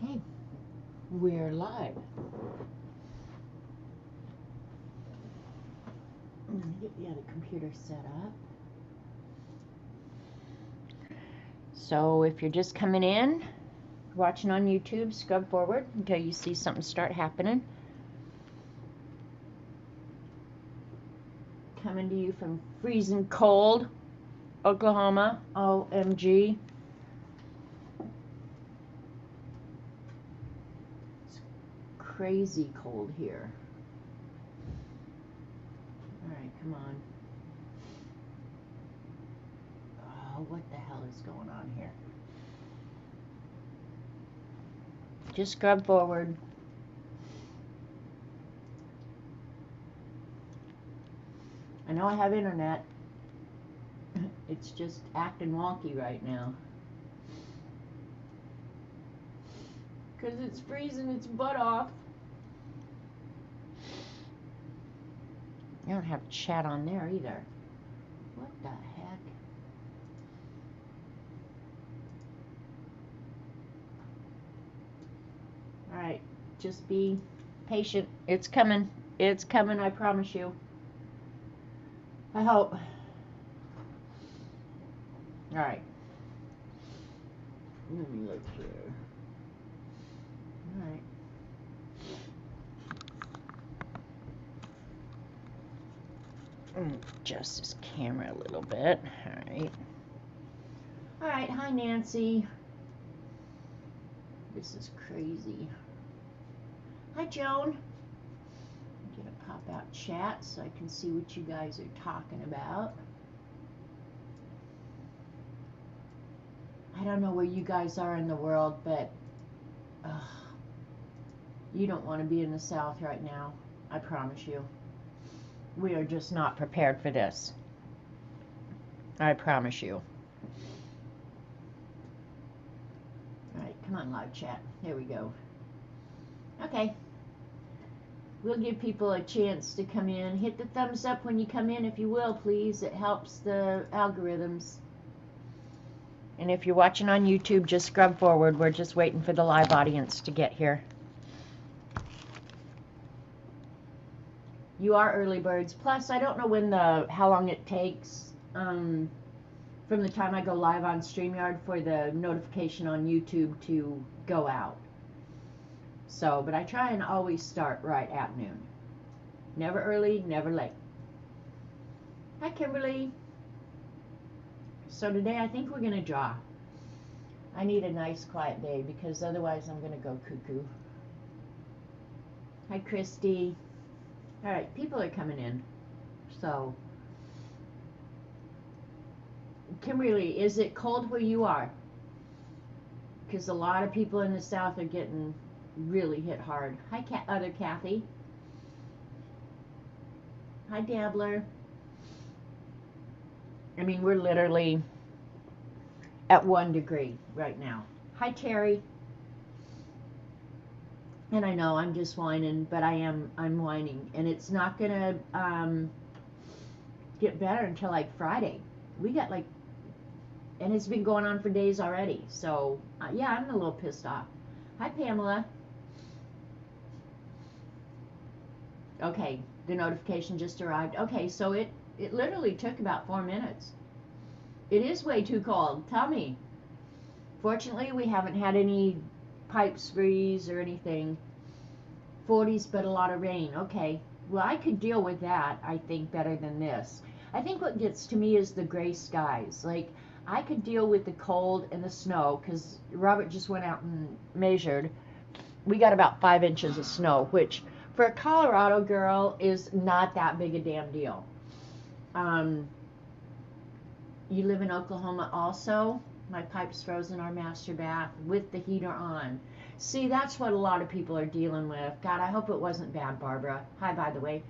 Okay, we're live. I'm going to get the other computer set up. So if you're just coming in, watching on YouTube, scrub forward until you see something start happening. Coming to you from freezing cold Oklahoma, OMG. It's crazy cold here. Alright, come on. Oh, what the hell is going on here? Just scrub forward. I know I have internet. It's just acting wonky right now. Because it's freezing its butt off. I don't have chat on there either. What the heck? Alright, just be patient. It's coming. It's coming, I promise you. I hope. Alright. Let me look here. Alright. Adjust this camera a little bit. Alright. Alright, hi Nancy. This is crazy. Hi Joan. I'm gonna pop out chat so I can see what you guys are talking about. I don't know where you guys are in the world, but you don't want to be in the South right now. I promise you. We are just not prepared for this. I promise you. Alright, come on, live chat. There we go. Okay. We'll give people a chance to come in. Hit the thumbs up when you come in, if you will, please. It helps the algorithms. And if you're watching on YouTube, just scrub forward. We're just waiting for the live audience to get here. You are early birds. Plus, I don't know how long it takes from the time I go live on StreamYard for the notification on YouTube to go out. So, but I try and always start right at noon. Never early, never late. Hi, Kimberly. So today I think we're going to draw. I need a nice quiet day because otherwise I'm going to go cuckoo. Hi, Christy. All right, people are coming in. So, Kimberly, is it cold where you are? Because a lot of people in the South are getting really hit hard. Hi, other Kathy. Hi, Dabbler. I mean, we're literally at 1 degree right now. Hi, Terry. And I know I'm just whining, but I'm whining, and it's not gonna get better until like Friday. We got like, and it's been going on for days already. So yeah, I'm a little pissed off. Hi, Pamela. Okay, the notification just arrived. Okay, so it literally took about 4 minutes. It is way too cold. Tell me. Fortunately, we haven't had any pipes freeze or anything. 40s, but a lot of rain. Okay. Well, I could deal with that, I think, better than this. I think what gets to me is the gray skies. Like, I could deal with the cold and the snow, because Robert just went out and measured. We got about 5 inches of snow, which for a Colorado girl is not that big a damn deal. You live in Oklahoma also? My pipe's frozen our master bath with the heater on. See, that's what a lot of people are dealing with. God, I hope it wasn't bad, Barbara. Hi, by the way.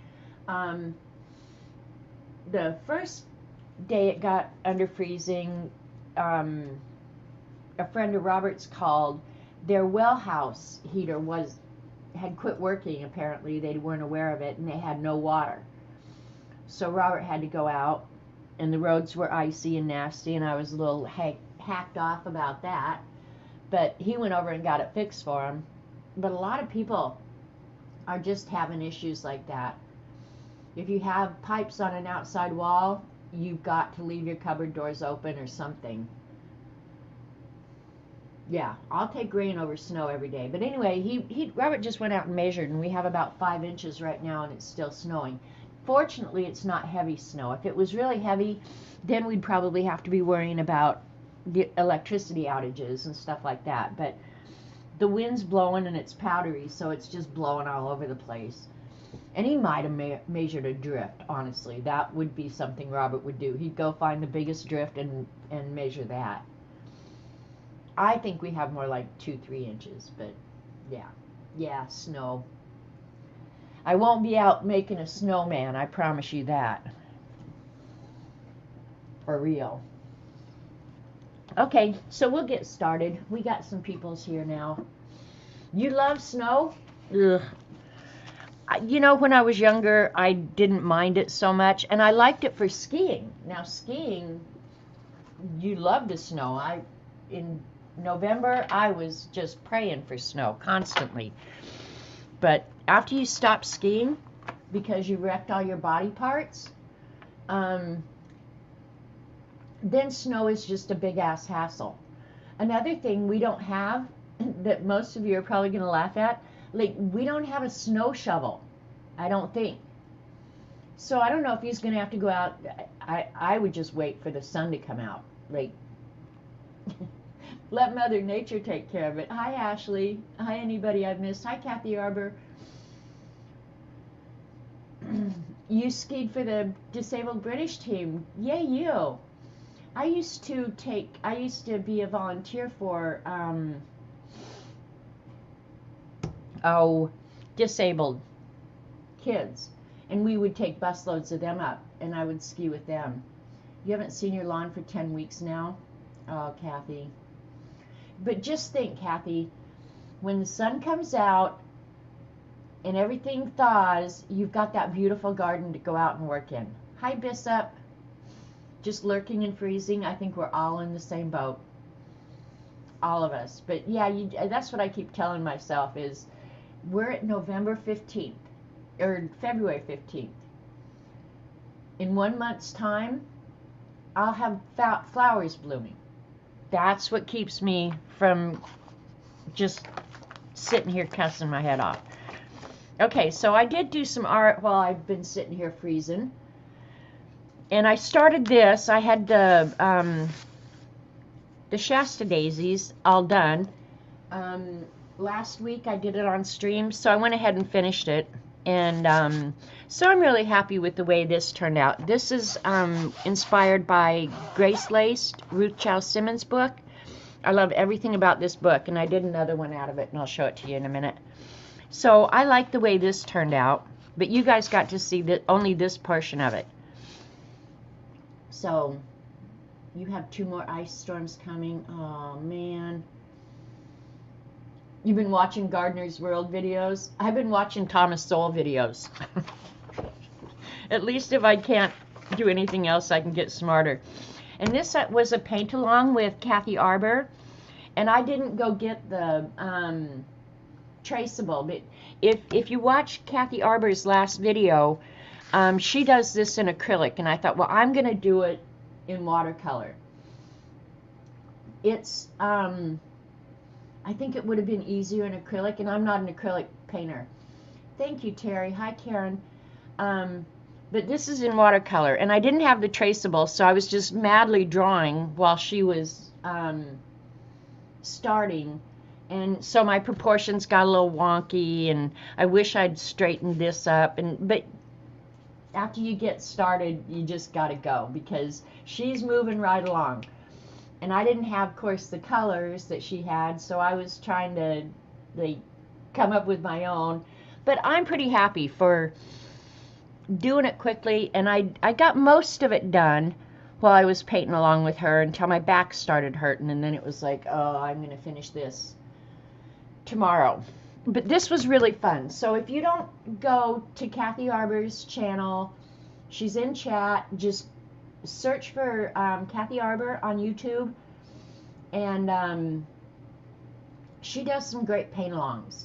The first day it got under freezing, a friend of Robert's called. Their well house heater had quit working, apparently. They weren't aware of it, and they had no water. So Robert had to go out, and the roads were icy and nasty, and I was a little hacked off about that. but he went over and got it fixed for him. But a lot of people are just having issues like that. If you have pipes on an outside wall, you've got to leave your cupboard doors open or something. Yeah, I'll take rain over snow every day. But anyway, Robert just went out and measured, and we have about 5 inches right now, and it's still snowing. Fortunately, it's not heavy snow. If it was really heavy, then we'd probably have to be worrying about the electricity outages and stuff like that. But the wind's blowing, and it's powdery, so it's just blowing all over the place. And he might have measured a drift, honestly. That would be something Robert would do. He'd go find the biggest drift and measure that. I think we have more like 2-3 inches, but yeah, snow. I won't be out making a snowman, I promise you that. For real. Okay, so we'll get started. We got some peoples here now. You love snow? Ugh. You know, when I was younger, I didn't mind it so much, and I liked it for skiing. Now, skiing, you love the snow. In November, I was just praying for snow constantly. But after you stop skiing, because you wrecked all your body parts, then snow is just a big-ass hassle. Another thing we don't have, that most of you are probably going to laugh at, like, we don't have a snow shovel, I don't think. So I don't know if he's going to have to go out. I would just wait for the sun to come out. Like, let Mother Nature take care of it. Hi, Ashley. Hi, anybody I've missed. Hi, Kathy Arbor. You skied for the disabled British team. Yay, you. I used to be a volunteer for, disabled kids, and we would take busloads of them up, and I would ski with them. You haven't seen your lawn for 10 weeks now? Oh, Kathy. But just think, Kathy, when the sun comes out and everything thaws, you've got that beautiful garden to go out and work in. Hi, Bishop. Just lurking and freezing. I think we're all in the same boat. All of us. But yeah, that's what I keep telling myself is, we're at November 15th, or February 15th. In 1 month's time, I'll have flowers blooming. That's what keeps me from just sitting here cussing my head off. Okay, so I did do some art while I've been sitting here freezing. And I started this. I had the Shasta daisies all done. Last week I did it on stream, so I went ahead and finished it, and so I'm really happy with the way this turned out. This is inspired by Grace Laced, Ruth Chow Simmons' book. I love everything about this book, and I did another one out of it, and I'll show it to you in a minute. So I like the way this turned out, but you guys got to see only this portion of it. So you have 2 more ice storms coming. Oh, man. You've been watching Gardener's World videos? I've been watching Thomas Sowell videos. At least if I can't do anything else, I can get smarter. And this was a paint-along with Kathy Arbor. And I didn't go get the traceable. But if you watch Kathy Arbor's last video, she does this in acrylic. And I thought, well, I'm going to do it in watercolor. It's... I think it would have been easier in acrylic, and I'm not an acrylic painter. Thank you, Terry. Hi, Karen. But this is in watercolor, and I didn't have the traceable, so I was just madly drawing while she was starting, and so my proportions got a little wonky, and I wish I'd straightened this up, but after you get started, you just got to go, because she's moving right along. And I didn't have, of course, the colors that she had, so I was trying to come up with my own. But I'm pretty happy for doing it quickly, and I got most of it done while I was painting along with her until my back started hurting, and then it was like, oh, I'm going to finish this tomorrow. But this was really fun. So if you don't go to Kathy Arbor's channel, she's in chat, just search for Kathy Arbor on YouTube, and she does some great paint-alongs.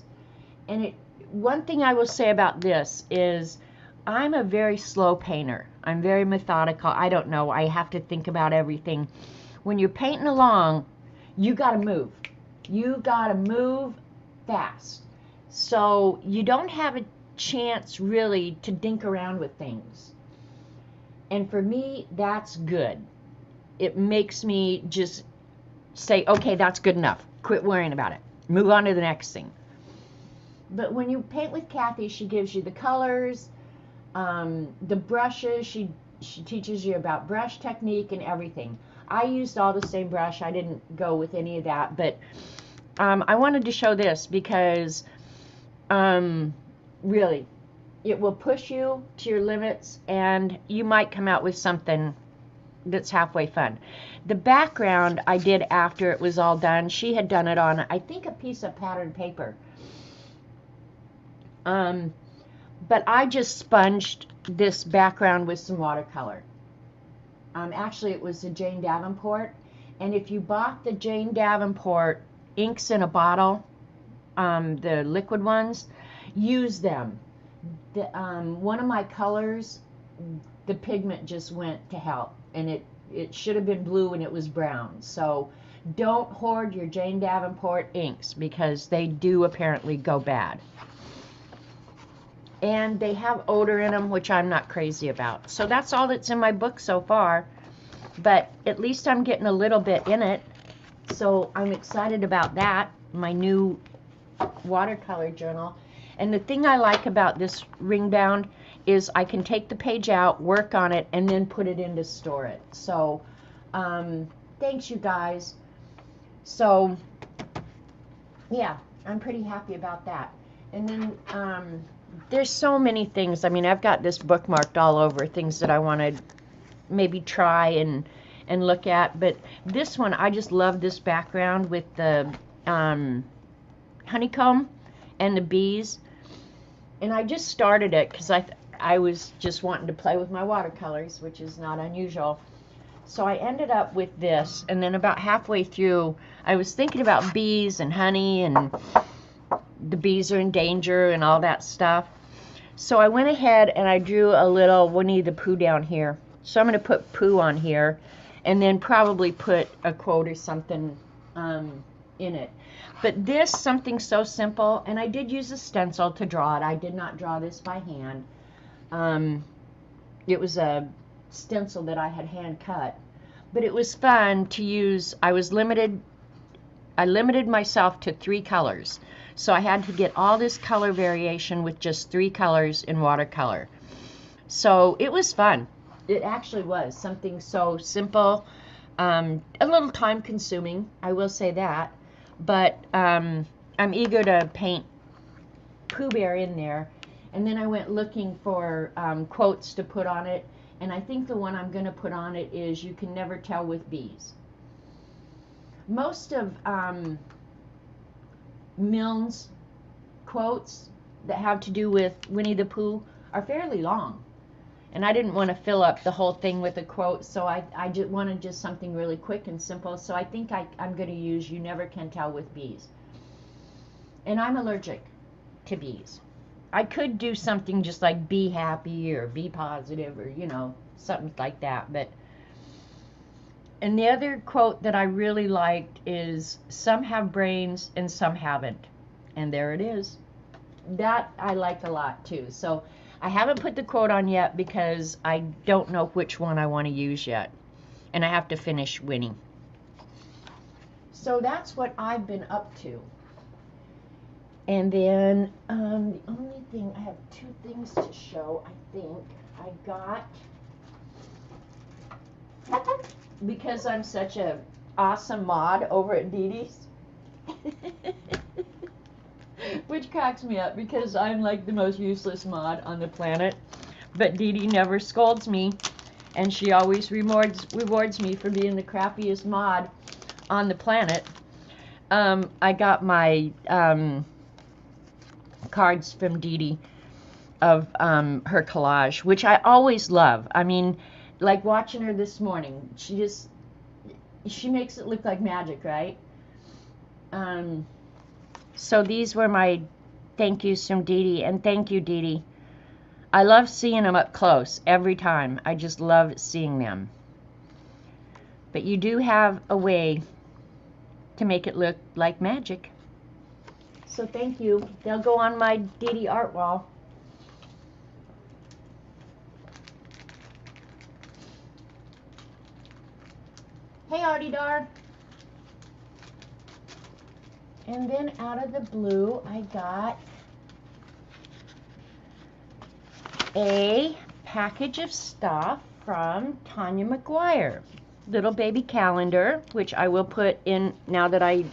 And one thing I will say about this is I'm a very slow painter. I'm very methodical. I don't know. I have to think about everything. When you're painting along, you got to move. You got to move fast. So you don't have a chance really to dink around with things. And for me, that's good. It makes me just say, okay, that's good enough. Quit worrying about it. Move on to the next thing. But when you paint with Kathy, she gives you the colors, the brushes. She teaches you about brush technique and everything. I used all the same brush. I didn't go with any of that. But I wanted to show this because really, it will push you to your limits, and you might come out with something that's halfway fun. The background I did after it was all done. She had done it on, I think, a piece of patterned paper. But I just sponged this background with some watercolor. Actually, it was the Jane Davenport. And if you bought the Jane Davenport inks in a bottle, the liquid ones, use them. One of my colors, the pigment just went to hell, and it should have been blue and it was brown. So don't hoard your Jane Davenport inks because they do apparently go bad. And they have odor in them, which I'm not crazy about. So that's all that's in my book so far, but at least I'm getting a little bit in it, so I'm excited about that, my new watercolor journal. And the thing I like about this ring bound is I can take the page out, work on it, and then put it in to store it. So thanks, you guys. So yeah, I'm pretty happy about that. And then there's so many things. I mean, I've got this bookmarked all over, things that I want to maybe try and look at. But this one, I just love this background with the honeycomb and the bees. And I just started it because I was just wanting to play with my watercolors, which is not unusual. So I ended up with this, and then about halfway through, I was thinking about bees and honey, and the bees are in danger and all that stuff. So I went ahead and I drew a little Winnie the Pooh down here. So I'm going to put Pooh on here, and then probably put a quote or something in it. But this, something so simple, and I did use a stencil to draw it. I did not draw this by hand. It was a stencil that I had hand cut, but it was fun to use. I limited myself to 3 colors, so I had to get all this color variation with just 3 colors in watercolor. So it was fun. It actually was something so simple, a little time consuming, I will say that, but I'm eager to paint Pooh Bear in there. And then I went looking for quotes to put on it, and I think the one I'm going to put on it is, "You can never tell with bees." Most of Milne's quotes that have to do with Winnie the Pooh are fairly long, and I didn't want to fill up the whole thing with a quote, so I just wanted just something really quick and simple. So I think I'm going to use "You never can tell with bees." And I'm allergic to bees. I could do something just like "be happy" or "be positive" or, you know, something like that. But and the other quote that I really liked is, "Some have brains and some haven't." And there it is. That I like a lot too. So I haven't put the quote on yet because I don't know which one I want to use yet. And I have to finish Winnie. So that's what I've been up to. And then the only thing, I have 2 things to show, I think. I got, because I'm such a awesome mod over at Dee Dee's, which cracks me up because I'm like the most useless mod on the planet, but Dee Dee never scolds me, and she always rewards me for being the crappiest mod on the planet. I got my cards from Dee Dee of her collage, which I always love. I mean, like watching her this morning, she makes it look like magic, right? So these were my thank yous from Dee Dee, and thank you, Dee Dee. I love seeing them up close every time. I just love seeing them. But you do have a way to make it look like magic. So thank you. They'll go on my Dee Dee art wall. Hey, Artie Dar. And then out of the blue, I got a package of stuff from Tanya McGuire. Little baby calendar, which I will put in now that I'm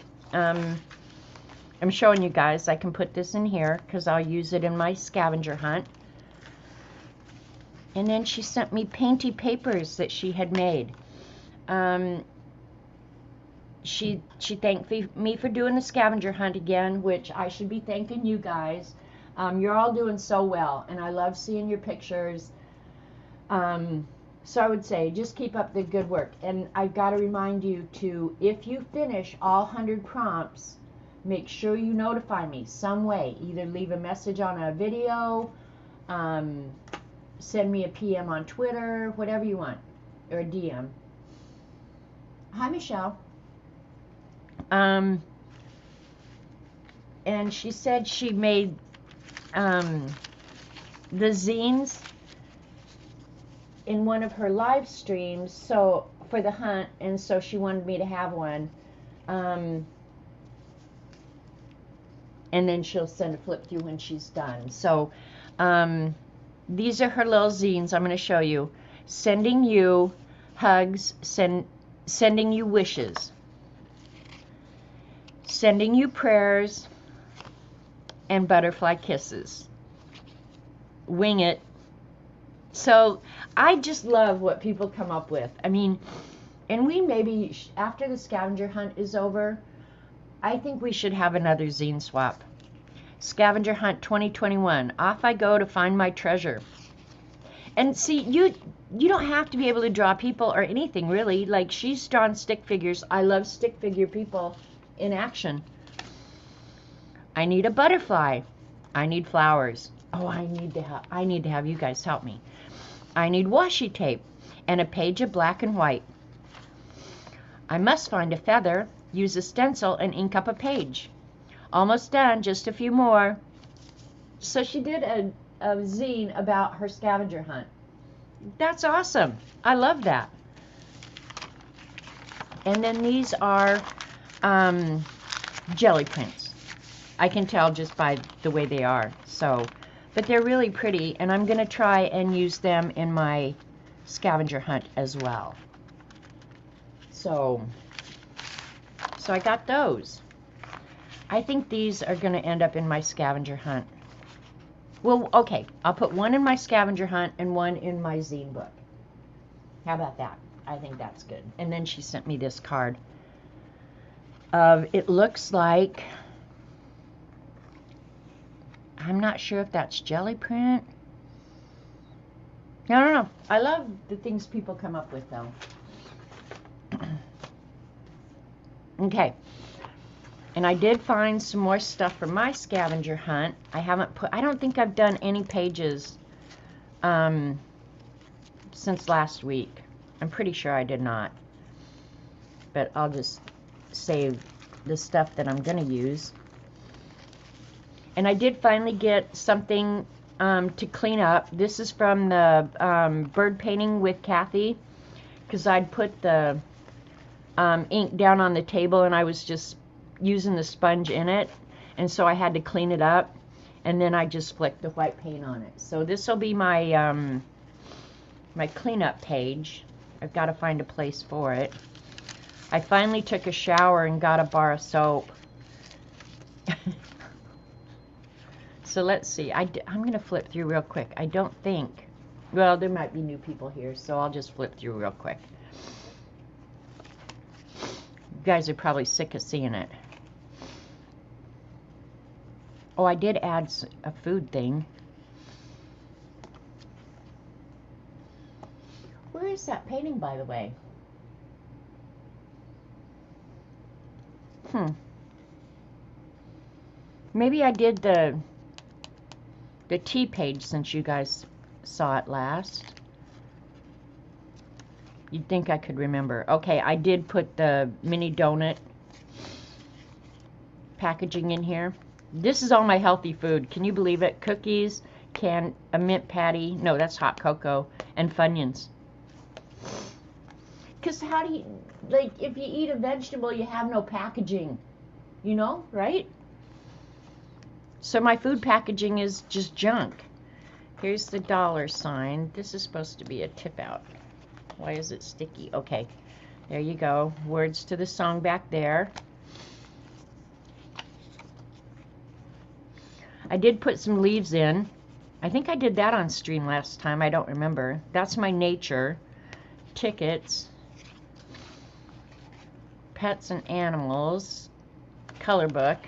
showing you guys. I can put this in here because I'll use it in my scavenger hunt. And then she sent me painty papers that she had made. She thanked me for doing the scavenger hunt again, which I should be thanking you guys. You're all doing so well, and I love seeing your pictures. So I would say just keep up the good work. And I've got to remind you to, if you finish all 100 prompts, make sure you notify me some way. Either leave a message on a video, send me a PM on Twitter, whatever you want, or a DM. Hi, Michelle. And she said she made the zines in one of her live streams, so for the hunt, and so she wanted me to have one. And then she'll send a flip through when she's done. So these are her little zines. I'm going to show you. Sending you hugs, sending you wishes, sending you prayers, and butterfly kisses. Wing it. So I just love what people come up with. I mean, and we maybe, after the scavenger hunt is over, I think we should have another zine swap. Scavenger hunt 2021. Off I go to find my treasure. And see, you don't have to be able to draw people or anything, really. Like, she's drawn stick figures. I love stick figure people in action. I need a butterfly. I need flowers. Oh, I need to have you guys help me. I need washi tape and a page of black and white. I must find a feather, use a stencil, and ink up a page. Almost done, just a few more. So she did a zine about her scavenger hunt. That's awesome. I love that. And then these are jelly prints. I can tell just by the way they are. So, but they're really pretty, and I'm going to try and use them in my scavenger hunt as well. So I got those. I think these are going to end up in my scavenger hunt. Well, okay, I'll put one in my scavenger hunt and one in my zine book. How about that? I think that's good. And then she sent me this card of, it looks like, I'm not sure if that's jelly print. I don't know. I love the things people come up with, though. Okay. And I did find some more stuff for my scavenger hunt. I don't think I've done any pages since last week. I'm pretty sure I did not. But I'll just save the stuff that I'm going to use. And I did finally get something to clean up. This is from the bird painting with Kathy, because I'd put the ink down on the table and I was just using the sponge in it, and so I had to clean it up, and then I just flicked the white paint on it. So this will be my my cleanup page. I've got to find a place for it. I finally took a shower and got a bar of soap. So let's see. I'm going to flip through real quick. I don't think, well, there might be new people here, so I'll just flip through real quick. You guys are probably sick of seeing it. Oh, I did add a food thing. Where is that painting, by the way? Maybe I did the tea page since you guys saw it last. You'd think I could remember. Okay, I did put the mini donut packaging in here. This is all my healthy food. Can you believe it? Cookies, a mint patty. No, that's hot cocoa. And Funyuns. Because how do you, like, if you eat a vegetable, you have no packaging. You know, right? So my food packaging is just junk. Here's the $sign. This is supposed to be a tip out. Why is it sticky? Okay, there you go. Words to the song back there. I did put some leaves in. I think I did that on stream last time. I don't remember. That's my nature. Tickets. Pets and animals. Color book.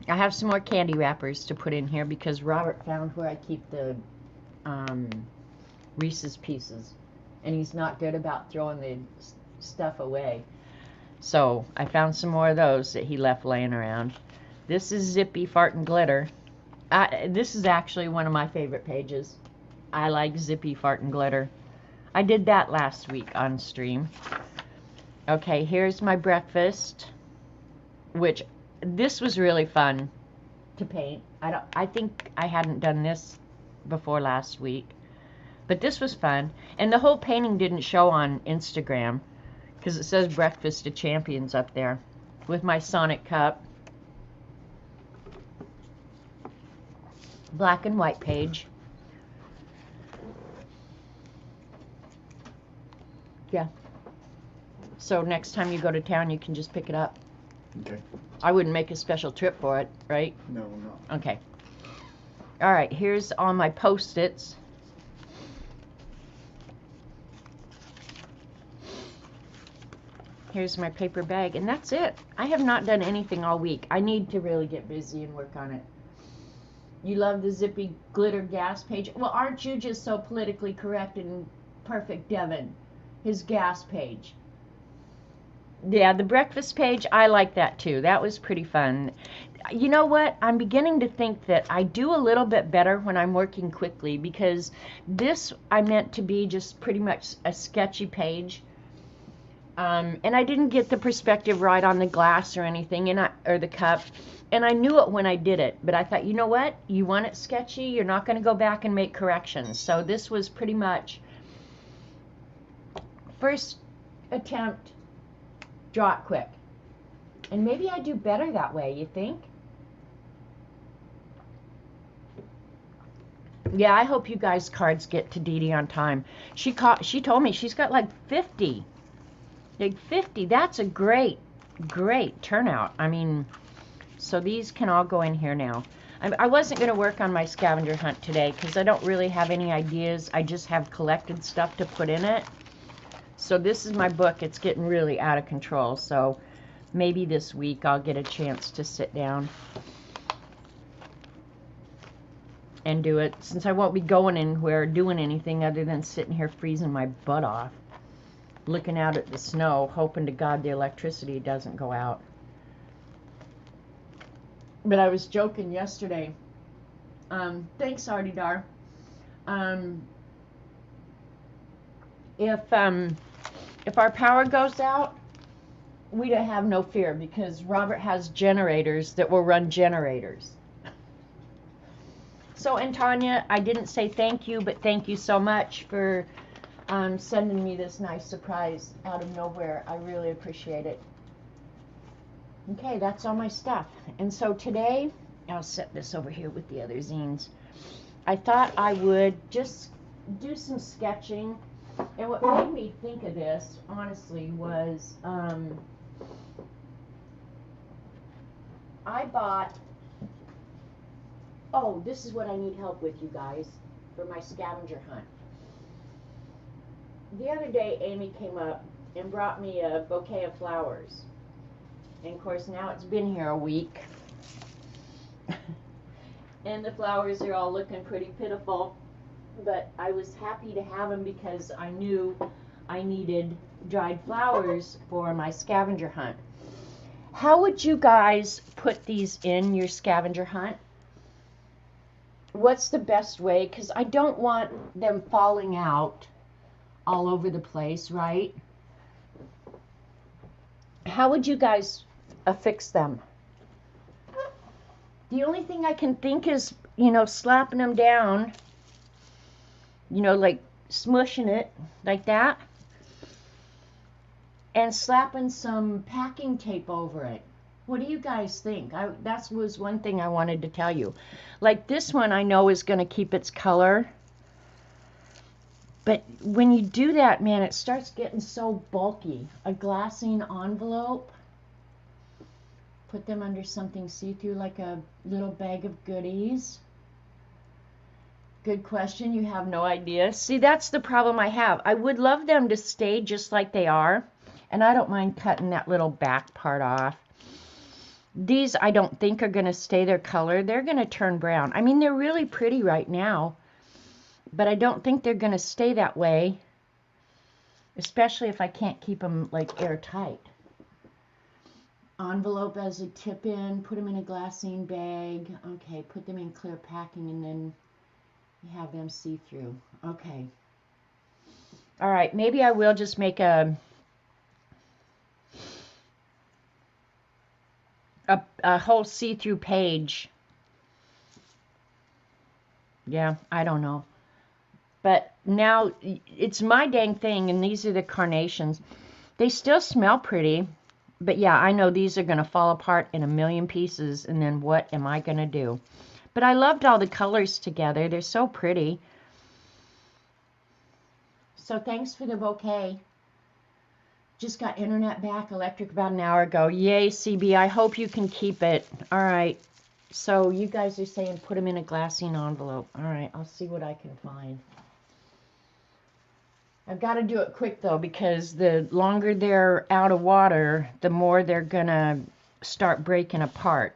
I have some more candy wrappers to put in here because Robert found where I keep the Reese's Pieces, and he's not good about throwing the stuff away. So I found some more of those that he left laying around. This is Zippy Fart and Glitter. This is actually one of my favorite pages. I like Zippy Fart and Glitter. I did that last week on stream. Okay, here's my breakfast, which this was really fun to paint. I think I hadn't done this before last week, but this was fun. And the whole painting didn't show on Instagram because it says Breakfast of Champions up there with my Sonic cup. Black and white page. Yeah. So next time you go to town, you can just pick it up. Okay. I wouldn't make a special trip for it, right? No, no. Okay. All right, here's all my Post-its. Here's my paper bag, and that's it. I have not done anything all week. I need to really get busy and work on it. You love the Zippy Glitter gas page? Well, aren't you just so politically correct and perfect, Devin? His gas page. Yeah, the breakfast page, I like that too. That was pretty fun. You know what? I'm beginning to think that I do a little bit better when I'm working quickly, because this I meant to be just pretty much a sketchy page. And I didn't get the perspective right on the glass or anything, or the cup. And I knew it when I did it. But I thought, you know what? You want it sketchy, you're not going to go back and make corrections. So this was pretty much first attempt, draw it quick. And maybe I do better that way, you think? Yeah, I hope you guys' cards get to Dee Dee on time. She told me she's got like 50. Like 50, that's a great turnout. I mean, so these can all go in here now. I wasn't going to work on my scavenger hunt today because I don't really have any ideas. I just have collected stuff to put in it. So this is my book. It's getting really out of control. So maybe this week I'll get a chance to sit down and do it, since I won't be going anywhere doing anything other than sitting here freezing my butt off, looking out at the snow, hoping to God the electricity doesn't go out. But I was joking yesterday. Thanks, Artie Dar. If our power goes out, we don't have no fear, because Robert has generators that will run generators. So, and Tanya, I didn't say thank you, but thank you so much for sending me this nice surprise out of nowhere. I really appreciate it. Okay, that's all my stuff. And so today, I'll set this over here with the other zines. I thought I would just do some sketching. And what made me think of this, honestly, was I bought, oh, this is what I need help with, you guys, for my scavenger hunt. The other day, Amy came up and brought me a bouquet of flowers. And of course, now it's been here a week. And the flowers are all looking pretty pitiful. But I was happy to have them because I knew I needed dried flowers for my scavenger hunt. How would you guys put these in your scavenger hunt? What's the best way? Because I don't want them falling out all over the place, right? How would you guys affix them? The only thing I can think is, slapping them down, like smushing it like that, and slapping some packing tape over it. What do you guys think? That was one thing I wanted to tell you. Like this one I know is going to keep its color. But when you do that, man, it starts getting so bulky. A glassine envelope. Put them under something see-through like a little bag of goodies. Good question. You have no idea. See, that's the problem I have. I would love them to stay just like they are. And I don't mind cutting that little back part off. These I don't think are going to stay their color. They're going to turn brown. I mean, they're really pretty right now. But I don't think they're going to stay that way. Especially if I can't keep them like airtight. Envelope as a tip-in. Put them in a glassine bag. Okay, put them in clear packing and then you have them see-through. Okay. All right, maybe I will just make a whole see-through page. Yeah, I don't know. But now it's my dang thing, and these are the carnations. They still smell pretty, but yeah, I know these are going to fall apart in a million pieces, and then what am I going to do? But I loved all the colors together. They're so pretty. So thanks for the bouquet. Just got internet back, electric about an hour ago. Yay, CB. I hope you can keep it. All right. So you guys are saying put them in a glassine envelope. All right. I'll see what I can find. I've got to do it quick, though, because the longer they're out of water, the more they're going to start breaking apart.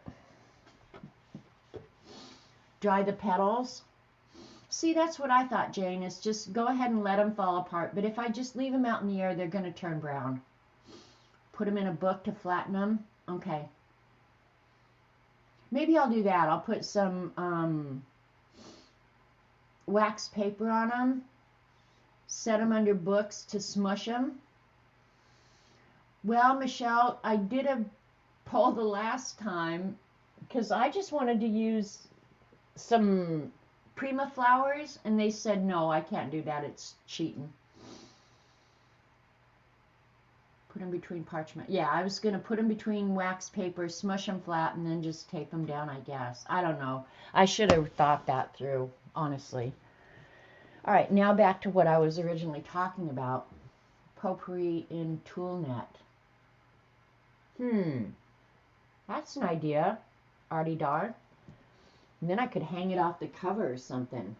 Dry the petals. See, that's what I thought, Jane, is just go ahead and let them fall apart. But if I just leave them out in the air, they're going to turn brown. Put them in a book to flatten them. Okay. Maybe I'll do that. I'll put some wax paper on them. Set them under books to smush them. Well, Michelle, I did a poll the last time because I just wanted to use some Prima flowers, and they said, no, I can't do that. It's cheating. Put them between parchment. Yeah, I was going to put them between wax paper, smush them flat, and then just tape them down, I guess. I don't know. I should have thought that through, honestly. All right, now back to what I was originally talking about. Potpourri in tulle net. That's an idea, Artie Dar. And then I could hang it off the cover or something.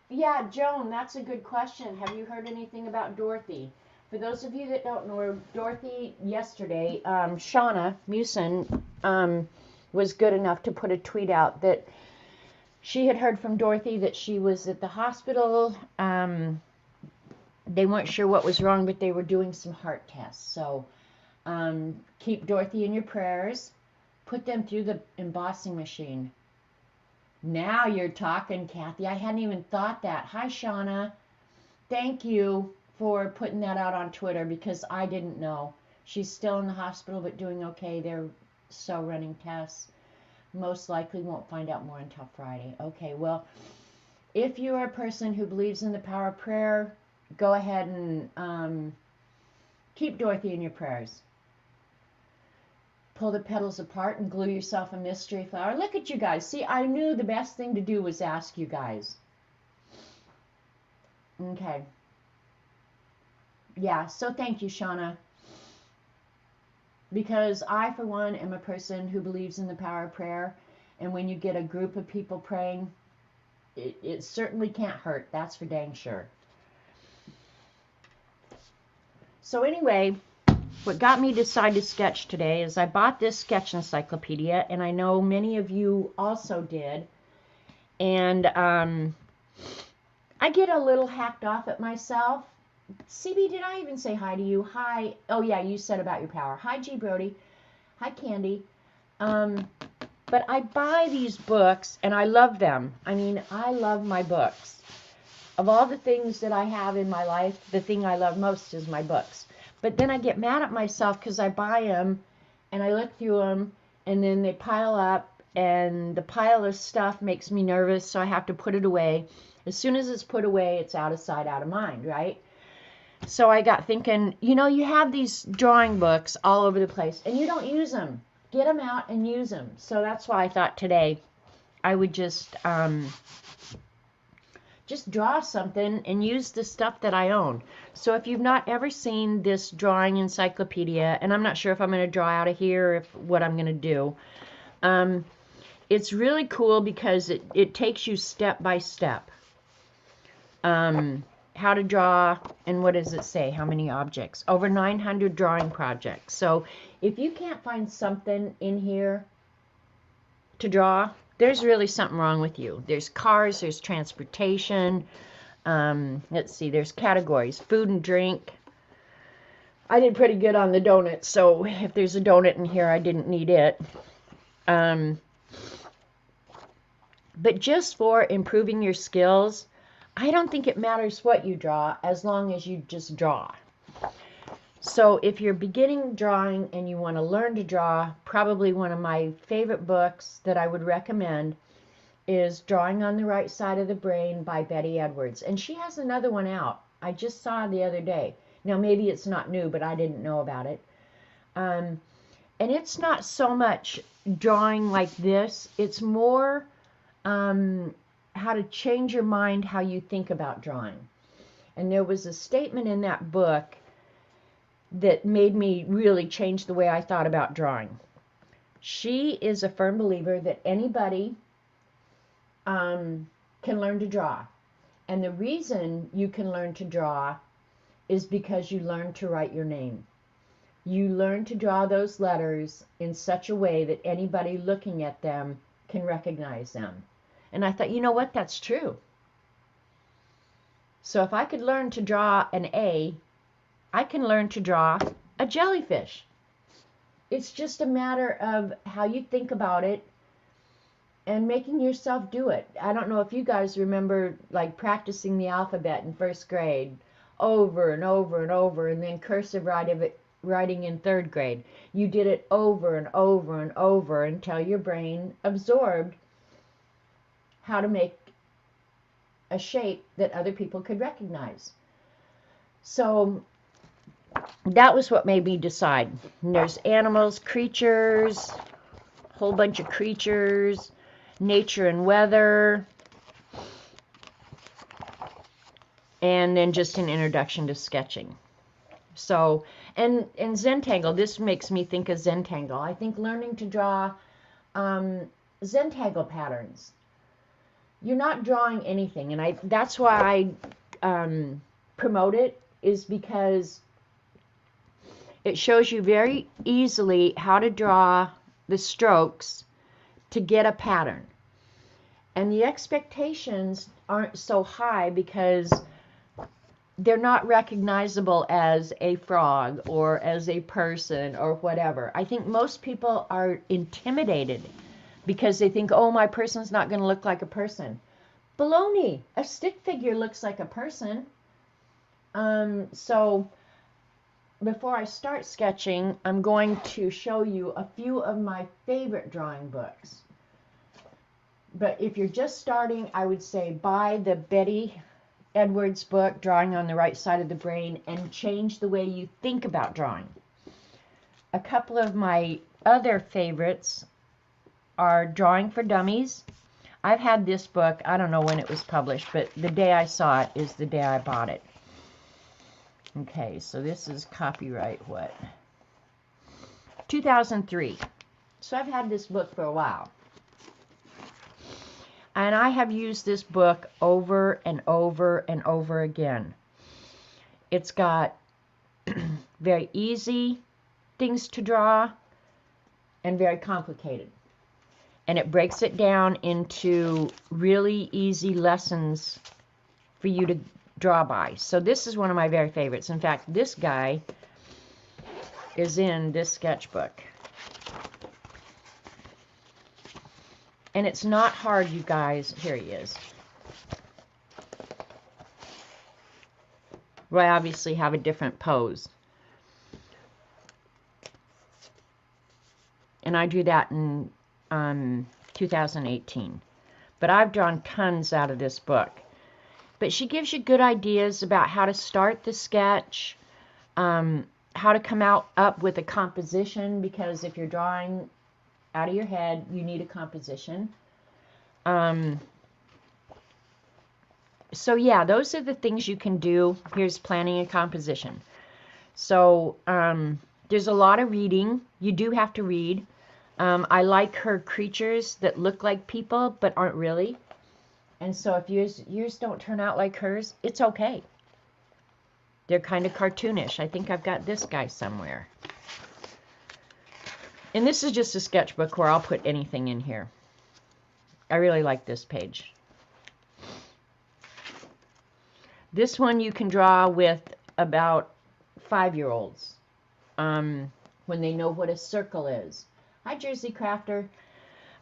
Yeah, Joan, that's a good question. Have you heard anything about Dorothy? For those of you that don't know, Dorothy yesterday, Shauna Musin was good enough to put a tweet out that she had heard from Dorothy that she was at the hospital. They weren't sure what was wrong, but they were doing some heart tests. So keep Dorothy in your prayers. Put them through the embossing machine. Now you're talking, Kathy. I hadn't even thought that. Hi, Shauna. Thank you for putting that out on Twitter because I didn't know. She's still in the hospital but doing okay. They're so running tests. Most likely won't find out more until Friday. Okay, well, if you are a person who believes in the power of prayer, go ahead and keep Dorothy in your prayers. Pull the petals apart and glue yourself a mystery flower. Look at you guys. See, I knew the best thing to do was ask you guys. Okay. Yeah, so thank you, Shauna. Because I, for one, am a person who believes in the power of prayer. And when you get a group of people praying, it certainly can't hurt. That's for dang sure. So anyway, what got me to decide to sketch today is I bought this sketch encyclopedia, and I know many of you also did. And I get a little hacked off at myself CB, did I even say hi to you? Hi. Oh, yeah, you said about your power. Hi, G. Brody. Hi, Candy. But I buy these books, and I love them. I mean, I love my books. Of all the things that I have in my life, the thing I love most is my books. But then I get mad at myself because I buy them, and I look through them, and then they pile up, and the pile of stuff makes me nervous, so I have to put it away. As soon as it's put away, it's out of sight, out of mind, right? So I got thinking, you know, you have these drawing books all over the place, and you don't use them. Get them out and use them. So that's why I thought today I would just draw something and use the stuff that I own. So if you've not ever seen this drawing encyclopedia, and I'm not sure if I'm going to draw out of here or if what I'm going to do, it's really cool because it takes you step by step. How to draw, and what does it say? How many objects? Over 900 drawing projects. So if you can't find something in here to draw, there's really something wrong with you. There's cars, there's transportation. Let's see, there's categories. Food and drink. I did pretty good on the donuts, so if there's a donut in here, I didn't need it. But just for improving your skills, I don't think it matters what you draw as long as you just draw. So if you're beginning drawing and you want to learn to draw, probably one of my favorite books that I would recommend is Drawing on the Right Side of the Brain by Betty Edwards. And she has another one out. I just saw it the other day. Now maybe it's not new, but I didn't know about it. And it's not so much drawing like this. It's more how to change your mind, how you think about drawing. And there was a statement in that book that made me really change the way I thought about drawing. She is a firm believer that anybody can learn to draw. And the reason you can learn to draw is because you learn to write your name. You learn to draw those letters in such a way that anybody looking at them can recognize them. And I thought, you know what, that's true. So if I could learn to draw an A, I can learn to draw a jellyfish. It's just a matter of how you think about it and making yourself do it. I don't know if you guys remember like practicing the alphabet in first grade over and over and over, and then cursive writing in third grade. You did it over and over and over until your brain absorbed how to make a shape that other people could recognize. So that was what made me decide. And there's animals, creatures, a whole bunch of creatures, nature and weather, and then just an introduction to sketching. So, and Zentangle, this makes me think of Zentangle. I think learning to draw Zentangle patterns. You're not drawing anything, and that's why I promote it, is because it shows you very easily how to draw the strokes to get a pattern. And the expectations aren't so high because they're not recognizable as a frog or as a person or whatever. I think most people are intimidated because they think, oh, my person's not going to look like a person. Baloney! A stick figure looks like a person. So before I start sketching, I'm going to show you a few of my favorite drawing books. But if you're just starting, I would say buy the Betty Edwards book, Drawing on the Right Side of the Brain, and change the way you think about drawing. A couple of my other favorites are Drawing for Dummies. I've had this book, I don't know when it was published, but the day I saw it is the day I bought it. Okay, so this is copyright what? 2003. So I've had this book for a while. And I have used this book over and over and over again. It's got very easy things to draw and very complicated. And it breaks it down into really easy lessons for you to draw by. So this is one of my very favorites. In fact, this guy is in this sketchbook. And it's not hard, you guys. Here he is. Well, I obviously have a different pose. And I drew that in 2018. But I've drawn tons out of this book. But she gives you good ideas about how to start the sketch, how to come up with a composition, because if you're drawing out of your head, you need a composition. So yeah, those are the things you can do. Here's planning a composition. So there's a lot of reading. You do have to read. I like her creatures that look like people but aren't really. And so if yours don't turn out like hers, it's okay. They're kind of cartoonish. I think I've got this guy somewhere. And this is just a sketchbook where I'll put anything in here. I really like this page. This one you can draw with about 5-year-olds when they know what a circle is. Hi, Jersey Crafter.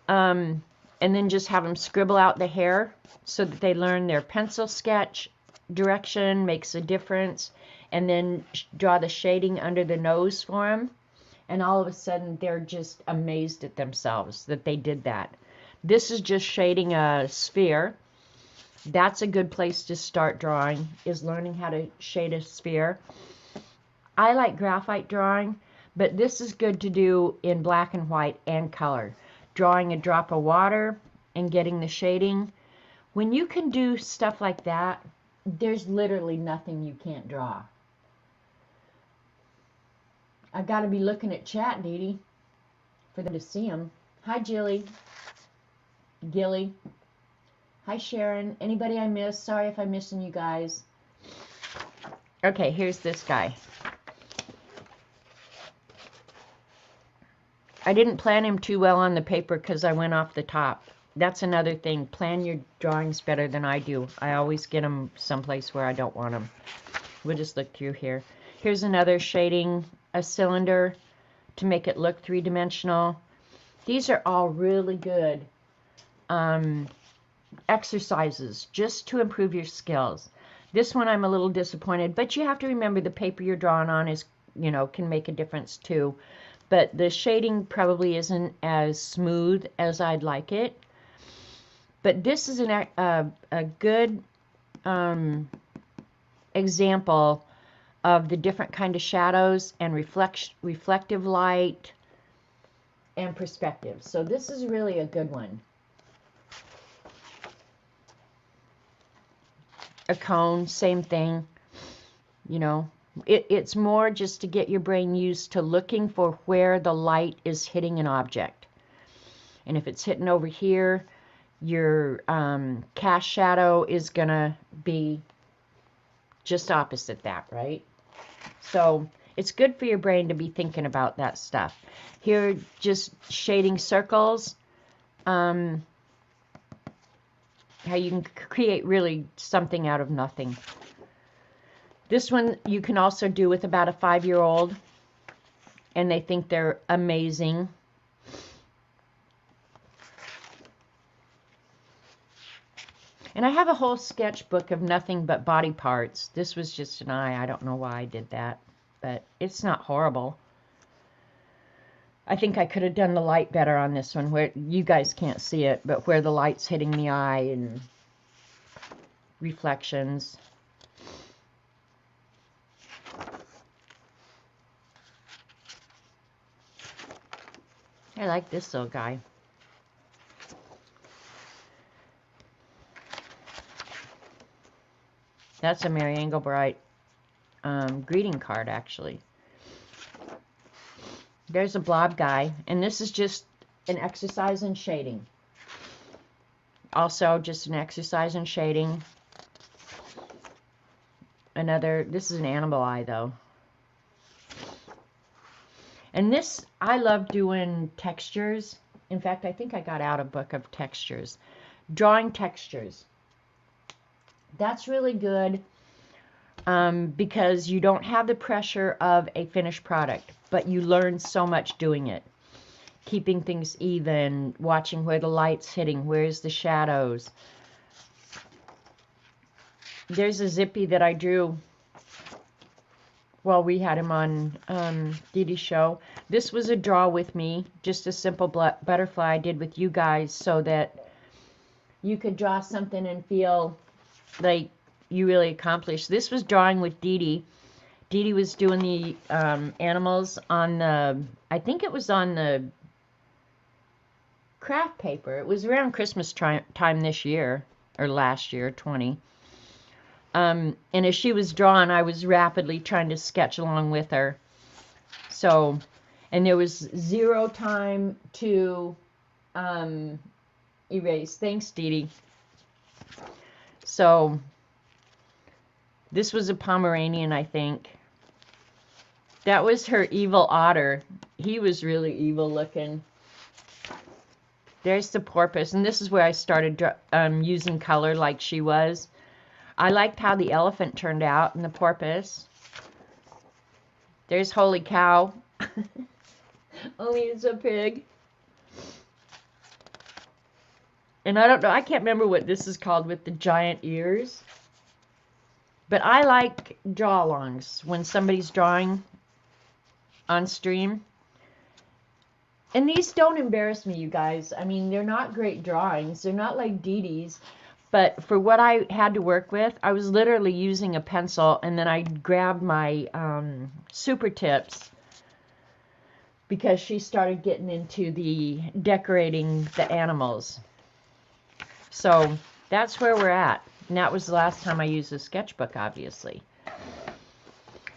And then just have them scribble out the hair so that they learn their pencil sketch direction makes a difference, and then draw the shading under the nose for them. And all of a sudden, they're just amazed at themselves that they did that. This is just shading a sphere. That's a good place to start drawing, is learning how to shade a sphere. I like graphite drawing, but this is good to do in black and white and color. Drawing a drop of water and getting the shading. When you can do stuff like that, there's literally nothing you can't draw. I've got to be looking at chat, Dee Dee, for them to see them. Hi, Gilly. Hi, Sharon. Anybody I missed? Sorry if I'm missing you guys. Okay, here's this guy. I didn't plan him too well on the paper because I went off the top. That's another thing. Plan your drawings better than I do. I always get them someplace where I don't want them. We'll just look through here. Here's another shading a cylinder to make it look three-dimensional. These are all really good exercises just to improve your skills. This one I'm a little disappointed, but you have to remember the paper you're drawing on is, can make a difference too. But the shading probably isn't as smooth as I'd like it. But this is a good example of the different kind of shadows and reflective light and perspective. So this is really a good one. A cone, same thing. It's more just to get your brain used to looking for where the light is hitting an object. And if it's hitting over here, your cast shadow is going to be just opposite that, right? So it's good for your brain to be thinking about that stuff. Here, just shading circles. How you can create really something out of nothing. This one you can also do with about a 5-year-old, and they think they're amazing. And I have a whole sketchbook of nothing but body parts. This was just an eye. I don't know why I did that, but it's not horrible. I think I could have done the light better on this one, where you guys can't see it, but where the light's hitting the eye and reflections. I like this little guy. That's a Mary Engelbright greeting card, actually. There's a blob guy, and this is just an exercise in shading. Also, just an exercise in shading. This is an animal eye, though. And this, I love doing textures. In fact, I think I got out a book of textures. Drawing textures. That's really good because you don't have the pressure of a finished product, but you learn so much doing it. Keeping things even, watching where the light's hitting, where's the shadows. There's a Zippy that I drew while we had him on Dee Dee's show. This was a draw with me, just a simple butterfly I did with you guys so that you could draw something and feel like you really accomplished. This was drawing with Dee Dee. Dee Dee was doing the animals on the, I think it was on the craft paper. It was around Christmas time this year, or last year, 20. And as she was drawing, I was rapidly trying to sketch along with her. So, and there was 0 time to erase. Thanks, Dee Dee. So, this was a Pomeranian, I think. That was her evil otter. He was really evil looking. There's the porpoise, and this is where I started using color like she was. I liked how the elephant turned out and the porpoise. There's Holy Cow. Only it's a pig. And I don't know, I can't remember what this is called with the giant ears. But I like draw-alongs when somebody's drawing on stream. And these don't embarrass me, you guys. I mean, they're not great drawings. They're not like Dee Dee's. But for what I had to work with, I was literally using a pencil, and then I grabbed my super tips because she started getting into the decorating the animals. So that's where we're at. And that was the last time I used a sketchbook, obviously.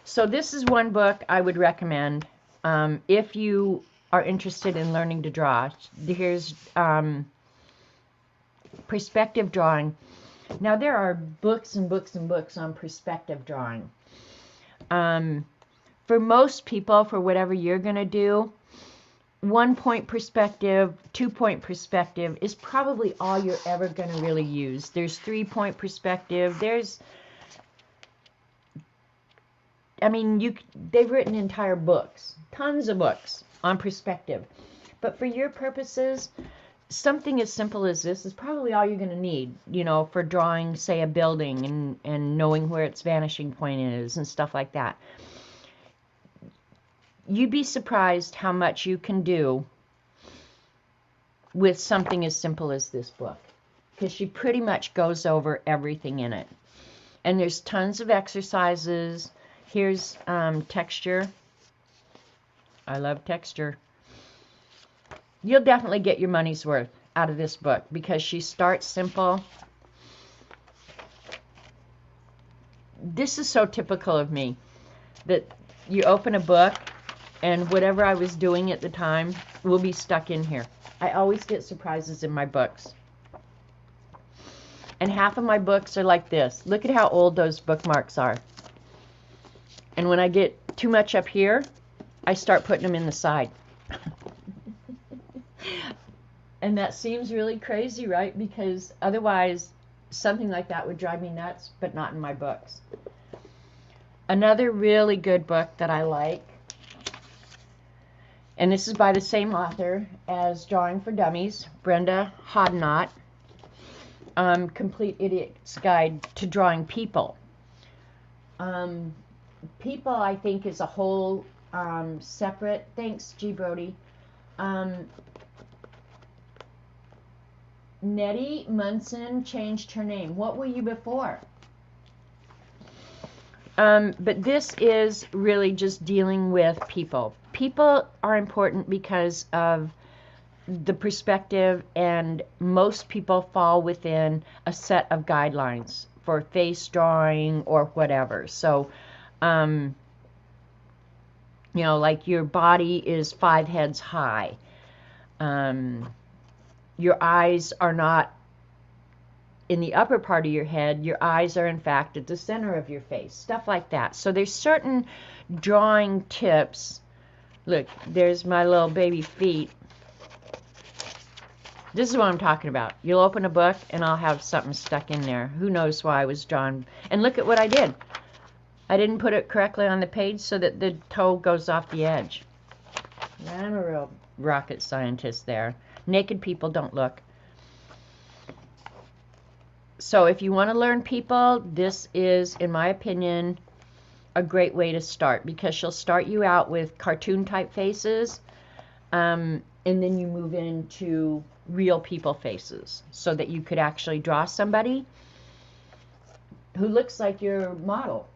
So this is one book I would recommend if you are interested in learning to draw. Here's perspective drawing. Now there are books and books and books on perspective drawing. For most people, for whatever you're going to do, 1-point perspective, 2-point perspective is probably all you're ever going to really use. There's 3-point perspective. They've written entire books, tons of books on perspective. But for your purposes, something as simple as this is probably all you're going to need, for drawing, say, a building and knowing where its vanishing point is and stuff like that. You'd be surprised how much you can do with something as simple as this book, because she pretty much goes over everything in it. And there's tons of exercises. Here's texture. I love texture. You'll definitely get your money's worth out of this book because she starts simple. This is so typical of me, that you open a book and whatever I was doing at the time will be stuck in here. I always get surprises in my books. And half of my books are like this. Look at how old those bookmarks are. And when I get too much up here, I start putting them in the side. And that seems really crazy, right? Because otherwise, something like that would drive me nuts, but not in my books. Another really good book that I like, and this is by the same author as Drawing for Dummies, Brenda Hodnott, Complete Idiot's Guide to Drawing People. People, I think, is a whole separate... Thanks, G. Brody. Nettie Munson changed her name. What were you before? But this is really just dealing with people. People are important because of the perspective, and most people fall within a set of guidelines for face drawing or whatever. So, like your body is 5 heads high. Your eyes are not in the upper part of your head. Your eyes are, in fact, at the center of your face. Stuff like that. So there's certain drawing tips. Look, there's my little baby feet. This is what I'm talking about. You'll open a book, and I'll have something stuck in there. Who knows why I was drawn. And look at what I did. I didn't put it correctly on the page so that the toe goes off the edge. I'm a real rocket scientist there. Naked people don't look. So if you want to learn people, this is, in my opinion, a great way to start, because she'll start you out with cartoon type faces, and then you move into real people faces so that you could actually draw somebody who looks like your model.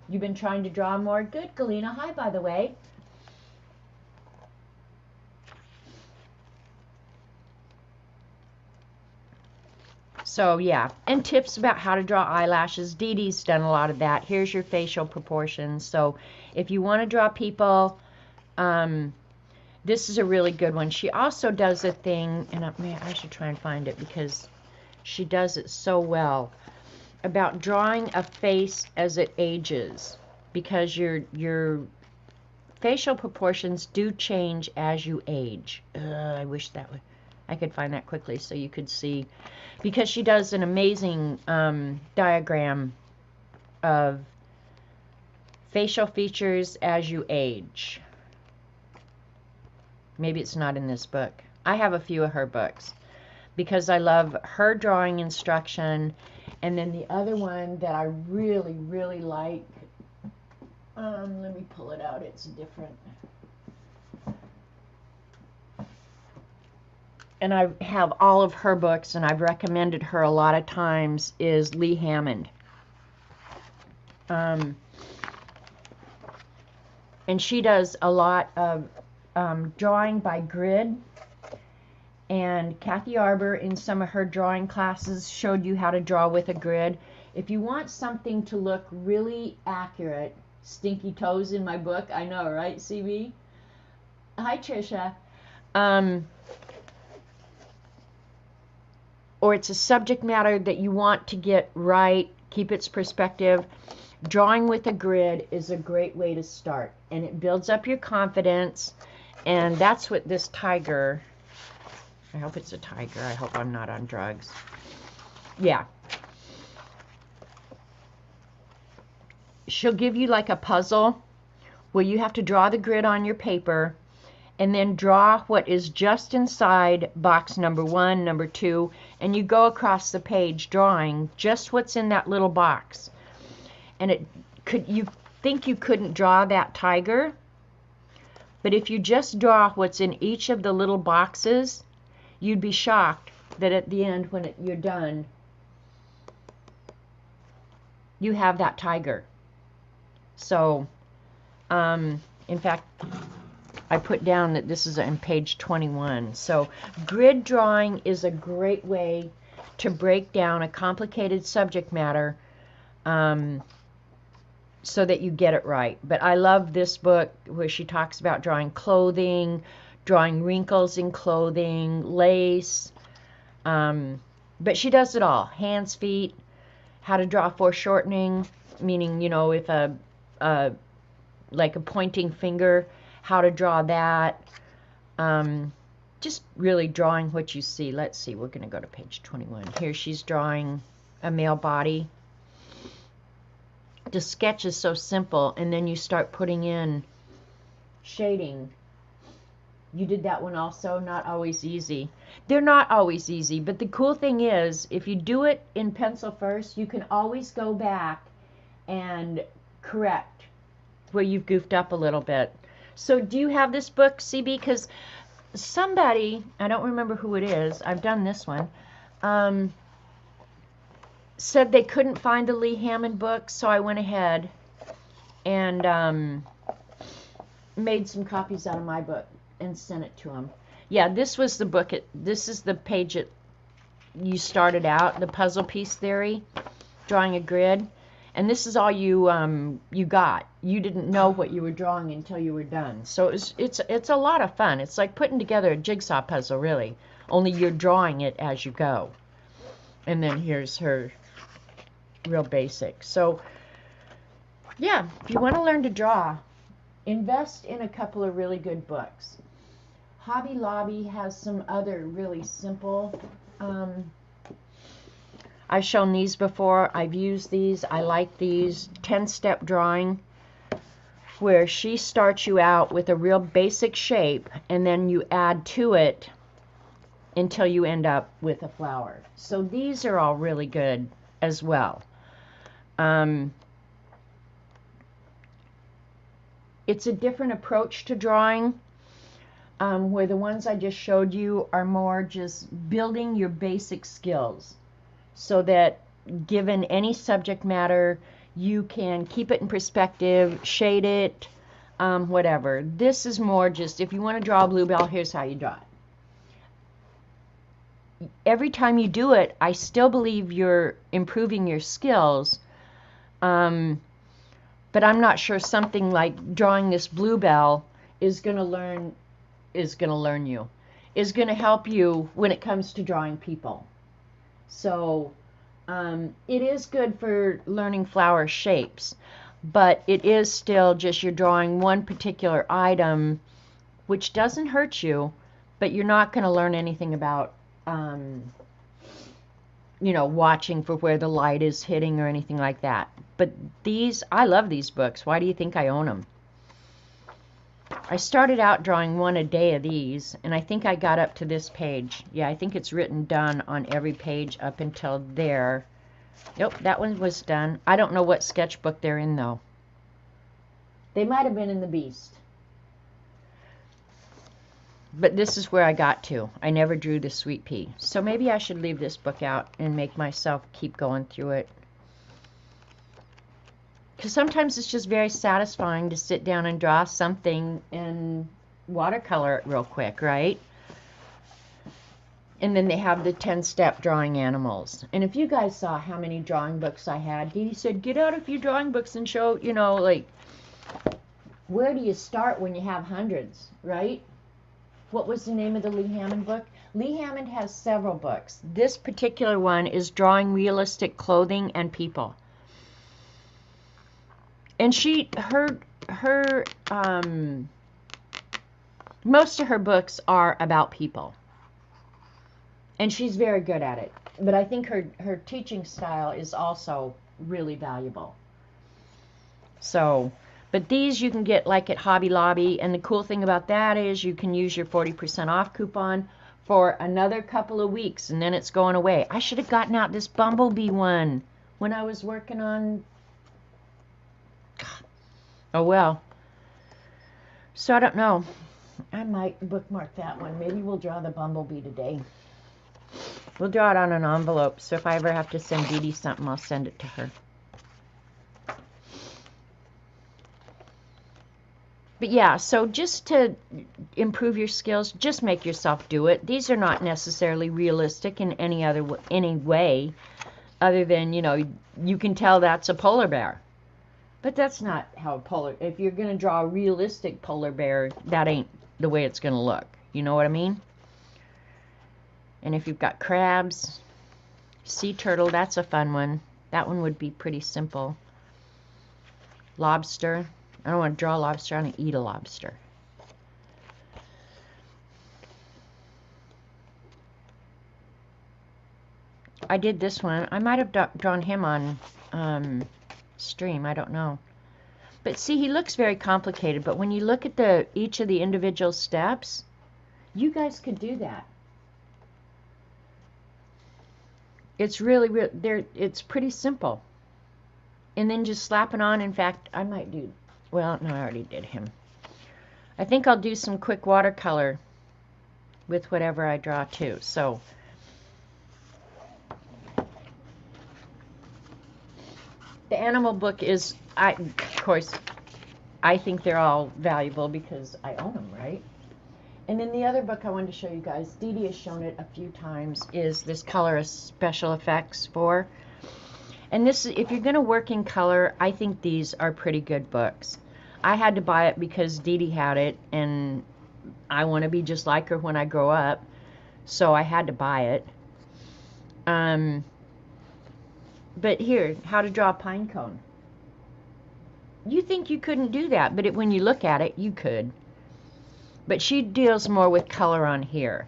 You've been trying to draw more. Good, Galena. Hi, by the way. So, yeah. And tips about how to draw eyelashes. Dee Dee's done a lot of that. Here's your facial proportions. So, if you want to draw people, this is a really good one. She also does a thing, and I should try and find it because she does it so well, about drawing a face as it ages, because your facial proportions do change as you age. I wish I could find that quickly so you could see, because she does an amazing diagram of facial features as you age. Maybe it's not in this book. I have a few of her books because I love her drawing instruction. And then the other one that I really, really like, let me pull it out. It's different. And I have all of her books, and I've recommended her a lot of times, is Lee Hammond. And she does a lot of drawing by grid. And Kathy Arbor, in some of her drawing classes, showed you how to draw with a grid. If you want something to look really accurate, stinky toes in my book, I know, right, CB? Hi, Trisha. Or it's a subject matter that you want to get right, keep its perspective, drawing with a grid is a great way to start. And it builds up your confidence. And that's what this tiger, I hope it's a tiger. I hope I'm not on drugs. Yeah. She'll give you like a puzzle where you have to draw the grid on your paper and then draw what is just inside box number 1, number 2, and you go across the page drawing just what's in that little box. And you think you couldn't draw that tiger, but if you just draw what's in each of the little boxes, you'd be shocked that at the end, when you're done, you have that tiger. So, in fact, I put down that this is on page 21. So, grid drawing is a great way to break down a complicated subject matter so that you get it right. But I love this book where she talks about drawing clothing, drawing wrinkles in clothing, lace, but she does it all. Hands, feet, how to draw foreshortening, meaning, you know, if like a pointing finger, how to draw that. Just really drawing what you see. Let's see, we're going to go to page 21. Here she's drawing a male body. The sketch is so simple, and then you start putting in shading. You did that one also. Not always easy. They're not always easy, but the cool thing is, if you do it in pencil first, you can always go back and correct where you've goofed up a little bit. So do you have this book, CB? Because somebody, I don't remember who it is, I've done this one, said they couldn't find the Lee Hammond book, so I went ahead and made some copies out of my book and sent it to them. Yeah, this was the book. This is the page you started out, the puzzle piece theory, drawing a grid. And this is all you got. You didn't know what you were drawing until you were done. So it's a lot of fun. It's like putting together a jigsaw puzzle, really. Only you're drawing it as you go. And then here's her real basic. So, yeah, if you want to learn to draw, invest in a couple of really good books. Hobby Lobby has some other really simple. I've shown these before. I've used these. I like these. 10-step drawing, where she starts you out with a real basic shape, and then you add to it until you end up with a flower. So these are all really good as well. It's a different approach to drawing, where the ones I just showed you are more just building your basic skills, so that given any subject matter, you can keep it in perspective, shade it, whatever. This is more just, if you want to draw a bluebell, here's how you draw it. Every time you do it, I still believe you're improving your skills, but I'm not sure something like drawing this bluebell is going to help you when it comes to drawing people. So it is good for learning flower shapes, but it is still just you're drawing one particular item, which doesn't hurt you, but you're not going to learn anything about watching for where the light is hitting or anything like that. But these, I love these books. Why do you think I own them? I started out drawing one a day of these, and I think I got up to this page. Yeah, I think it's written done on every page up until there. Nope, that one was done. I don't know what sketchbook they're in, though. They might have been in the Beast. But this is where I got to. I never drew the sweet pea. So maybe I should leave this book out and make myself keep going through it. Because sometimes it's just very satisfying to sit down and draw something and watercolor it real quick, right? And then they have the 10-step drawing animals. And if you guys saw how many drawing books I had, Dee Dee said, get out a few drawing books and show, like, where do you start when you have hundreds, right? What was the name of the Lee Hammond book? Lee Hammond has several books. This particular one is Drawing Realistic Clothing and People. And most of her books are about people. And she's very good at it. But I think her teaching style is also really valuable. So, but these you can get like at Hobby Lobby. And the cool thing about that is you can use your 40% off coupon for another couple of weeks. And then it's going away. I should have gotten out this Bumblebee one when I was working on... Oh, well. So I don't know. I might bookmark that one. Maybe we'll draw the Bumblebee today. We'll draw it on an envelope. So if I ever have to send Dee Dee something, I'll send it to her. But yeah, so just to improve your skills, just make yourself do it. These are not necessarily realistic in any way other than, you can tell that's a polar bear. But that's not how if you're going to draw a realistic polar bear, that ain't the way it's going to look. You know what I mean? And if you've got crabs, sea turtle, that's a fun one. That one would be pretty simple. Lobster. I don't want to draw a lobster, I want to eat a lobster. I did this one. I might have drawn him on stream, I don't know. But see, he looks very complicated, but when you look at each of the individual steps, you guys could do that. It's really it's pretty simple. And then just slap it on. In fact, I might do, well, no, I already did him. I think I'll do some quick watercolor with whatever I draw too. So the animal book is, of course, I think they're all valuable because I own them, right? And then the other book I wanted to show you guys, Dee Dee has shown it a few times, is this Colorist Special Effects 4. And this, if you're going to work in color, I think these are pretty good books. I had to buy it because Dee Dee had it, and I want to be just like her when I grow up, so I had to buy it. But here, how to draw a pine cone. You think you couldn't do that, but when you look at it, you could. But she deals more with color on here.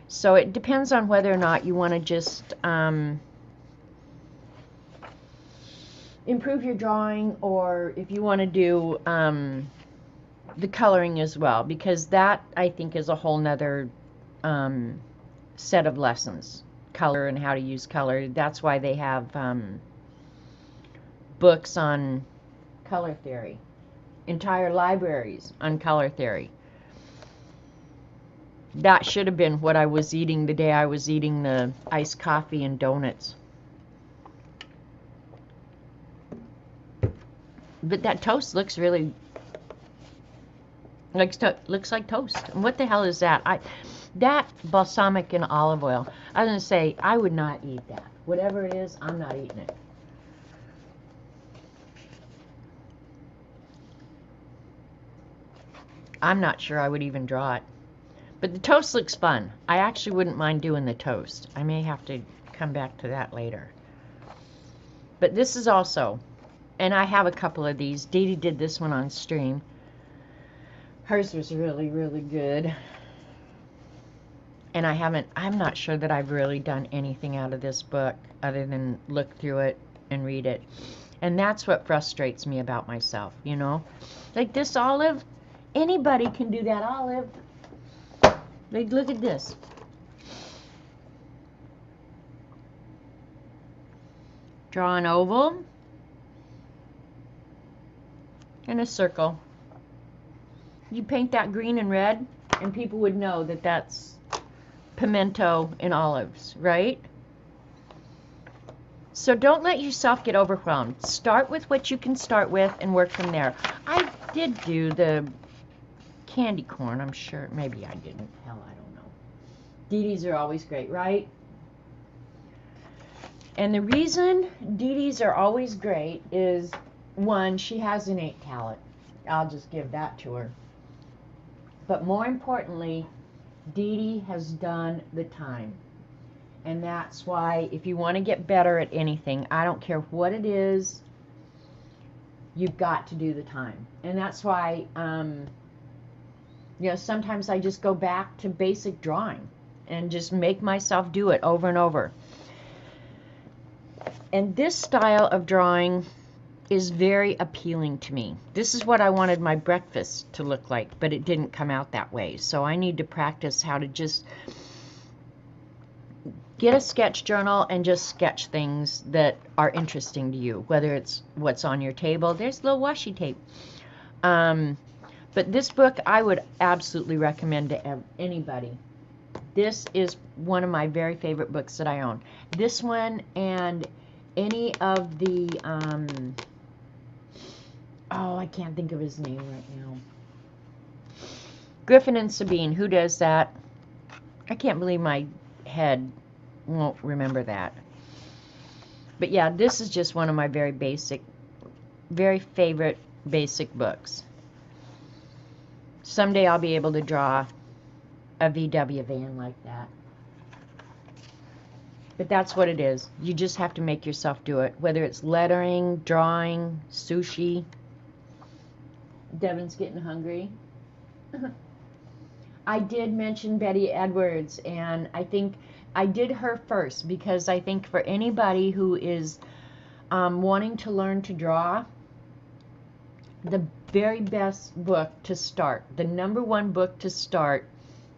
So it depends on whether or not you want to just improve your drawing, or if you want to do the coloring as well, because that I think is a whole nother set of lessons. Color and how to use color. That's why they have books on color theory, entire libraries on color theory. That should have been what I was eating the day I was eating the iced coffee and donuts. But that toast looks really looks like toast. And what the hell is that? That balsamic and olive oil. I was gonna say I would not eat that. Whatever it is, I'm not eating it. I'm not sure I would even draw it. But the toast looks fun. I actually wouldn't mind doing the toast. I may have to come back to that later. But this is also, and I have a couple of these. Dee Dee did this one on stream. Hers was really, really good. And I'm not sure that I've really done anything out of this book other than look through it and read it. And that's what frustrates me about myself, you know? Like this olive, anybody can do that olive. Like, look at this. Draw an oval and a circle. You paint that green and red, and people would know that that's pimento and olives, right? So don't let yourself get overwhelmed. Start with what you can start with and work from there. I did do the candy corn, I'm sure. Maybe I didn't. Hell, I don't know. Dee Dee's are always great, right? And the reason Dee Dee's are always great is, one, she has innate talent. I'll just give that to her. But more importantly, Dee Dee has done the time. And that's why if you want to get better at anything, I don't care what it is, you've got to do the time. And that's why, you know, sometimes I just go back to basic drawing and just make myself do it over and over. And this style of drawing is very appealing to me. This is what I wanted my breakfast to look like, but it didn't come out that way. So I need to practice how to just get a sketch journal and just sketch things that are interesting to you, whether it's what's on your table. There's little washi tape. But this book I would absolutely recommend to anybody. This is one of my very favorite books that I own. This one and any of the, oh, I can't think of his name right now. Griffin and Sabine, who does that? I can't believe my head won't remember that. But yeah, this is just one of my very favorite basic books. Someday I'll be able to draw a VW van like that. But that's what it is. You just have to make yourself do it. Whether it's lettering, drawing, sushi. Devin's getting hungry. I did mention Betty Edwards, and I think I did her first because I think for anybody who is wanting to learn to draw, the very best book to start, the #1 book to start,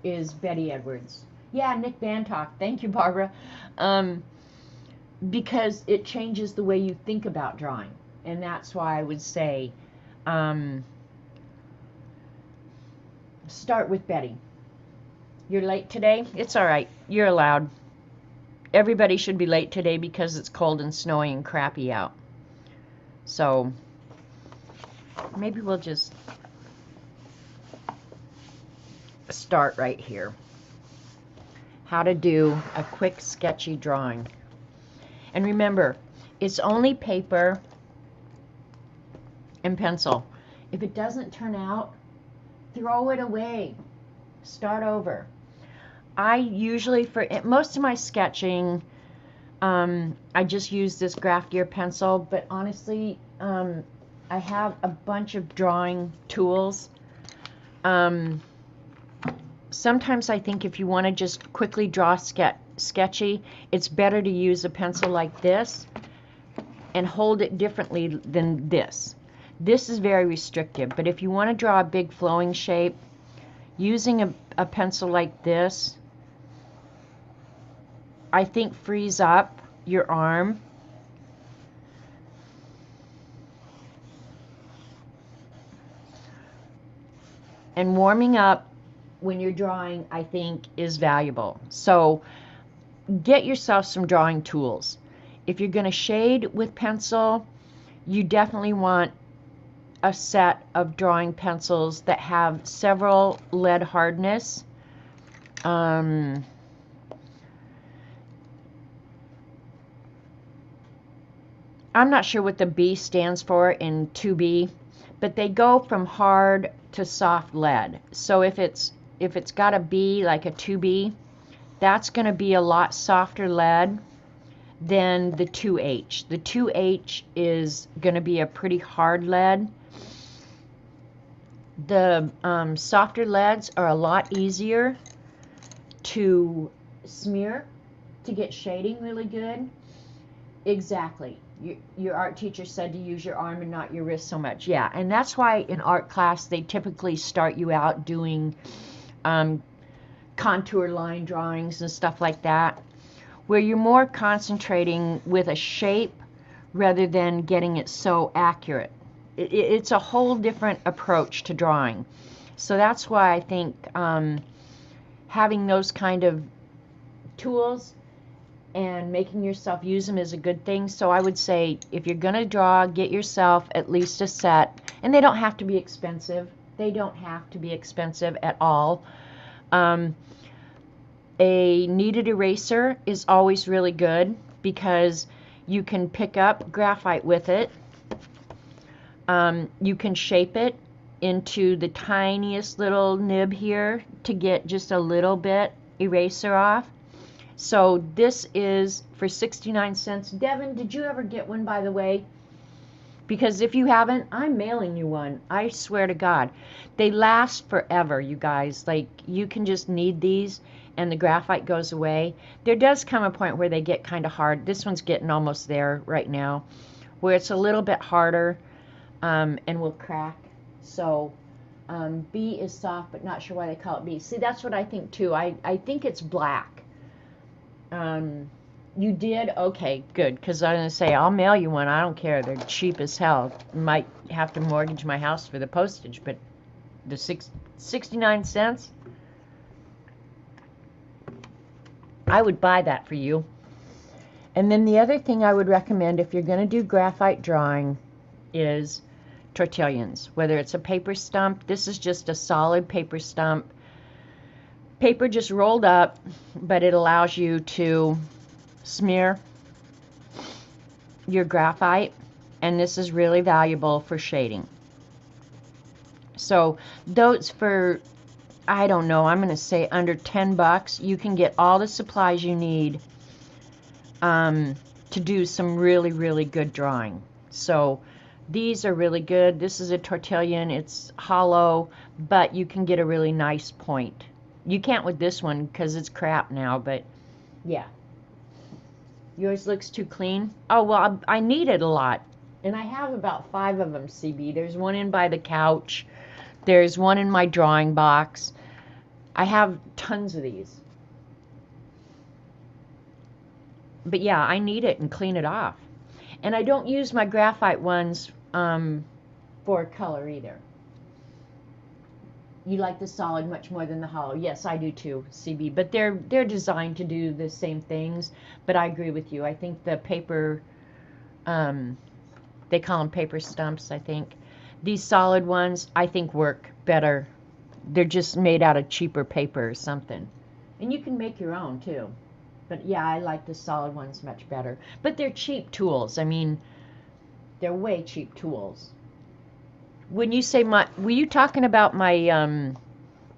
is Betty Edwards. Yeah, Nick Bantock. Thank you, Barbara. Because it changes the way you think about drawing. And that's why I would say start with Betty. You're late today? It's all right. You're allowed. Everybody should be late today because it's cold and snowy and crappy out. So maybe we'll just start right here. How to do a quick sketchy drawing. And remember, it's only paper and pencil. If it doesn't turn out, throw it away. Start over. I usually, for most of my sketching, I just use this Graph Gear pencil, but honestly, I have a bunch of drawing tools. Sometimes I think if you want to just quickly draw sketchy, it's better to use a pencil like this and hold it differently than this. This is very restrictive, but if you want to draw a big flowing shape, using a pencil like this, I think frees up your arm. And warming up when you're drawing, I think, is valuable. So get yourself some drawing tools. If you're going to shade with pencil, you definitely want a set of drawing pencils that have several lead hardness. I'm not sure what the B stands for in 2B, but they go from hard to soft lead. So if it's got a B, like a 2B, that's going to be a lot softer lead than the 2H. The 2H is going to be a pretty hard lead. The softer leads are a lot easier to smear to get shading really good. Exactly. Your art teacher said to use your arm and not your wrist so much. Yeah, and that's why in art class they typically start you out doing contour line drawings and stuff like that, where you're more concentrating with a shape rather than getting it so accurate. It's a whole different approach to drawing. So that's why I think having those kind of tools and making yourself use them is a good thing. So I would say if you're going to draw, get yourself at least a set. And they don't have to be expensive. They don't have to be expensive at all. A kneaded eraser is always really good because you can pick up graphite with it. You can shape it into the tiniest little nib here to get just a little bit eraser off. So this is for 69 cents. Devin, did you ever get one, by the way? Because if you haven't, I'm mailing you one. I swear to God. They last forever, you guys. Like, you can just knead these and the graphite goes away. There does come a point where they get kind of hard. This one's getting almost there right now, where it's a little bit harder and will crack. So B is soft, but not sure why they call it B. See, that's what I think too. I think it's black. You did? Okay, good. Because I was going to say, I'll mail you one. I don't care. They're cheap as hell. Might have to mortgage my house for the postage, but the 69 cents? I would buy that for you. And then the other thing I would recommend if you're going to do graphite drawing is tortillons. Whether it's a paper stump, this is just a solid paper stump. Paper just rolled up, but it allows you to smear your graphite, and this is really valuable for shading. So those for, I don't know, I'm going to say under 10 bucks, you can get all the supplies you need to do some really, really good drawing. So these are really good. This is a tortillon. It's hollow, but you can get a really nice point. You can't with this one because it's crap now, but yeah. Yours looks too clean. Oh, well, I need it a lot. And I have about 5 of them, CB. There's one in by the couch. There's one in my drawing box. I have tons of these. But yeah, I need it and clean it off. And I don't use my graphite ones for color either. You like the solid much more than the hollow. Yes, I do too, CB. But they're designed to do the same things. But I agree with you. I think the paper, they call them paper stumps, I think. These solid ones, I think, work better. They're just made out of cheaper paper or something. And you can make your own too. But yeah, I like the solid ones much better. But they're cheap tools. I mean, they're way cheap tools. When you say my, were you talking about my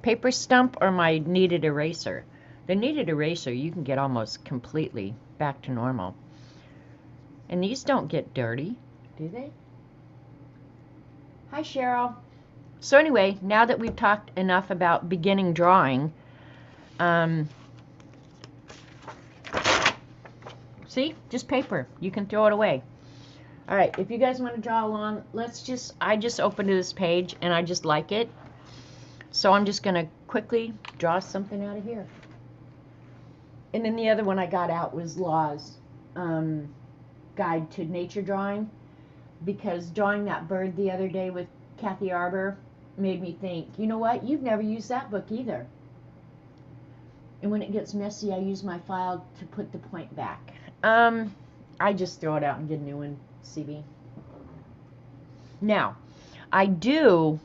paper stump or my kneaded eraser? The kneaded eraser you can get almost completely back to normal. And these don't get dirty, do they? Hi, Cheryl. So anyway, now that we've talked enough about beginning drawing, see, just paper. You can throw it away. All right, if you guys want to draw along, I just opened this page and I just like it. So I'm just going to quickly draw something out of here. And then the other one I got out was Law's Guide to Nature Drawing, because drawing that bird the other day with Kathy Arbor made me think, you know what, you've never used that book either. And when it gets messy, I use my file to put the point back. I just throw it out and get a new one, CB. Now, I do...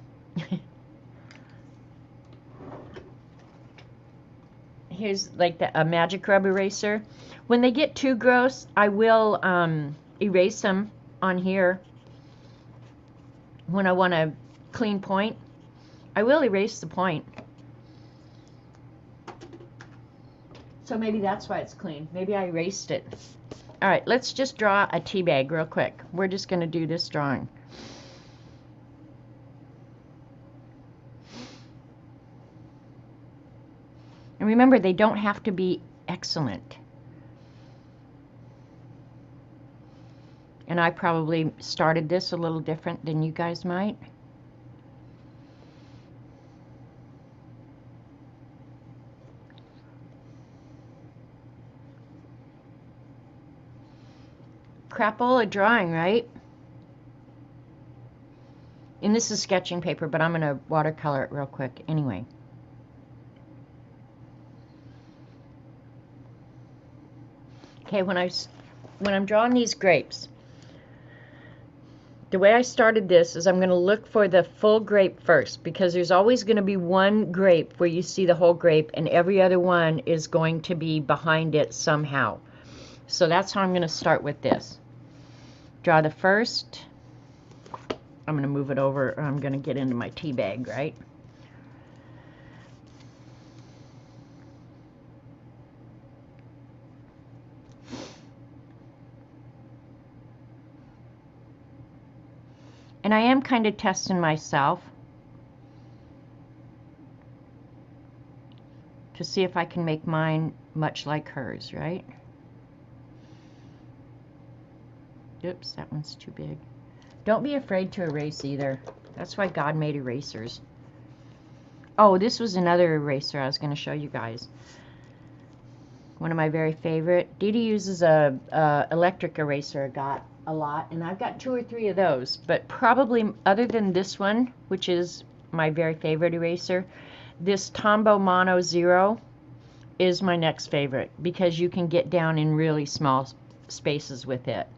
Here's like a magic rub eraser. When they get too gross, I will erase them on here. When I want a clean point, I will erase the point. So maybe that's why it's clean. Maybe I erased it. All right, let's just draw a tea bag real quick. We're just going to do this drawing. And remember, they don't have to be excellent. And I probably started this a little different than you guys might. Crapola drawing, right? And this is sketching paper, but I'm going to watercolor it real quick anyway. Okay, when I'm drawing these grapes, the way I started this is I'm going to look for the full grape first, because there's always going to be one grape where you see the whole grape, and every other one is going to be behind it somehow. So that's how I'm going to start with this. Draw the first. I'm going to move it over, or I'm going to get into my tea bag, right? And I am kind of testing myself to see if I can make mine much like hers, right? Oops, that one's too big. Don't be afraid to erase either. That's why God made erasers. Oh, this was another eraser I was going to show you guys. One of my very favorite. Dee Dee uses a electric eraser I got a lot, and I've got 2 or 3 of those. But probably, other than this one, which is my very favorite eraser, this Tombow Mono Zero is my next favorite, because you can get down in really small spaces with it.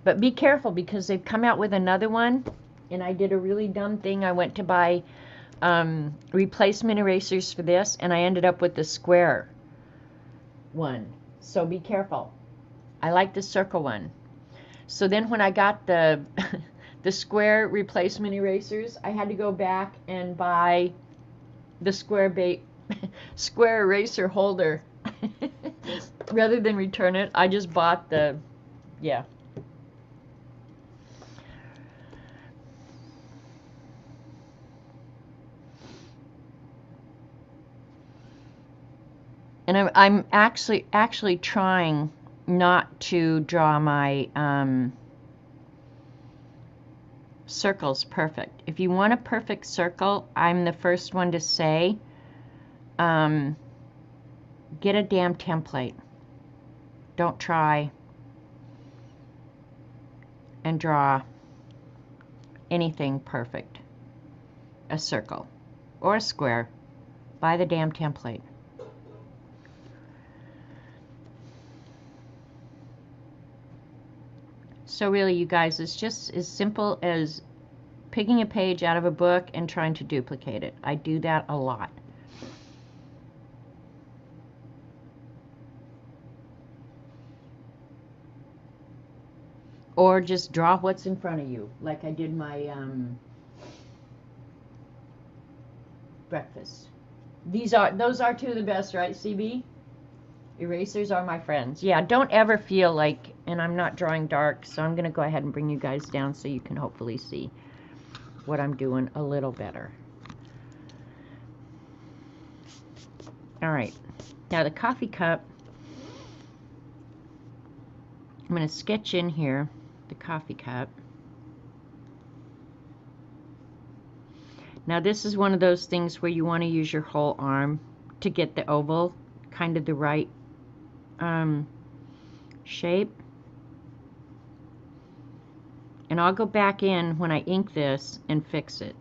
But be careful, because they've come out with another one, and I did a really dumb thing. I went to buy replacement erasers for this, and I ended up with the square one. So be careful. I like the circle one. So then when I got the the square replacement erasers, I had to go back and buy the square eraser holder. Rather than return it, I just bought the, yeah. And I'm actually trying not to draw my circles perfect. If you want a perfect circle, I'm the first one to say, get a damn template. Don't try and draw anything perfect. A circle or a square. Buy the damn template. So really, you guys, it's just as simple as picking a page out of a book and trying to duplicate it. I do that a lot. Or just draw what's in front of you, like I did my breakfast. Those are 2 of the best, right, CB? Erasers are my friends. Yeah, don't ever feel like, and I'm not drawing dark, so I'm going to go ahead and bring you guys down so you can hopefully see what I'm doing a little better. All right, now the coffee cup, I'm going to sketch in here. the coffee cup. Now this is one of those things where you want to use your whole arm to get the oval kind of the right shape. And I'll go back in when I ink this and fix it.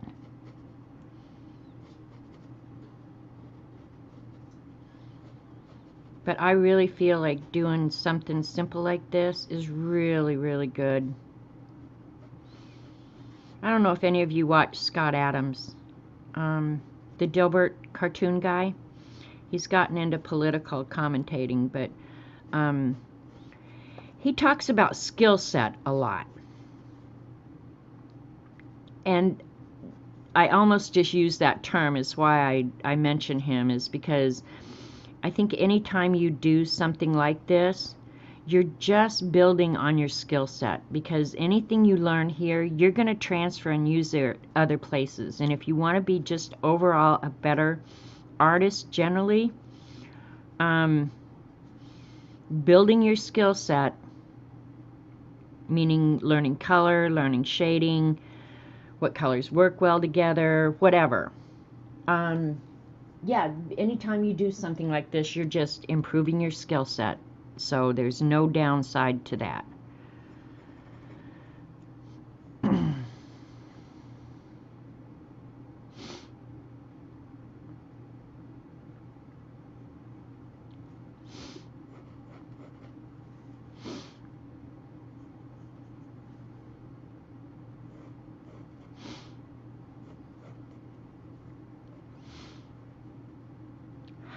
But I really feel like doing something simple like this is really, really good. I don't know if any of you watch Scott Adams, the Dilbert cartoon guy. He's gotten into political commentating, but he talks about skill set a lot. And I almost just use that term, is why I mention him, is because I think anytime you do something like this, you're just building on your skill set, because anything you learn here, you're going to transfer and use it other places. And if you want to be just overall a better artist generally, building your skill set, meaning learning color, learning shading, what colors work well together, whatever. Yeah, anytime you do something like this, you're just improving your skill set. So there's no downside to that.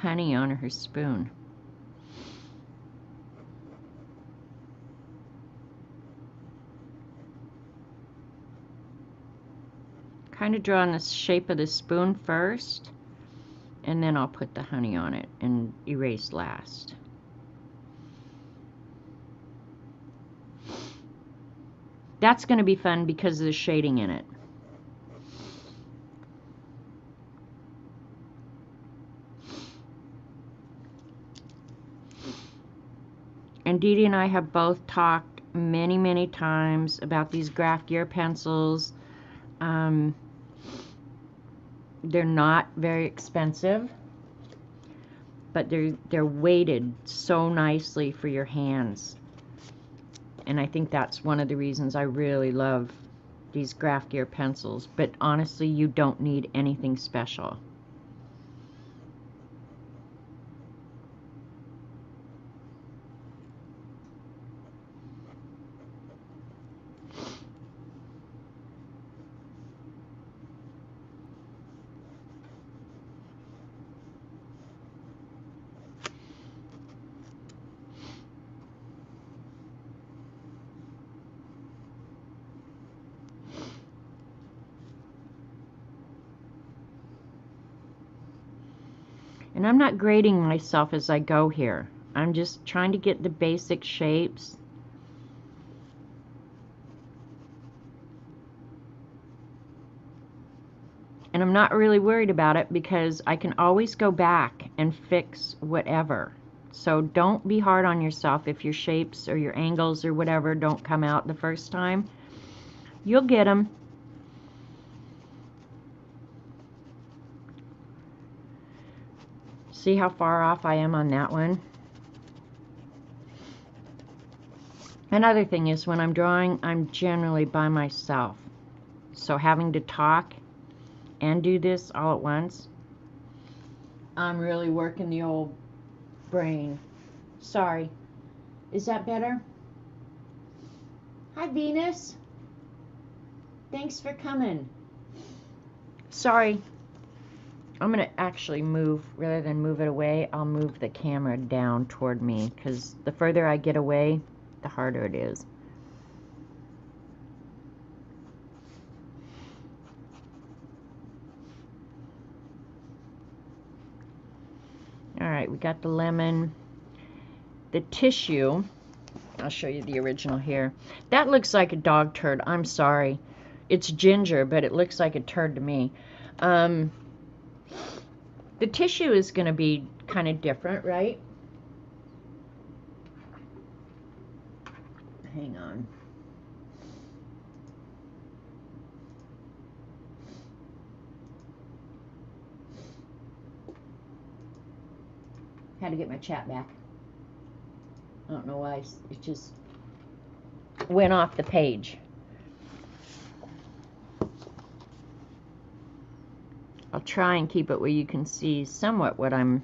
Honey on her spoon. Kind of draw in the shape of the spoon first, and then I'll put the honey on it and erase last. That's going to be fun because of the shading in it. And Dee Dee and I have both talked many, many times about these graph gear pencils. They're not very expensive, but they're weighted so nicely for your hands. And I think that's one of the reasons I really love these graph gear pencils. But honestly, you don't need anything special. And I'm not grading myself as I go here. I'm just trying to get the basic shapes. And I'm not really worried about it because I can always go back and fix whatever. So don't be hard on yourself if your shapes or your angles or whatever don't come out the first time. You'll get them. See how far off I am on that one? Another thing is when I'm drawing, I'm generally by myself. So having to talk and do this all at once, I'm really working the old brain. Sorry. Is that better? Hi, Venus. Thanks for coming. Sorry. I'm going to actually move, rather than move it away, I'll move the camera down toward me, because the further I get away, the harder it is. Alright, we got the lemon. The tissue, I'll show you the original here. That looks like a dog turd. I'm sorry. It's ginger, but it looks like a turd to me. The tissue is going to be kind of different, right? Hang on. Had to get my chat back. I don't know why, it just went off the page. I'll try and keep it where you can see somewhat what I'm...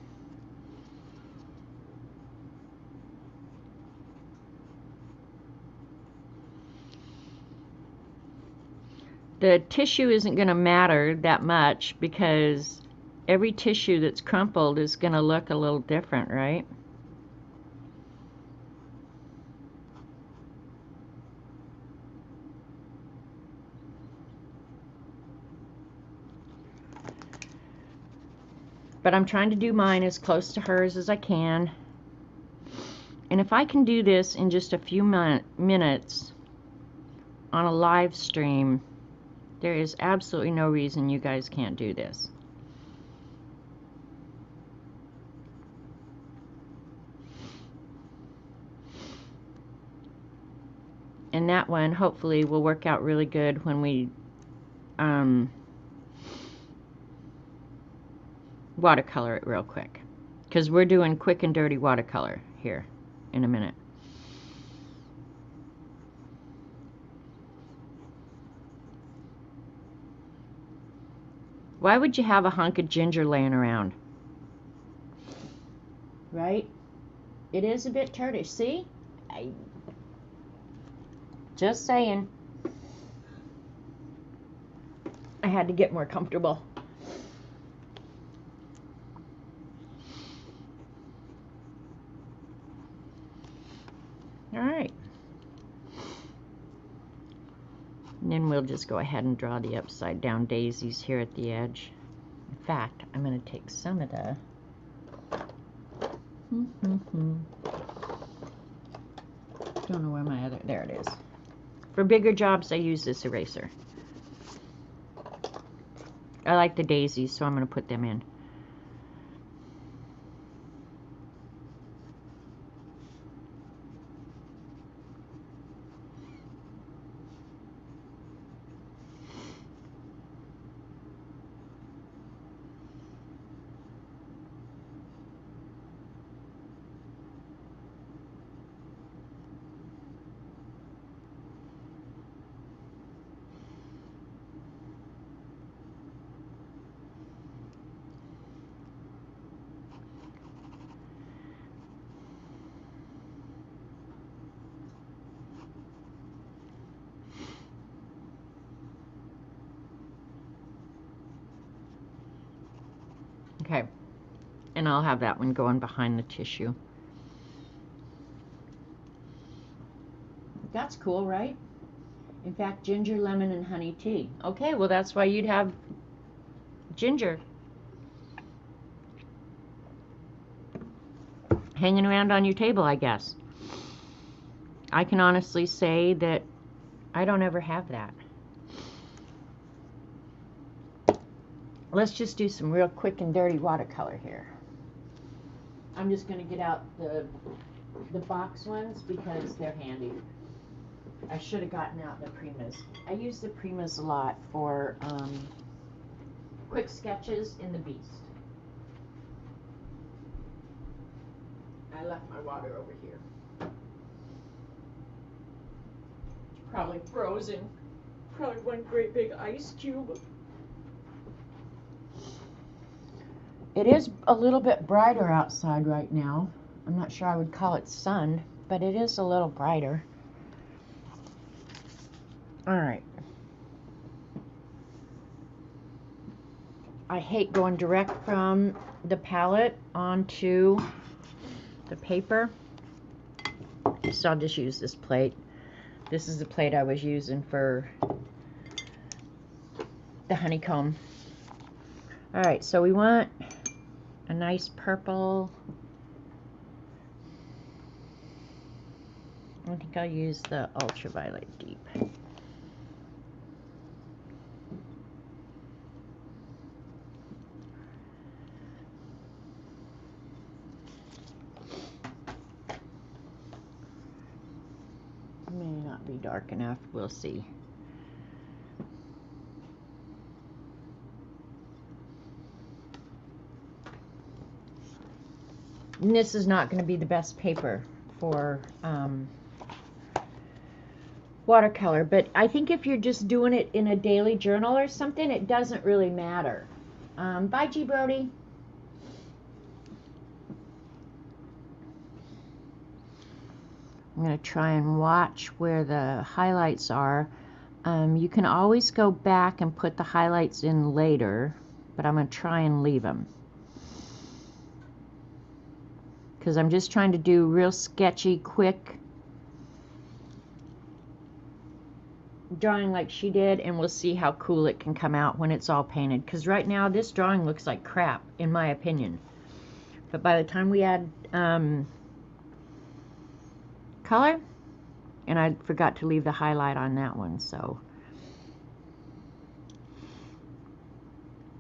The tissue isn't going to matter that much because every tissue that's crumpled is going to look a little different, right? But I'm trying to do mine as close to hers as I can. And if I can do this in just a few minutes on a live stream, there is absolutely no reason you guys can't do this. And that one hopefully will work out really good when we watercolor it real quick. Because we're doing quick and dirty watercolor here in a minute. Why would you have a hunk of ginger laying around? Right? It is a bit turdish. See? Just saying. I had to get more comfortable. All right. And then we'll just go ahead and draw the upside down daisies here at the edge. In fact, I'm going to take some of the... Don't know where my other... There it is. For bigger jobs, I use this eraser. I like the daisies, so I'm going to put them in. Okay, and I'll have that one going behind the tissue. That's cool, right? In fact, ginger, lemon, and honey tea. Okay, well that's why you'd have ginger hanging around on your table, I guess. I can honestly say that I don't ever have that. Let's just do some real quick and dirty watercolor here. I'm just going to get out the box ones because they're handy. I should have gotten out the Primas. I use the Primas a lot for quick sketches in the Beast. I left my water over here. It's probably frozen. Probably one great big ice cube. It is a little bit brighter outside right now. I'm not sure I would call it sun, but it is a little brighter. All right. I hate going direct from the palette onto the paper, so I'll just use this plate. This is the plate I was using for the honeycomb. All right, so we want a nice purple. I think I'll use the ultraviolet deep. May not be dark enough, we'll see. And this is not going to be the best paper for watercolor, but I think if you're just doing it in a daily journal or something, it doesn't really matter. Bye, G. Brody. I'm going to try and watch where the highlights are. You can always go back and put the highlights in later, but I'm going to try and leave them. Because I'm just trying to do real sketchy, quick drawing like she did, and we'll see how cool it can come out when it's all painted. Because right now this drawing looks like crap, in my opinion. But by the time we add color, and I forgot to leave the highlight on that one, so.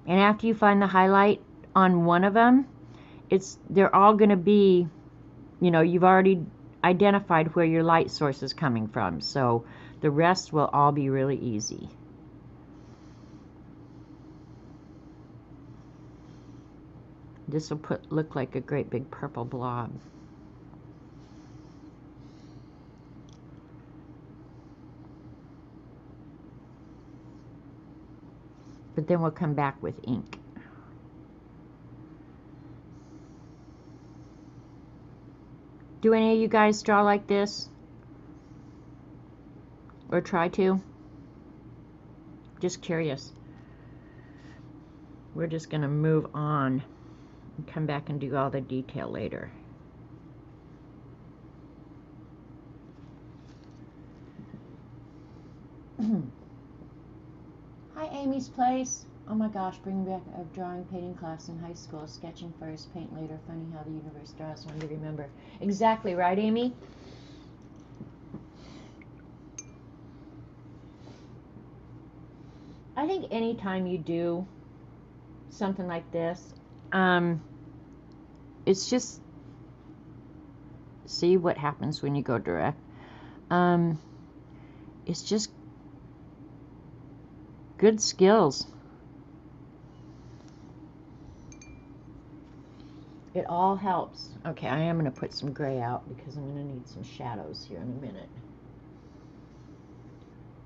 And after you find the highlight on one of them, they're all going to be, you know, you've already identified where your light source is coming from, so the rest will all be really easy. This will look like a great big purple blob. But then we'll come back with ink. Do any of you guys draw like this? Or try to? Just curious. We're just going to move on and come back and do all the detail later. Hi, Amy's Place. Oh my gosh, bring back a drawing painting class in high school. Sketching first, paint later. Funny how the universe draws one to remember. Exactly right, Amy? I think anytime you do something like this, it's just, see what happens when you go direct. It's just good skills. It all helps. Okay, I am going to put some gray out because I'm going to need some shadows here in a minute.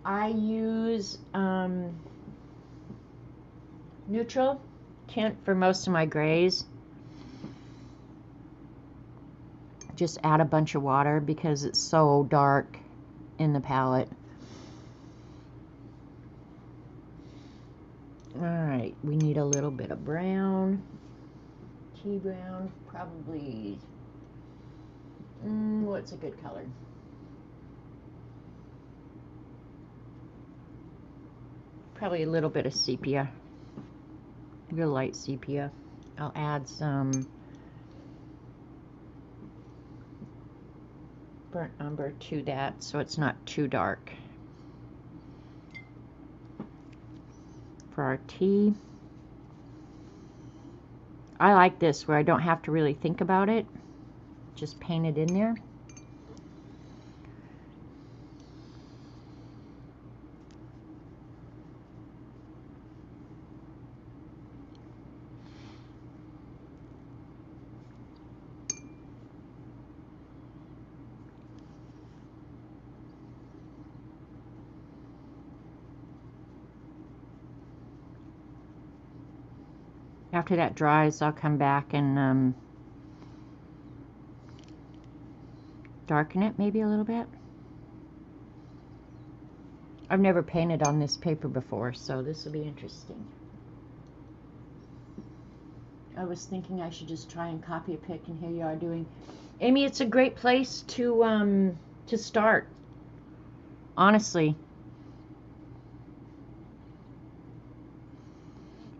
I use neutral tint for most of my grays. Just add a bunch of water because it's so dark in the palette. Alright, we need a little bit of brown. Tea brown, probably, what's a good color? Probably a little bit of sepia, real light sepia. I'll add some burnt umber to that so it's not too dark. For our tea, I like this where I don't have to really think about it, just paint it in there. After that dries, I'll come back and darken it maybe a little bit. I've never painted on this paper before, so this will be interesting. I was thinking I should just try and copy a pic, and here you are doing. Amy, it's a great place to start. Honestly.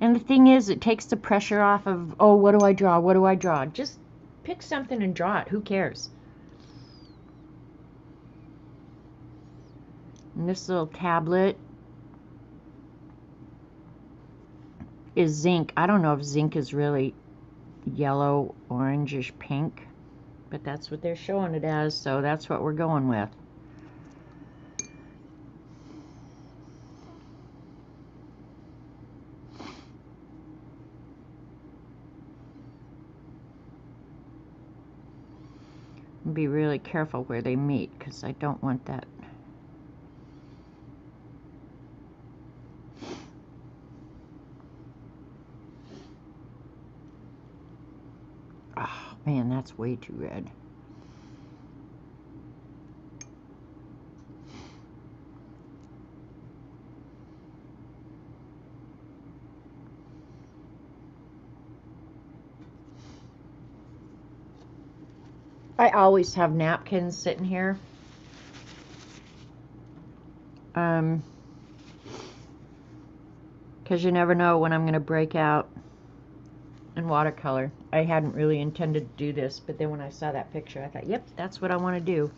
And the thing is, it takes the pressure off of, oh, what do I draw? What do I draw? Just pick something and draw it. Who cares? And this little tablet is zinc. I don't know if zinc is really yellow, orangish, pink, but that's what they're showing it as, so that's what we're going with. Be really careful where they meet because I don't want that. Oh man, that's way too red. I always have napkins sitting here. Because you never know when I'm going to break out in watercolor. I hadn't really intended to do this, but then when I saw that picture, I thought, yep, that's what I want to do.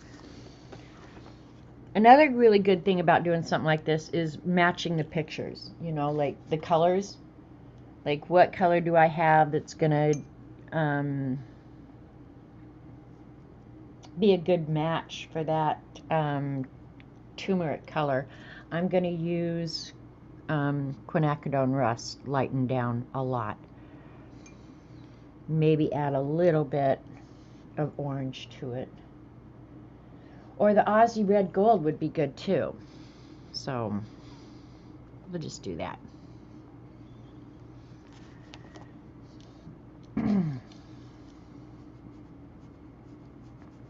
Another really good thing about doing something like this is matching the pictures, you know, like the colors. Like, what color do I have that's going to be a good match for that turmeric color? I'm going to use quinacridone rust lightened down a lot. Maybe add a little bit of orange to it. Or the Aussie red gold would be good too. So we'll just do that.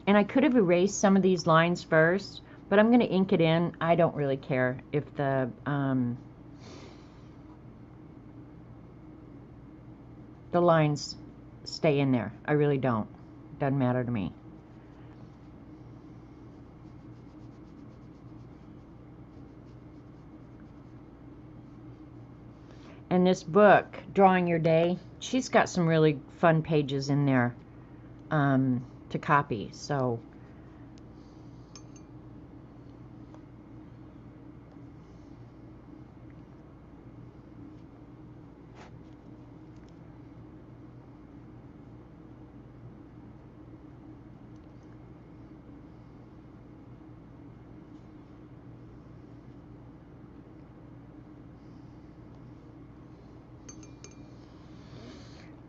And I could have erased some of these lines first, but I'm going to ink it in. I don't really care if the lines stay in there. I really don't. Doesn't matter to me. And this book, Drawing Your Day, she's got some really fun pages in there to copy. So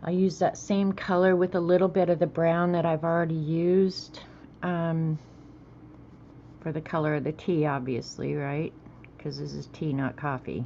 I'll use that same color with a little bit of the brown that I've already used for the color of the tea, obviously, right? Because this is tea, not coffee.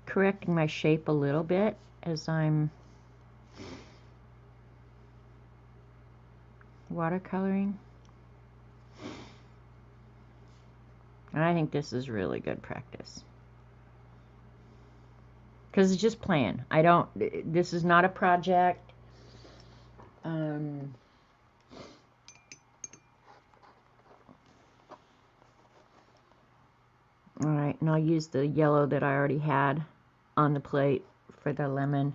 Correcting my shape a little bit as I'm watercoloring. And I think this is really good practice. Because it's just playing. This is not a project. Alright, and I'll use the yellow that I already had on the plate for the lemon.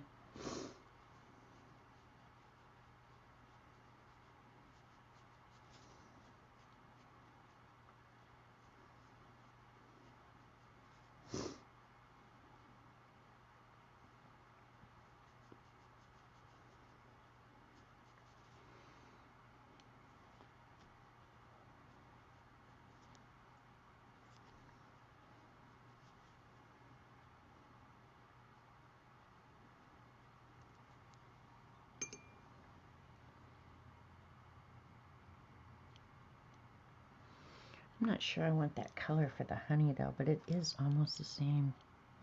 I'm not sure I want that color for the honey though, but it is almost the same.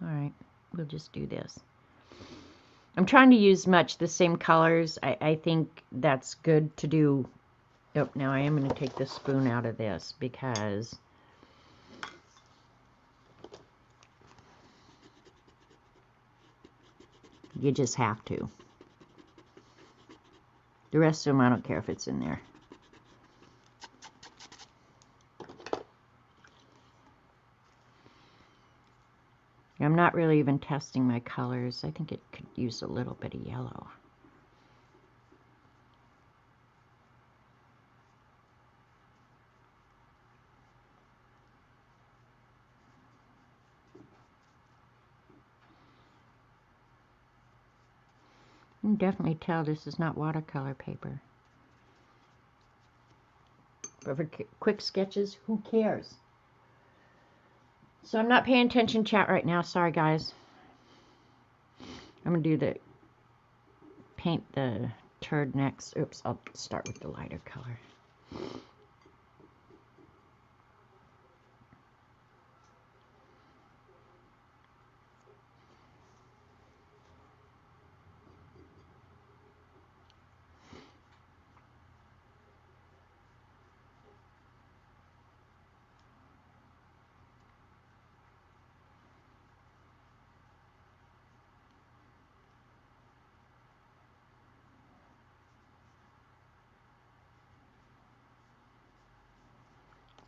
Alright, we'll just do this. I'm trying to use much the same colors. I think that's good to do. Oh, now I am going to take the spoon out of this because you just have to. The rest of them, I don't care if it's in there. I'm not really even testing my colors. I think it could use a little bit of yellow. You can definitely tell this is not watercolor paper. But for quick sketches, who cares? So I'm not paying attention chat right now. Sorry, guys. I'm going to do the paint the turd next. Oops, I'll start with the lighter color.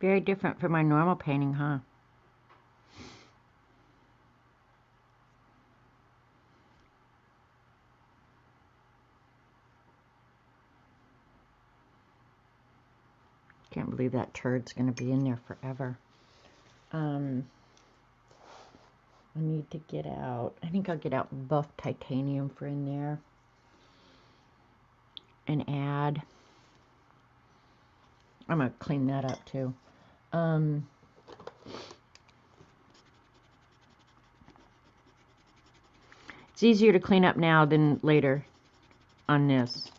Very different from my normal painting, huh? Can't believe that turd's going to be in there forever. I need to get out, I think I'll get out buff titanium for in there. And add, I'm going to clean that up too. It's easier to clean up now than later on this.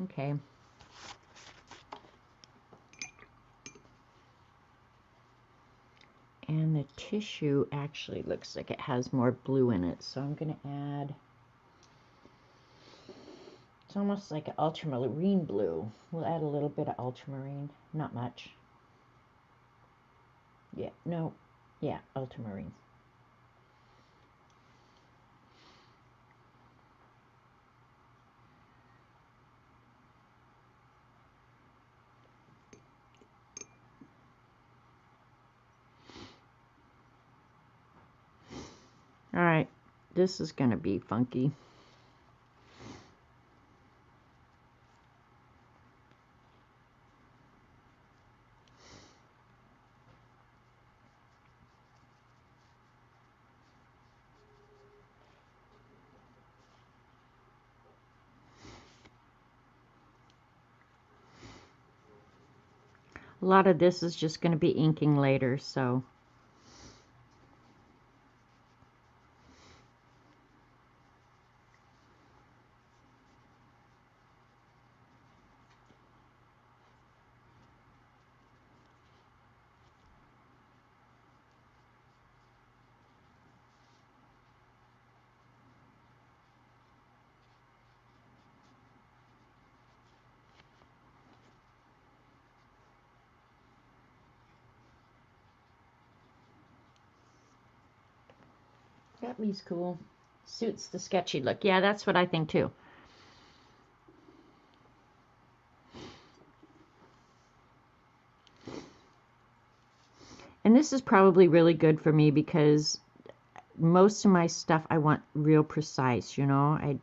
Okay. And the tissue actually looks like it has more blue in it, so I'm going to add, it's almost like an ultramarine blue. We'll add a little bit of ultramarine, not much. Yeah, no, yeah, ultramarine. All right, this is going to be funky. A lot of this is just going to be inking later, so. That leaves cool. Suits the sketchy look. Yeah, that's what I think too. And this is probably really good for me because most of my stuff I want real precise, you know. I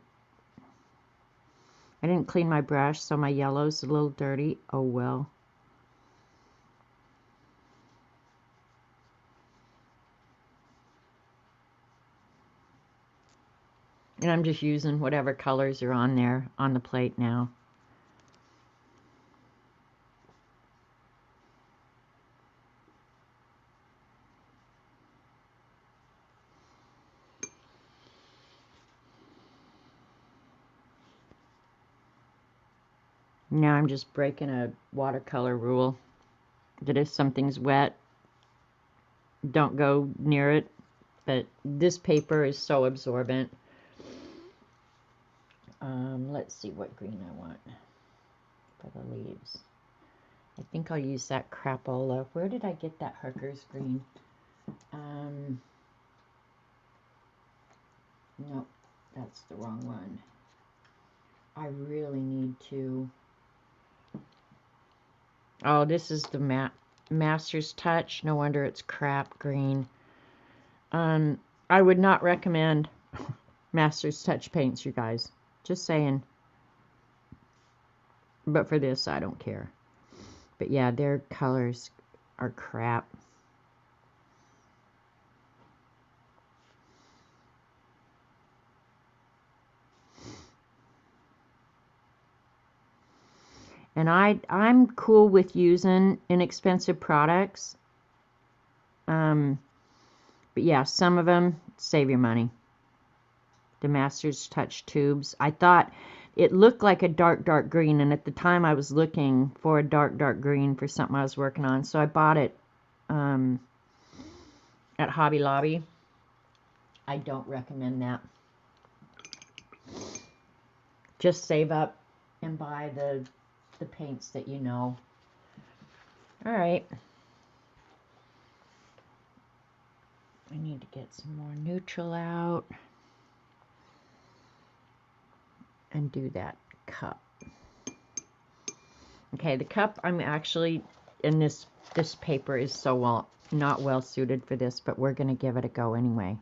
didn't clean my brush, so my yellow's a little dirty. Oh well. And I'm just using whatever colors are on there on the plate now. Now I'm just breaking a watercolor rule that if something's wet, don't go near it. But this paper is so absorbent. Let's see what green I want for the leaves. I think I'll use that crapola. Where did I get that Hooker's green? Nope, that's the wrong one. I really need to. Oh, this is the Master's Touch. No wonder it's crap green. I would not recommend Master's Touch paints, you guys. Just saying. But for this, I don't care. But yeah, their colors are crap. And I'm cool with using inexpensive products. But yeah, some of them, save your money. The Master's Touch tubes. I thought it looked like a dark green, and at the time I was looking for a dark green for something I was working on, so I bought it at Hobby Lobby. I don't recommend that. Just save up and buy the paints that you know. All right. I need to get some more neutral out and do that cup. Okay, the cup I'm actually, and this paper is so not well suited for this, but we're going to give it a go anyway.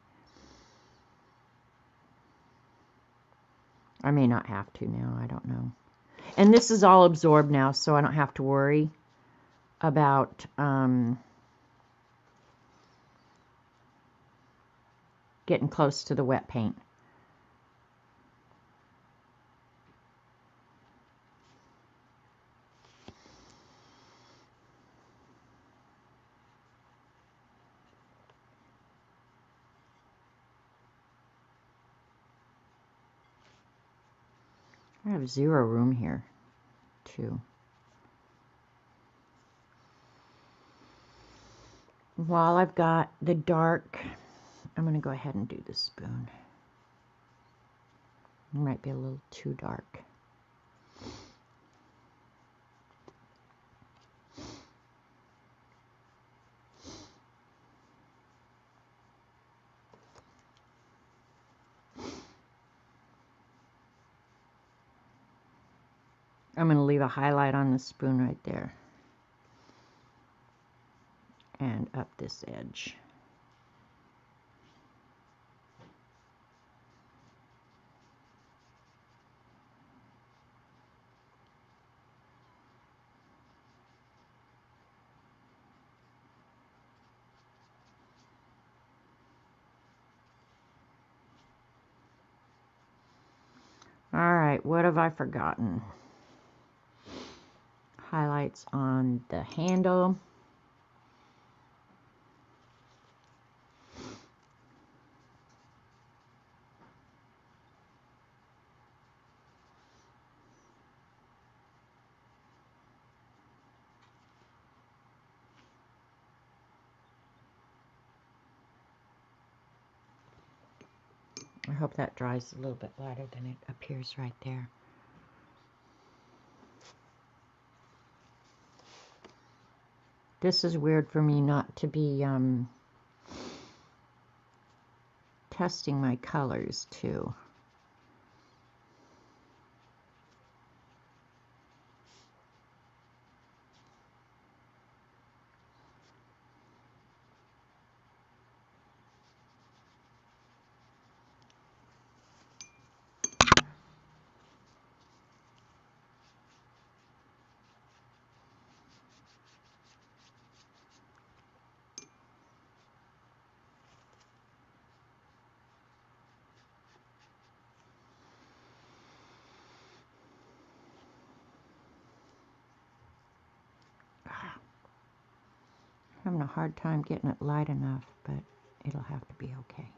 I may not have to now, I don't know. And this is all absorbed now, so I don't have to worry about getting close to the wet paint. I have zero room here, too. While I've got the dark, I'm going to go ahead and do the spoon. It might be a little too dark. I'm going to leave a highlight on the spoon right there. And up this edge. All right, what have I forgotten? Highlights on the handle. I hope that dries a little bit lighter than it appears right there. This is weird for me not to be testing my colors too. I'm having a hard time getting it light enough, but it'll have to be okay.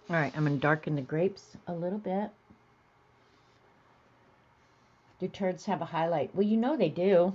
All right, I'm going to darken the grapes a little bit. Do turds have a highlight? Well, you know they do.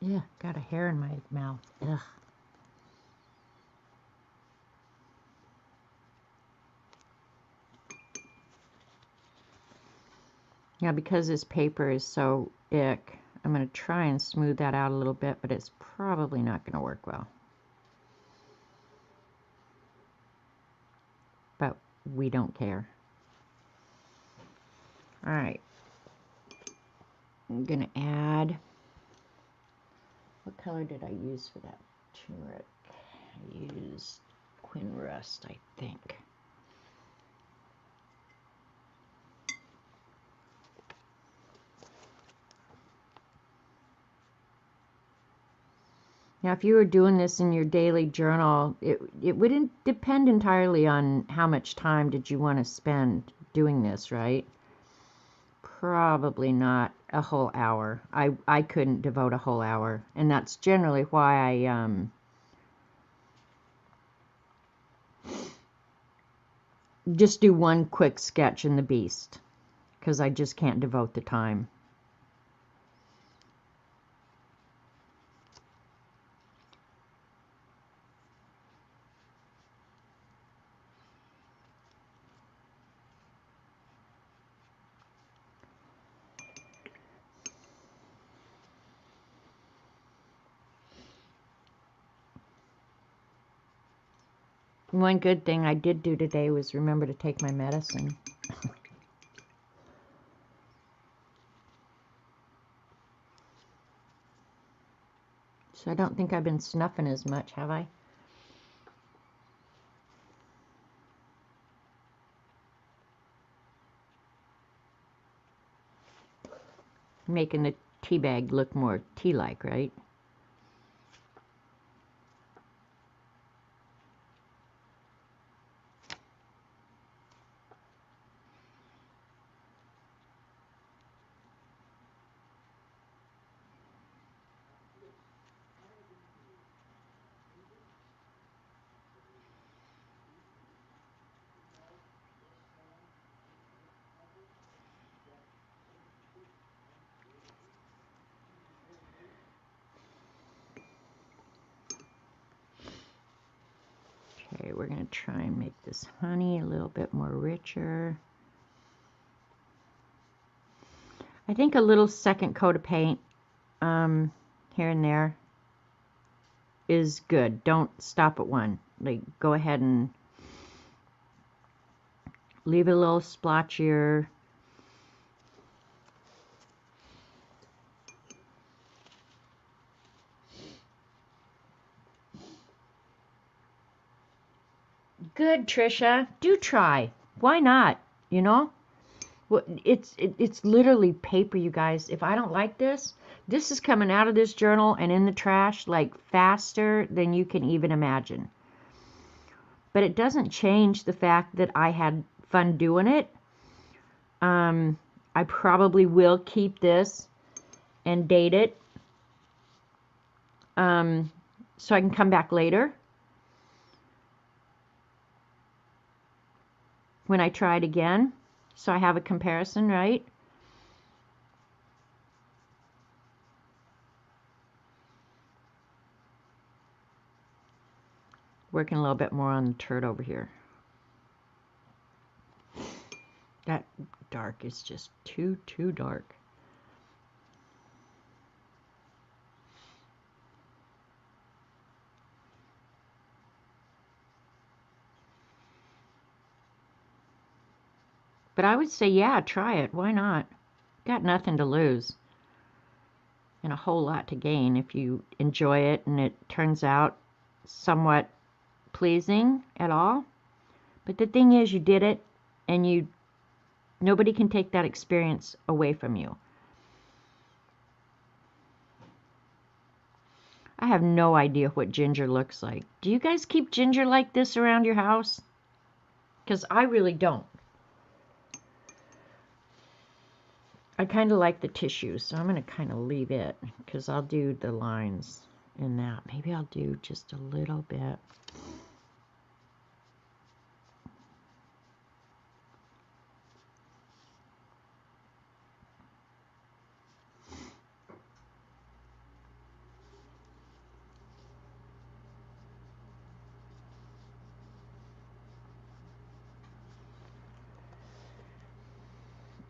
Yeah, got a hair in my mouth. Ugh. Now, because this paper is so ick, I'm going to try and smooth that out a little bit, but it's probably not going to work well. But we don't care. All right. I'm going to add, what color did I use for that turmeric? I used Quin Rust, I think. Now, if you were doing this in your daily journal, it wouldn't depend entirely on how much time did you want to spend doing this, right? Probably not a whole hour. I couldn't devote a whole hour, and that's generally why I just do one quick sketch in the Beast, because I just can't devote the time. One good thing I did do today was remember to take my medicine. So I don't think I've been snuffing as much, have I? Making the tea bag look more tea-like, right? Okay, we're going to try and make this honey a little bit more richer. I think a little second coat of paint here and there is good. Don't stop at one. Like, go ahead and leave it a little splotchier. Good, Trisha. Do try. Why not? You know? Well, it's literally paper, you guys. If I don't like this, this is coming out of this journal and in the trash like faster than you can even imagine. But it doesn't change the fact that I had fun doing it. I probably will keep this and date it so I can come back later when I try it again, so I have a comparison, right? Working a little bit more on the turd over here. That dark is just too dark. But I would say, yeah, try it. Why not? Got nothing to lose and a whole lot to gain if you enjoy it and it turns out somewhat pleasing at all. But the thing is, you did it, and nobody can take that experience away from you. I have no idea what ginger looks like. Do you guys keep ginger like this around your house? Because I really don't. I kind of like the tissue, so I'm going to kind of leave it because I'll do the lines in that. Maybe I'll do just a little bit.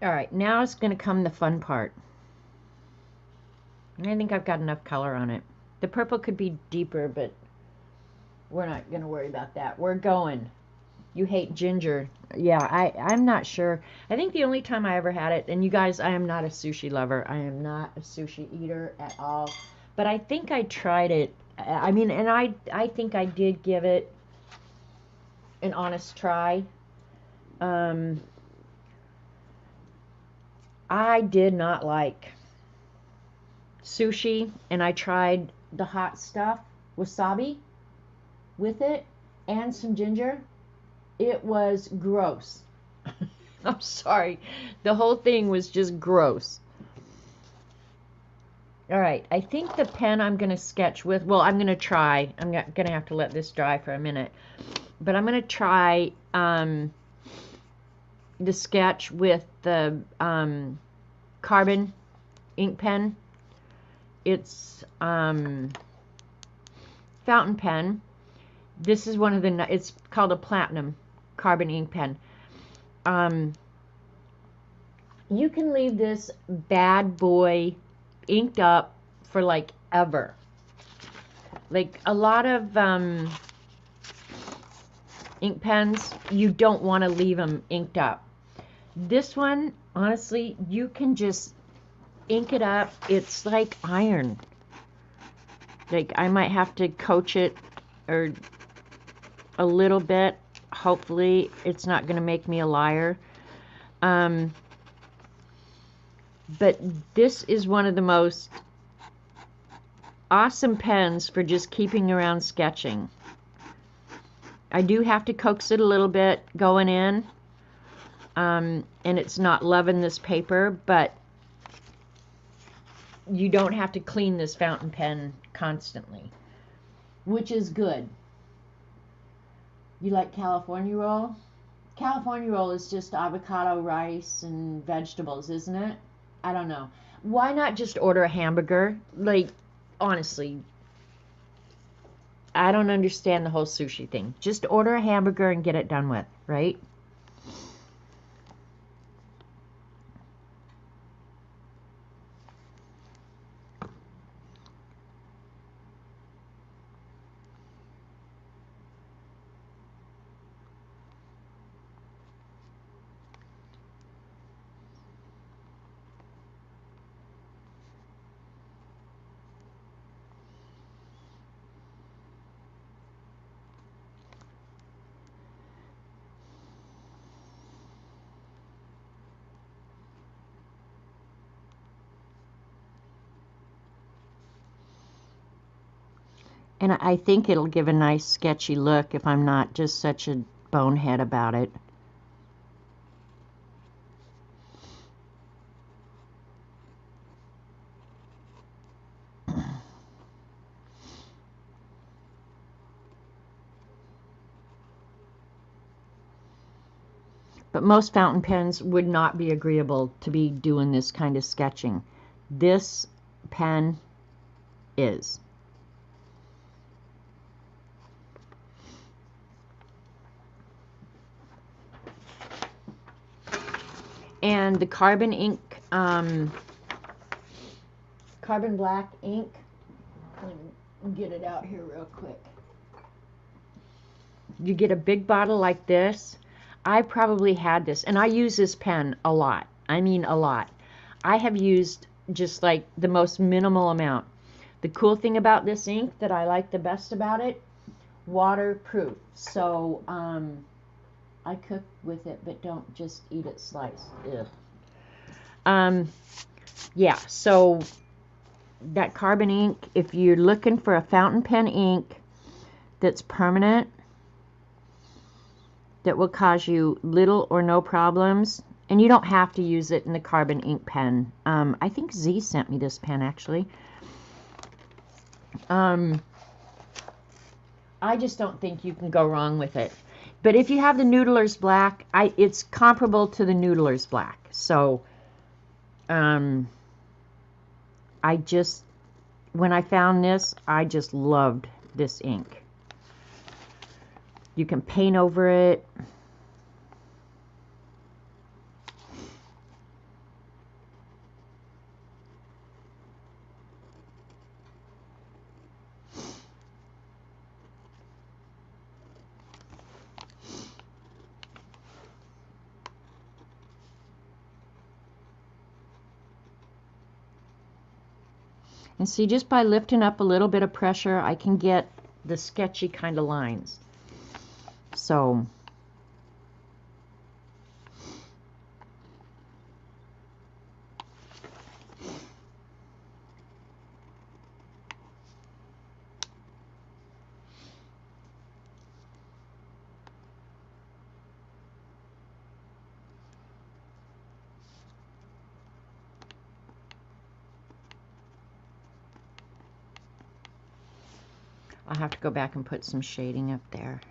All right, now it's going to come the fun part. And I think I've got enough color on it. The purple could be deeper, but we're not going to worry about that. We're going. You hate ginger. Yeah, I'm not sure. I think the only time I ever had it, and you guys, I am not a sushi lover. I am not a sushi eater at all. But I think I tried it. I mean, and I think I did give it an honest try. I did not like sushi, and I tried the hot stuff, wasabi, with it, and some ginger. It was gross. I'm sorry. The whole thing was just gross. All right, I think the pen I'm going to sketch with, well, I'm going to try. I'm going to have to let this dry for a minute. But I'm going to try the sketch with the carbon ink pen. It's fountain pen. This is one of the, it's called a platinum carbon ink pen. You can leave this bad boy inked up for like ever. Like a lot of ink pens, you don't want to leave them inked up. This one, honestly, you can just ink it up. It's like iron. Like I might have to coach it or a little bit. Hopefully it's not going to make me a liar. But this is one of the most awesome pens for just keeping around sketching. I do have to coax it a little bit going in, and it's not loving this paper, but you don't have to clean this fountain pen constantly, which is good. You like California roll? California roll is just avocado, rice, and vegetables, isn't it? I don't know. Why not just order a hamburger? Like, honestly, I don't understand the whole sushi thing. Just order a hamburger and get it done with, right? And I think it'll give a nice sketchy look if I'm not just such a bonehead about it. But most fountain pens would not be agreeable to be doing this kind of sketching. This pen is. And the carbon ink, carbon black ink, let me get it out here real quick. You get a big bottle like this. I probably had this, and I use this pen a lot. I mean a lot. I have used just like the most minimal amount. The cool thing about this ink that I like the best about it, waterproof. So I cook with it, but don't just eat it sliced. Ugh. Yeah, so that carbon ink, if you're looking for a fountain pen ink that's permanent, that will cause you little or no problems, and you don't have to use it in the carbon ink pen. I think Z sent me this pen, actually. I just don't think you can go wrong with it. But if you have the Noodler's Black, it's comparable to the Noodler's Black. So, when I found this, I just loved this ink. You can paint over it. And see, just by lifting up a little bit of pressure, I can get the sketchy kind of lines. So I'll have to go back and put some shading up there.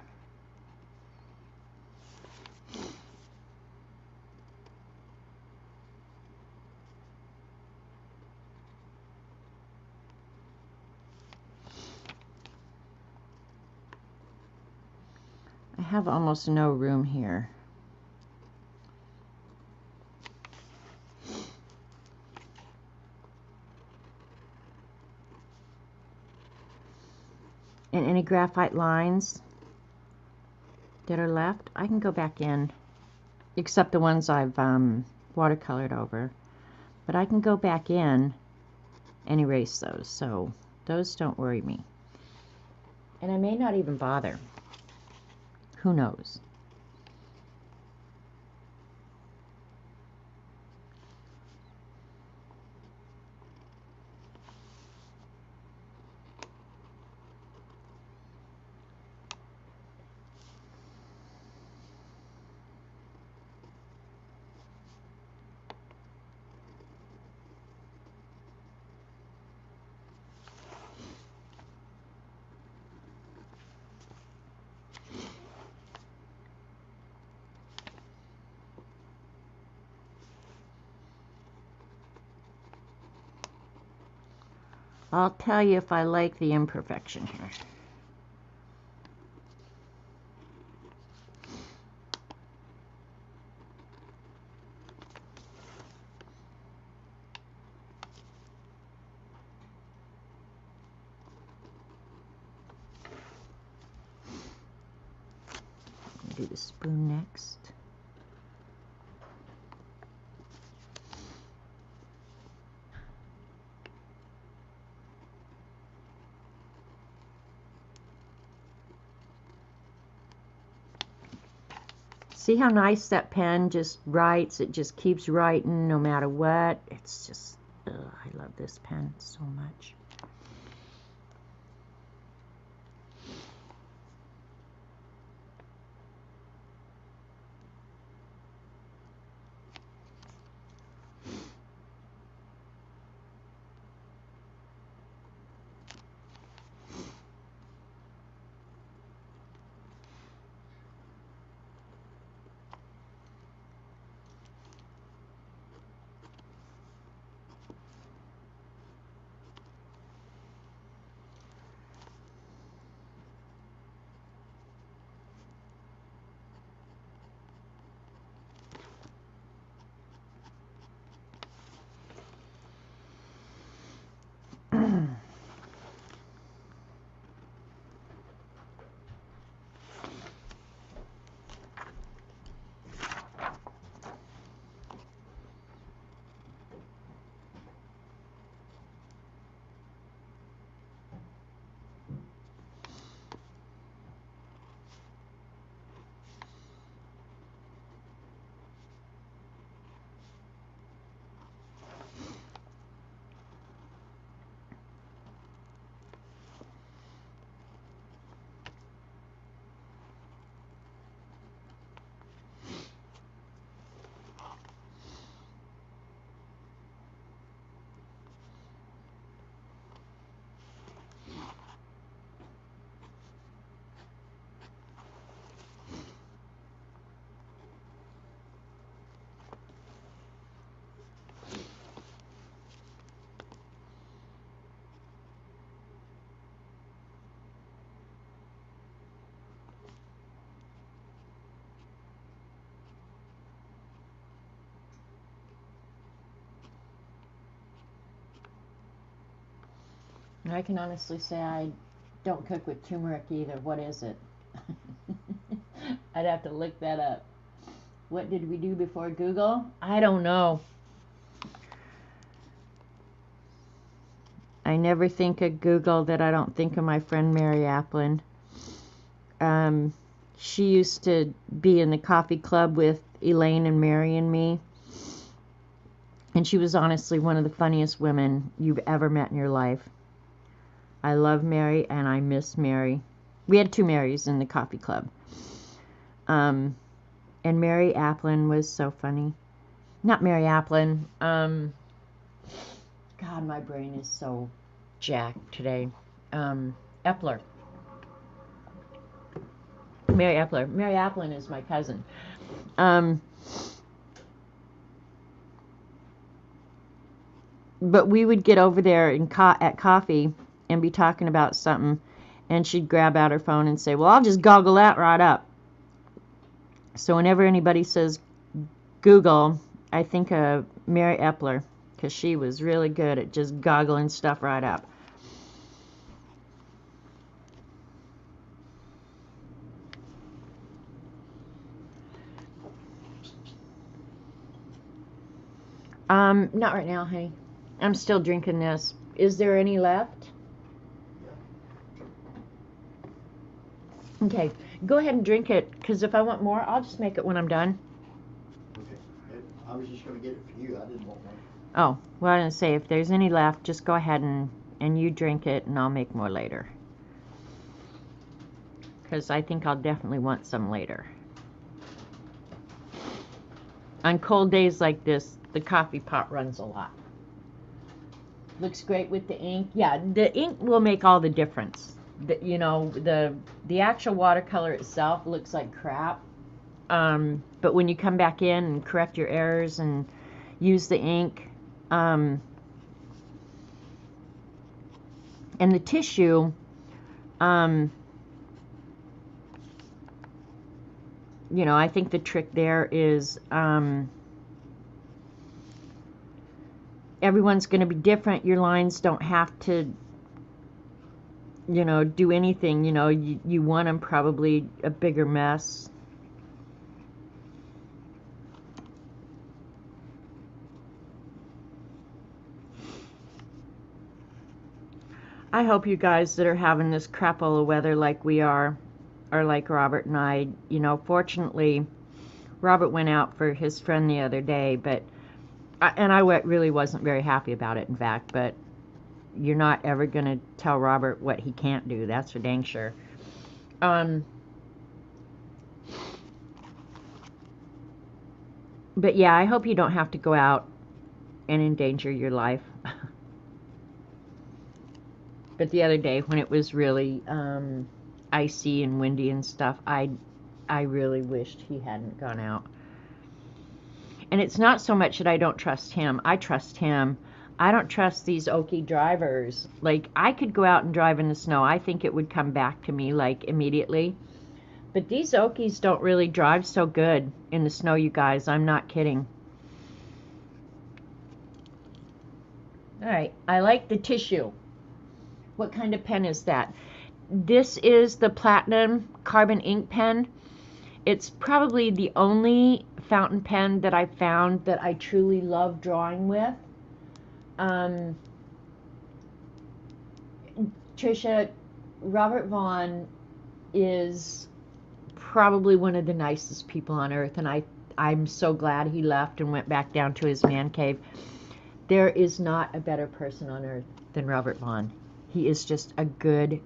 I have almost no room here. And any graphite lines that are left, I can go back in, except the ones I've watercolored over. But I can go back in and erase those, so those don't worry me. And I may not even bother. Who knows? I'll tell you if I like the imperfection here. Do the spoon next. See how nice that pen just writes? It just keeps writing no matter what. It's just, I love this pen so much. And I can honestly say I don't cook with turmeric either. What is it? I'd have to look that up. What did we do before Google? I don't know. I never think of Google that I don't think of my friend Mary Applin. She used to be in the coffee club with Elaine and Mary and me. And she was honestly one of the funniest women you've ever met in your life. I love Mary and I miss Mary. We had 2 Marys in the coffee club. And Mary Applin was so funny. Not Mary Applin. God, my brain is so jacked today. Epler. Mary Epler. Mary Applin is my cousin. But we would get over there at coffee and be talking about something, and she'd grab out her phone and say, well, I'll just goggle that right up. So whenever anybody says Google, I think of Mary Epler, because she was really good at just goggling stuff right up. Not right now, honey. I'm still drinking this. Is there any left? Okay, go ahead and drink it, because if I want more, I'll just make it when I'm done. Okay. I was just going to get it for you. I didn't want one. Oh, well, I didn't say if there's any left, just go ahead and you drink it, and I'll make more later. Because I think I'll definitely want some later. On cold days like this, the coffee pot runs a lot. Looks great with the ink. Yeah, the ink will make all the difference. The actual watercolor itself looks like crap. But when you come back in and correct your errors and use the ink, and the tissue, I think the trick there is everyone's going to be different. Your lines don't have to, do anything. You want them probably a bigger mess. I hope you guys that are having this crapola weather like we are like Robert and I. Fortunately, Robert went out for his friend the other day, and I really wasn't very happy about it, in fact, but you're not ever going to tell Robert what he can't do. That's for dang sure. But yeah, I hope you don't have to go out and endanger your life. But the other day, when it was really icy and windy and stuff, I really wished he hadn't gone out. And it's not so much that I don't trust him. I trust him. I don't trust these Okie drivers. Like, I could go out and drive in the snow. I think it would come back to me, like, immediately. But these Okies don't really drive so good in the snow, you guys. I'm not kidding. All right. I like the tissue. What kind of pen is that? This is the Platinum Carbon Ink pen. It's probably the only fountain pen that I found that I truly love drawing with. Tricia, Robert Vaughn is probably one of the nicest people on earth, and I'm so glad he left and went back down to his man cave. There is not a better person on earth than Robert Vaughn. He is just a good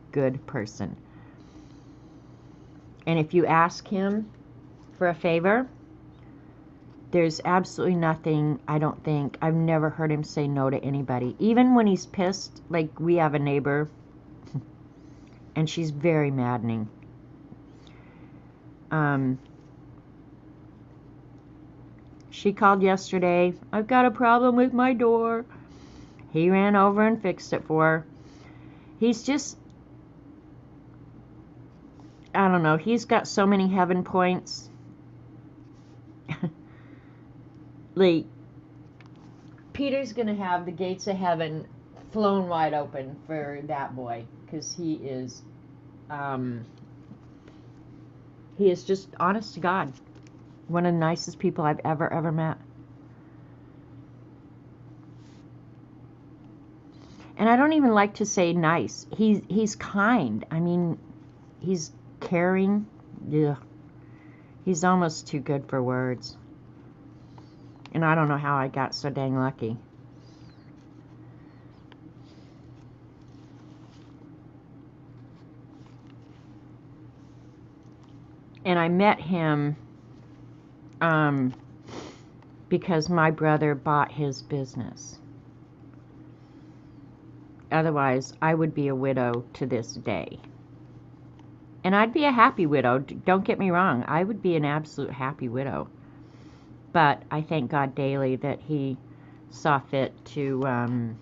person. And if you ask him for a favor, there's absolutely nothing, I don't think, I've never heard him say no to anybody. Even when he's pissed, like we have a neighbor, and she's very maddening. She called yesterday, I've got a problem with my door. He ran over and fixed it for her. He's just, I don't know, he's got so many heaven points. Like, Peter's going to have the gates of heaven flown wide open for that boy, because he is just, honest to God, one of the nicest people I've ever met. And I don't even like to say nice. He's kind. I mean, he's caring. Yeah. He's almost too good for words. And I don't know how I got so dang lucky. And I met him because my brother bought his business. Otherwise, I would be a widow to this day. And I'd be a happy widow. Don't get me wrong. I would be an absolute happy widow. But I thank God daily that he saw fit to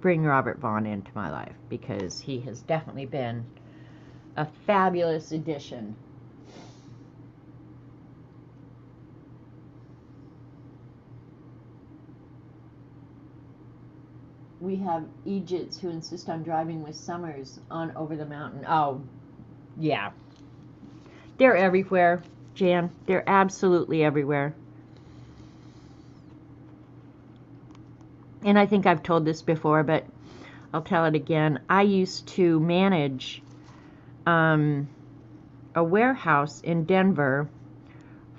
bring Robert Vaughn into my life, because he has definitely been a fabulous addition. We have Egypts who insist on driving with Summers on over the mountain. Oh, yeah. They're everywhere, Jan. They're absolutely everywhere. And I think I've told this before, but I'll tell it again. I used to manage a warehouse in Denver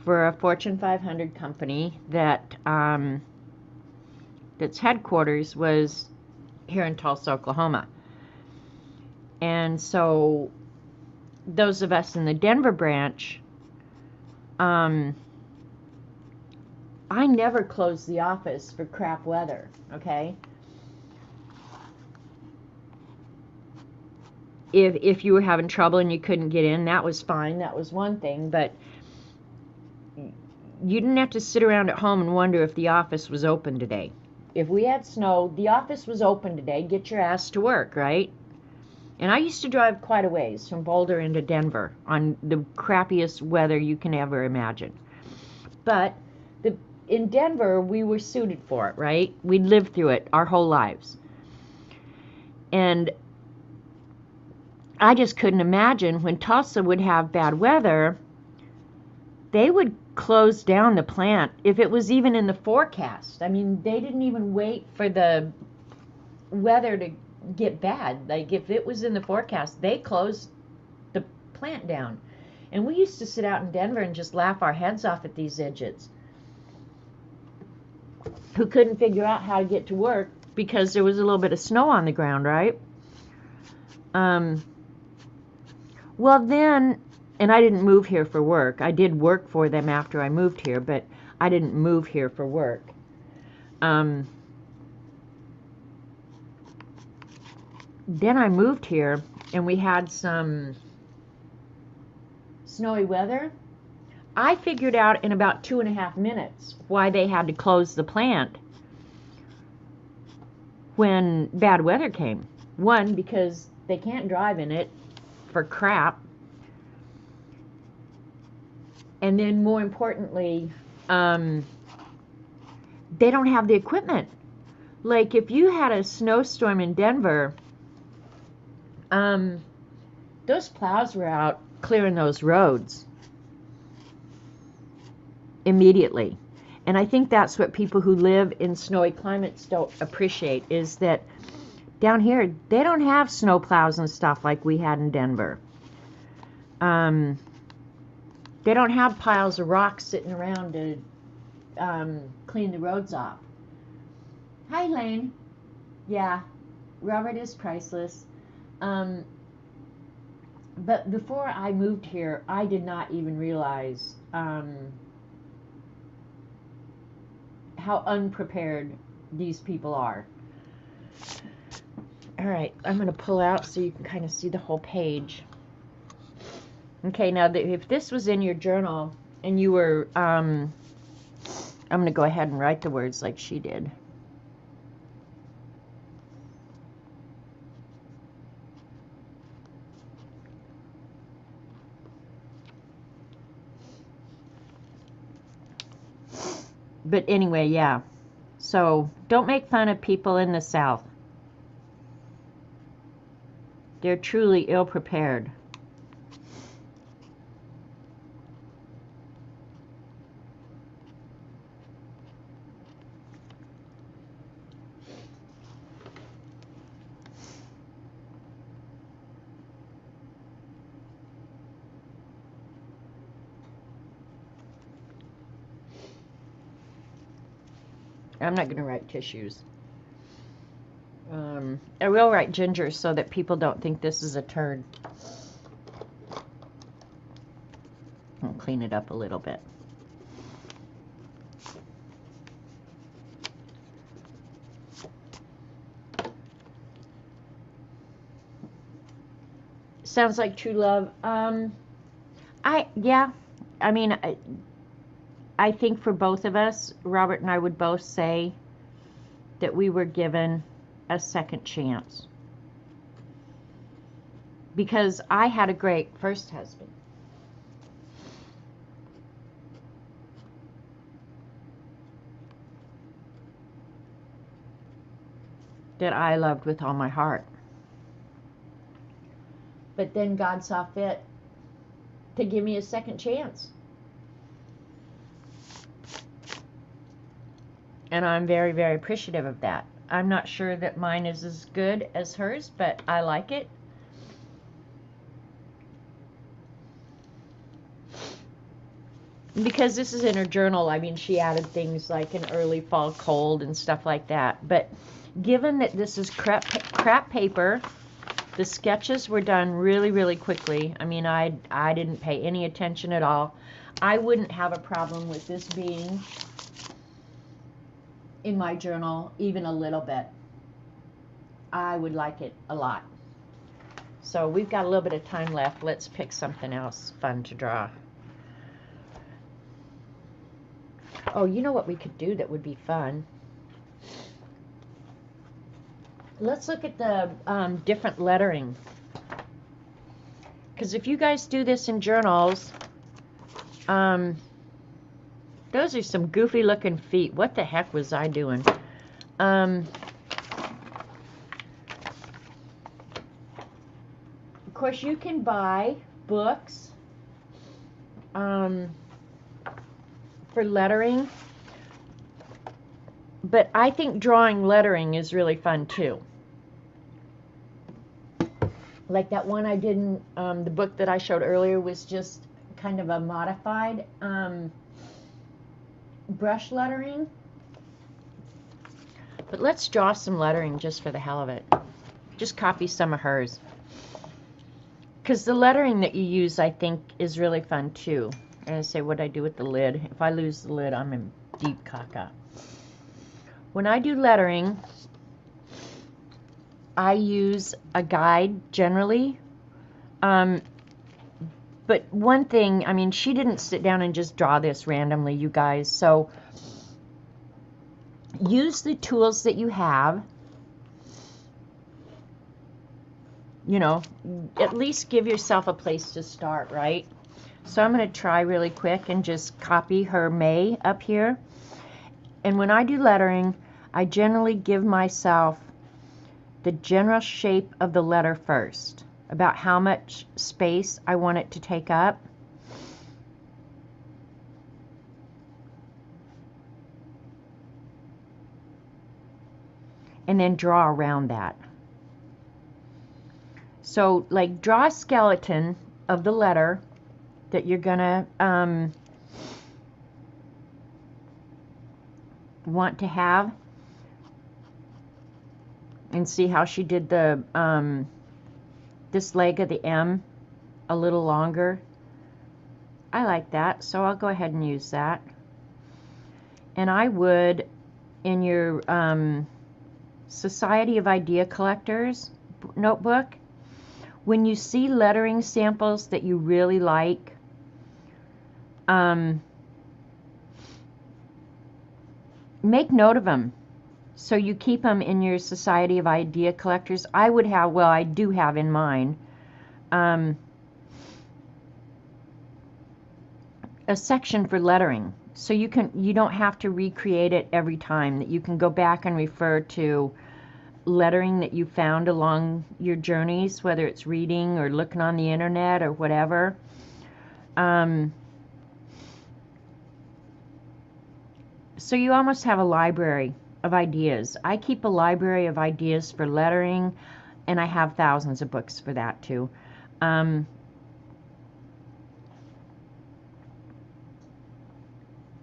for a Fortune 500 company that its headquarters was here in Tulsa, Oklahoma. And so those of us in the Denver branch, I never closed the office for crap weather, okay? If you were having trouble and you couldn't get in, that was fine. That was one thing. But you didn't have to sit around at home and wonder if the office was open today. If we had snow, the office was open today. Get your ass to work, right? And I used to drive quite a ways from Boulder into Denver on the crappiest weather you can ever imagine. But in Denver, we were suited for it, right? We'd lived through it our whole lives. And I just couldn't imagine when Tulsa would have bad weather, they would close down the plant if it was even in the forecast. I mean, they didn't even wait for the weather to get bad. Like, if it was in the forecast, they closed the plant down. And we used to sit out in Denver and just laugh our heads off at these idiots who couldn't figure out how to get to work because there was a little bit of snow on the ground, right? Well, then, and I didn't move here for work. I did work for them after I moved here, but I didn't move here for work. Then I moved here, and we had some snowy weather. I figured out in about 2.5 minutes why they had to close the plant when bad weather came. One, because they can't drive in it for crap. And then more importantly, they don't have the equipment. Like, if you had a snowstorm in Denver, those plows were out clearing those roads immediately. And I think that's what people who live in snowy climates don't appreciate, is that down here, they don't have snow plows and stuff like we had in Denver. They don't have piles of rocks sitting around to clean the roads off. Hi, Lane. Yeah, Robert is priceless. But before I moved here, I did not even realize how unprepared these people are. All right, I'm going to pull out so you can kind of see the whole page. Okay, now if this was in your journal and you were, I'm going to go ahead and write the words like she did. But anyway, yeah. So don't make fun of people in the South. They're truly ill-prepared. I'm not going to write tissues. I will write ginger so that people don't think this is a turd. I'll clean it up a little bit. Sounds like true love. Yeah. I mean, I think for both of us, Robert and I would both say that we were given a second chance. Because I had a great first husband. That I loved with all my heart. But then God saw fit to give me a second chance. And I'm very, very appreciative of that. I'm not sure that mine is as good as hers, but I like it. Because this is in her journal, I mean, she added things like an early fall cold and stuff like that. But given that this is crap paper, the sketches were done really, really quickly. I mean, I didn't pay any attention at all. I wouldn't have a problem with this being in my journal even a little bit. I would like it a lot. So we've got a little bit of time left. Let's pick something else fun to draw. Oh, you know what we could do that would be fun? Let's look at the different lettering. Because if you guys do this in journals, those are some goofy looking feet. What the heck was I doing? Of course, you can buy books for lettering, but I think drawing lettering is really fun too. Like that one I did in the book that I showed earlier was just kind of a modified brush lettering. But let's draw some lettering just for the hell of it. Just copy some of hers. Because the lettering that you use, I think, is really fun too. And I say, what I do with the lid. If I lose the lid, I'm in deep caca. When I do lettering, I use a guide generally. But one thing, I mean, she didn't sit down and just draw this randomly, you guys. So use the tools that you have. You know, at least give yourself a place to start, right? So I'm going to try really quick and just copy her May up here. And when I do lettering, I generally give myself the general shape of the letter first, about how much space I want it to take up. And then draw around that. So, like, draw a skeleton of the letter that you're gonna want to have, and see how she did the this leg of the M a little longer. I like that, so I'll go ahead and use that. And I would, in your Society of Idea Collectors notebook, when you see lettering samples that you really like, make note of them. So you keep them in your Society of Idea Collectors. I would have, well, I do have in mine, a section for lettering. So you don't have to recreate it every time. That you can go back and refer to lettering that you found along your journeys, whether it's reading or looking on the internet or whatever. So you almost have a library of ideas. I keep a library of ideas for lettering, and I have thousands of books for that too.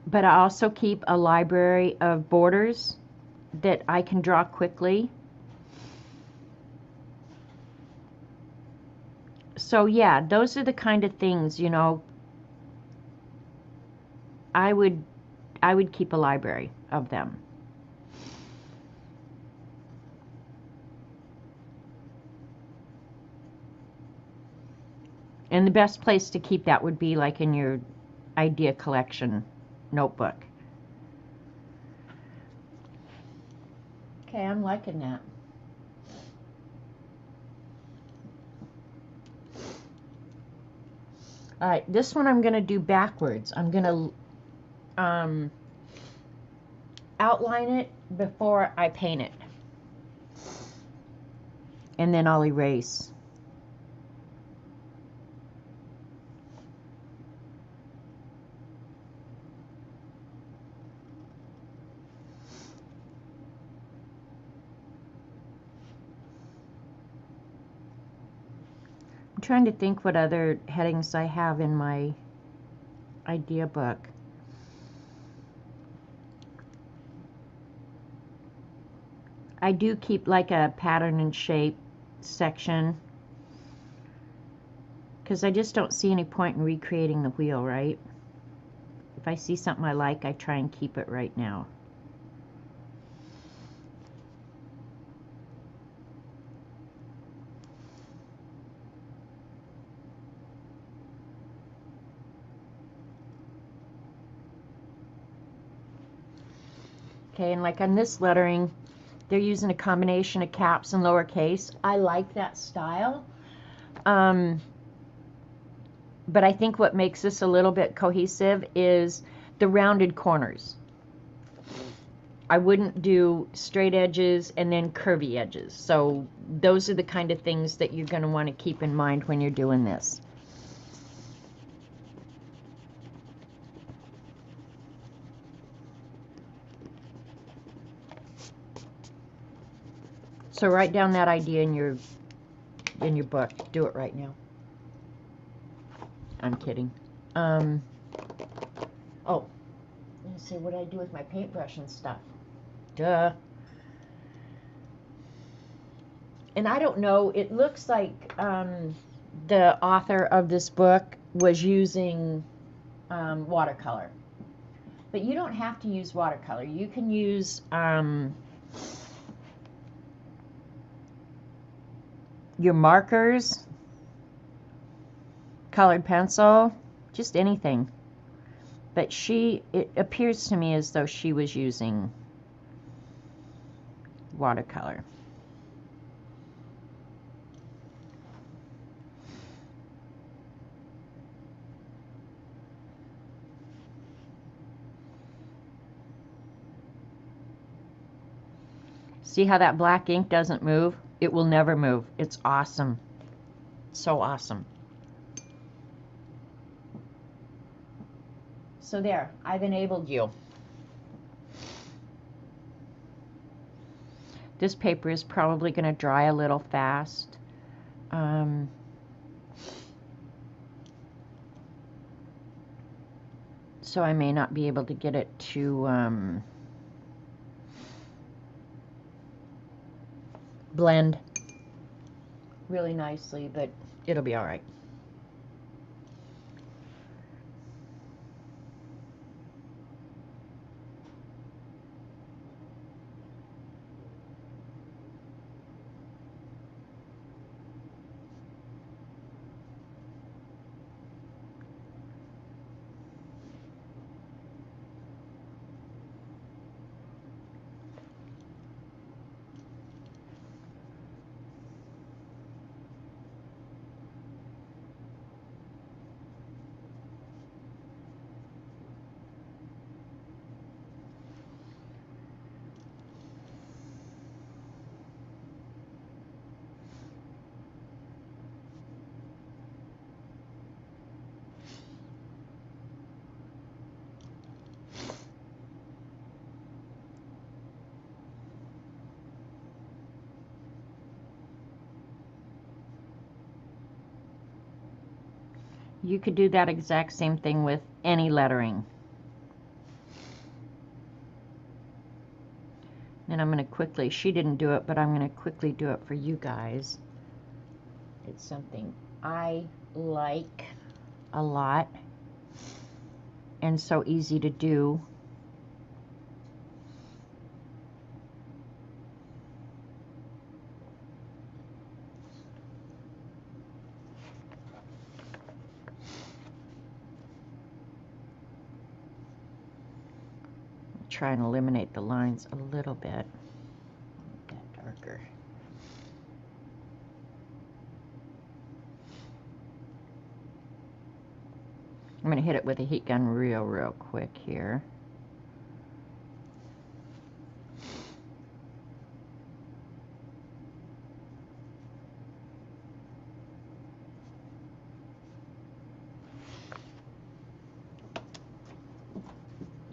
but I also keep a library of borders that I can draw quickly. So yeah, those are the kind of things, you know, I would keep a library of them. And the best place to keep that would be like in your idea collection notebook. Okay, I'm liking that. All right, this one I'm going to do backwards. I'm going to outline it before I paint it. And then I'll erase. I'm trying to think what other headings I have in my idea book. I do keep like a pattern and shape section because I just don't see any point in recreating the wheel, right? If I see something I like, I try and keep it right now. Okay, and like on this lettering, they're using a combination of caps and lowercase. I like that style. But I think what makes this a little bit cohesive is the rounded corners. I wouldn't do straight edges and then curvy edges. So those are the kind of things that you're going to want to keep in mind when you're doing this. So write down that idea in your book. Do it right now. I'm kidding. Oh, let's see what I do with my paintbrush and stuff. Duh. And I don't know, it looks like the author of this book was using watercolor. But you don't have to use watercolor. You can use your markers, colored pencil, just anything. But it appears to me as though she was using watercolor. See how that black ink doesn't move? It will never move. It's awesome. So awesome. So there, I've enabled you. This paper is probably going to dry a little fast. So I may not be able to get it to blend really nicely, but it'll be all right. You could do that exact same thing with any lettering. And I'm going to quickly, she didn't do it, but I'm going to quickly do it for you guys. It's something I like a lot and so easy to do. Try and eliminate the lines a little bit. Make that darker. I'm going to hit it with a heat gun real quick here.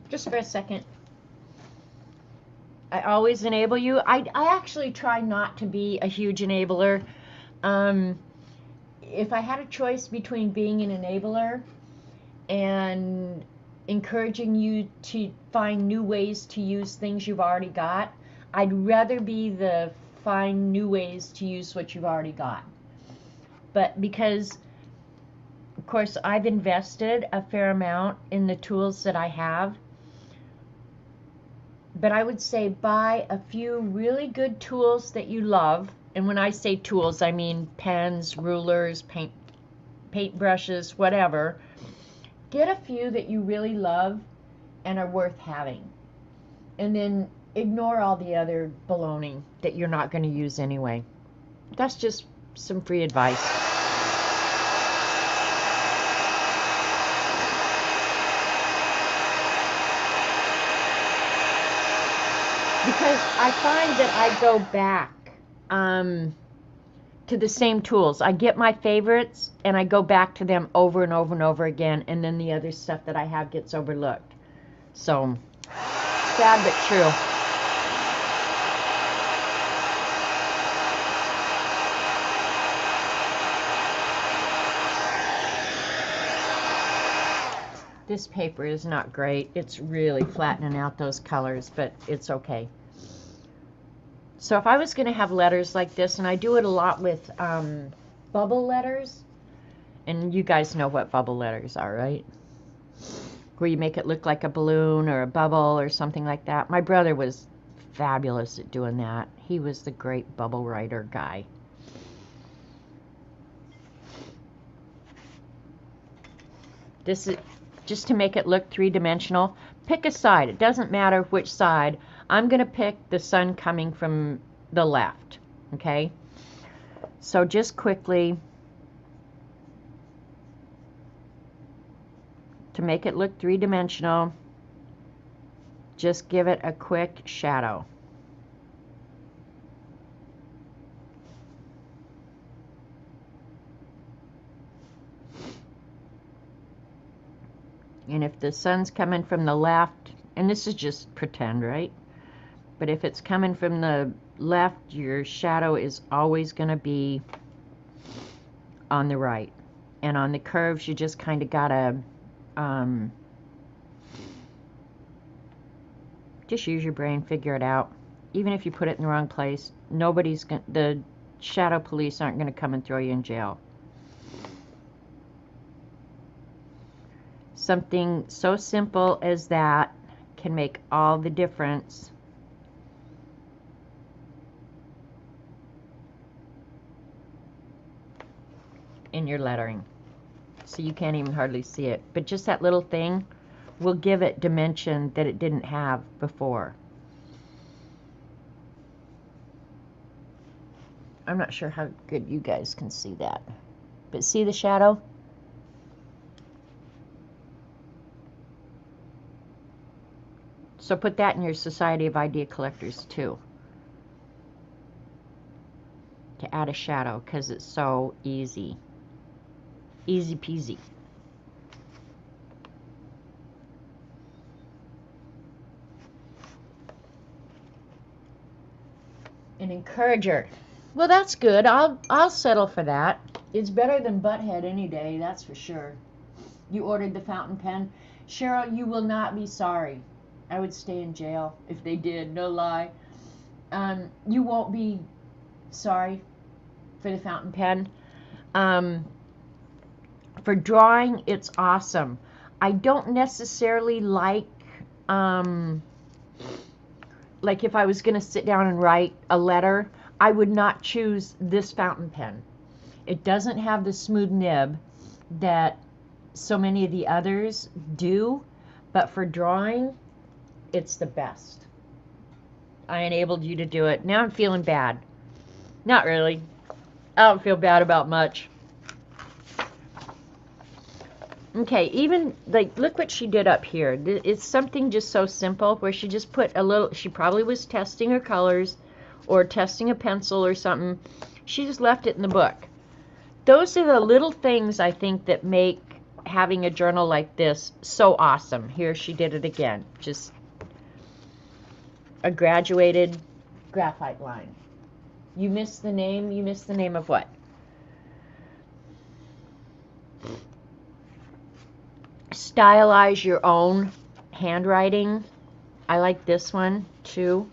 Just for a second. I always enable you. I actually try not to be a huge enabler. If I had a choice between being an enabler and encouraging you to find new ways to use things you've already got, I'd rather be the find new ways to use what you've already got. But because, of course, I've invested a fair amount in the tools that I have, but I would say buy a few really good tools that you love. And when I say tools, I mean pens, rulers, paint brushes, whatever. Get a few that you really love and are worth having. And then ignore all the other baloney that you're not going to use anyway. That's just some free advice. Because I find that I go back to the same tools. I get my favorites and I go back to them over and over and over again, and then the other stuff that I have gets overlooked. So, sad but true. This paper is not great. It's really flattening out those colors, but it's okay. So if I was going to have letters like this, and I do it a lot with bubble letters, and you guys know what bubble letters are, right? Where you make it look like a balloon or a bubble or something like that. My brother was fabulous at doing that. He was the great bubble writer guy. This is just to make it look three-dimensional. Pick a side. It doesn't matter which side. I'm going to pick the sun coming from the left, okay? So just quickly, to make it look three-dimensional, just give it a quick shadow. And if the sun's coming from the left, and this is just pretend, right? But if it's coming from the left, your shadow is always going to be on the right. And on the curves, you just kind of got to just use your brain, figure it out. Even if you put it in the wrong place, the shadow police aren't going to come and throw you in jail. Something so simple as that can make all the difference. In your lettering. So you can't even hardly see it. But just that little thing will give it dimension that it didn't have before. I'm not sure how good you guys can see that. But see the shadow? So put that in your Society of Idea Collectors too. To add a shadow, because it's so easy. Easy peasy. An encourager. Well, that's good. I'll settle for that. It's better than Butthead any day, that's for sure. You ordered the fountain pen. Cheryl, you will not be sorry. I would stay in jail if they did, no lie. You won't be sorry for the fountain pen. For drawing, it's awesome. I don't necessarily like if I was going to sit down and write a letter, I would not choose this fountain pen. It doesn't have the smooth nib that so many of the others do, but for drawing, it's the best. I enabled you to do it. Now I'm feeling bad. Not really. I don't feel bad about much. Okay, even, like, look what she did up here. It's something just so simple where she just put a little, she probably was testing her colors or testing a pencil or something. She just left it in the book. Those are the little things, I think, that make having a journal like this so awesome. Here she did it again. Just a graduated graphite line. You missed the name. You missed the name of what? Stylize your own handwriting. I like this one too.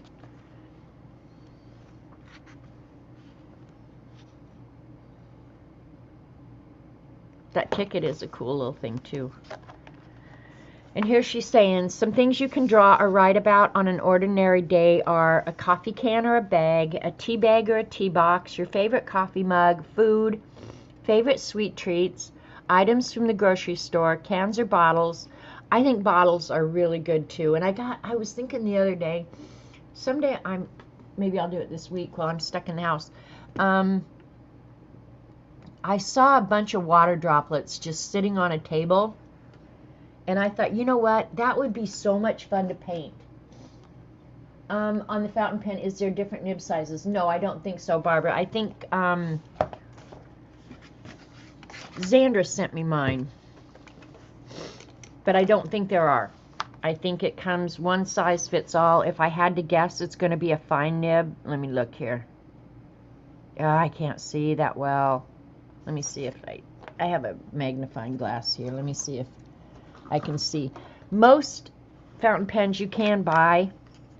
That ticket is a cool little thing too. And here she's saying, some things you can draw or write about on an ordinary day are a coffee can or a bag, a tea bag or a tea box, your favorite coffee mug, food, favorite sweet treats, items from the grocery store, cans or bottles. I think bottles are really good too. And I was thinking the other day, someday maybe I'll do it this week while I'm stuck in the house. I saw a bunch of water droplets just sitting on a table. And I thought, you know what? That would be so much fun to paint. On the fountain pen, is there different nib sizes? No, I don't think so, Barbara. I think Xandra sent me mine. But I don't think there are. I think it comes one size fits all. If I had to guess, it's going to be a fine nib. Let me look here. I can't see that well. Let me see if I have a magnifying glass here. Let me see if I can see. Most fountain pens you can buy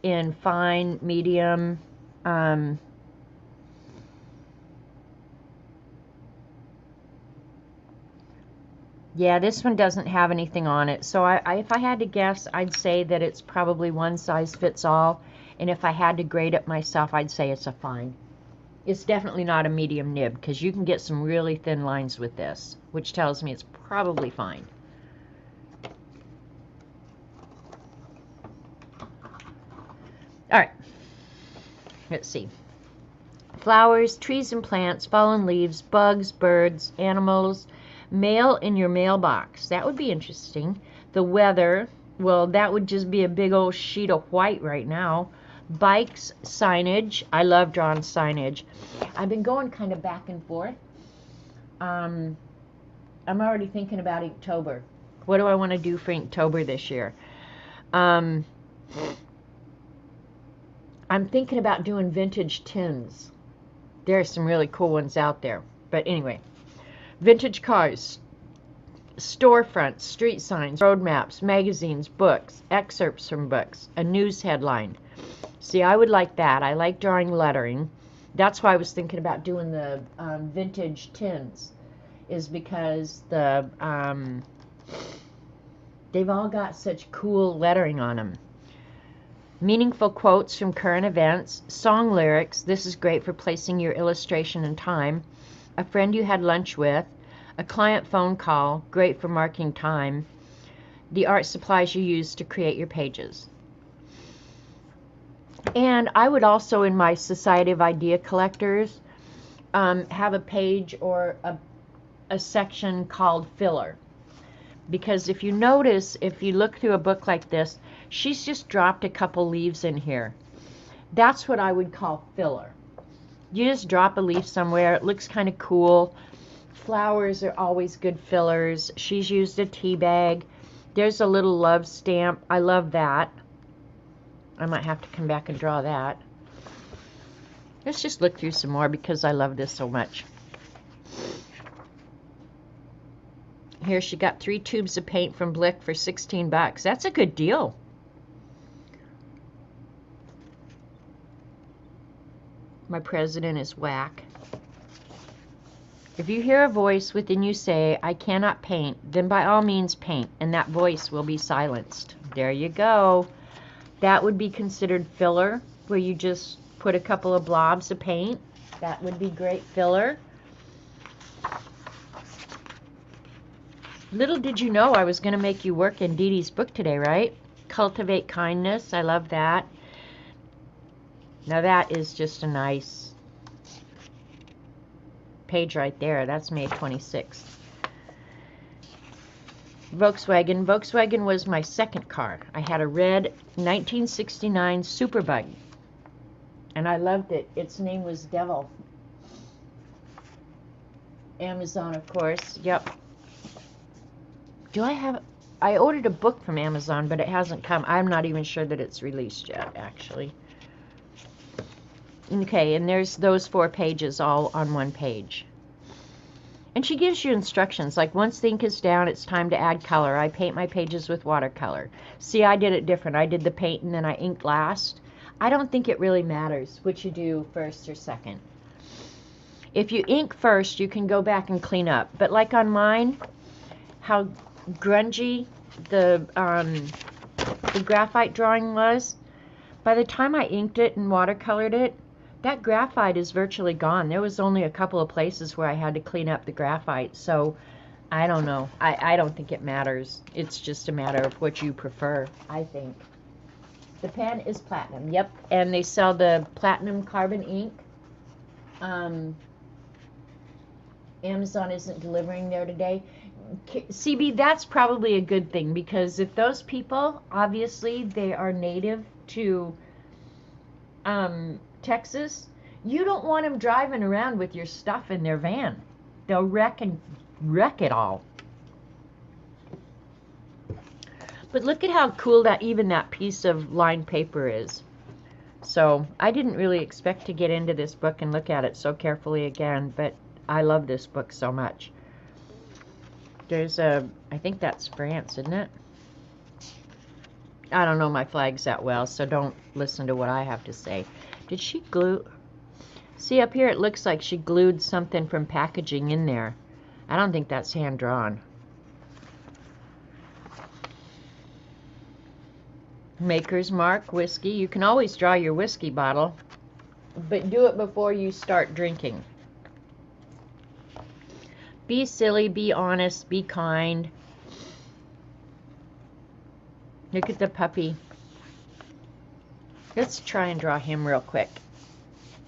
in fine, medium, yeah, this one doesn't have anything on it. So if I had to guess, I'd say that it's probably one size fits all. And if I had to grade it myself, I'd say it's a fine. It's definitely not a medium nib because you can get some really thin lines with this, which tells me it's probably fine. All right, let's see. Flowers, trees and plants, fallen leaves, bugs, birds, animals, mail in your mailbox. That would be interesting. The weather, well, that would just be a big old sheet of white right now. Bikes, signage. I love drawing signage. I've been going kind of back and forth. I'm already thinking about Inktober. What do I want to do for Inktober this year? I'm thinking about doing vintage tins. There are some really cool ones out there. But anyway, vintage cars, storefronts, street signs, road maps, magazines, books, excerpts from books, a news headline. See, I would like that. I like drawing lettering. That's why I was thinking about doing the vintage tins, is because they've all got such cool lettering on them. Meaningful quotes from current events, song lyrics. This is great for placing your illustration in time. A friend you had lunch with, a client phone call, great for marking time. The art supplies you use to create your pages. And I would also, in my Society of Idea Collectors, have a page or a section called filler. Because if you notice, if you look through a book like this, she's just dropped a couple leaves in here. That's what I would call filler. You just drop a leaf somewhere. It looks kind of cool. Flowers are always good fillers. She's used a tea bag. There's a little love stamp. I love that. I might have to come back and draw that. Let's just look through some more because I love this so much. Here she got 3 tubes of paint from Blick for 16 bucks. That's a good deal. My president is whack. If you hear a voice within you say, I cannot paint, then by all means paint, and that voice will be silenced. There you go. That would be considered filler, where you just put a couple of blobs of paint. That would be great filler. Little did you know I was going to make you work in Dee Dee's book today, right? Cultivate Kindness. I love that. Now that is just a nice page right there. That's May 26th. Volkswagen. Volkswagen was my second car. I had a red 1969 Superbug, and I loved it. Its name was Devil. Amazon, of course. Yep. I ordered a book from Amazon, but it hasn't come. I'm not even sure that it's released yet, actually. Okay, and there's those 4 pages all on one page. And she gives you instructions, like once the ink is down, it's time to add color. I paint my pages with watercolor. See, I did it different. I did the paint and then I inked last. I don't think it really matters which you do first or second. If you ink first, you can go back and clean up. But like on mine, how grungy the graphite drawing was, by the time I inked it and watercolored it, that graphite is virtually gone. There was only a couple of places where I had to clean up the graphite. So, I don't know. I don't think it matters. It's just a matter of what you prefer, I think. The pen is platinum. Yep. And they sell the platinum carbon ink. Amazon isn't delivering there today. CB, that's probably a good thing, because if those people, obviously, they are native to Texas, you don't want them driving around with your stuff in their van. They'll wreck it all. But look at how cool that even that piece of lined paper is. So I didn't really expect to get into this book and look at it so carefully again, but I love this book so much. There's I think that's France, isn't it? I don't know my flags that well, so don't listen to what I have to say. Did she glue? See, up here it looks like she glued something from packaging in there. I don't think that's hand-drawn. Maker's Mark whiskey. You can always draw your whiskey bottle, but do it before you start drinking. Be silly, be honest, be kind. Look at the puppy. Let's try and draw him real quick,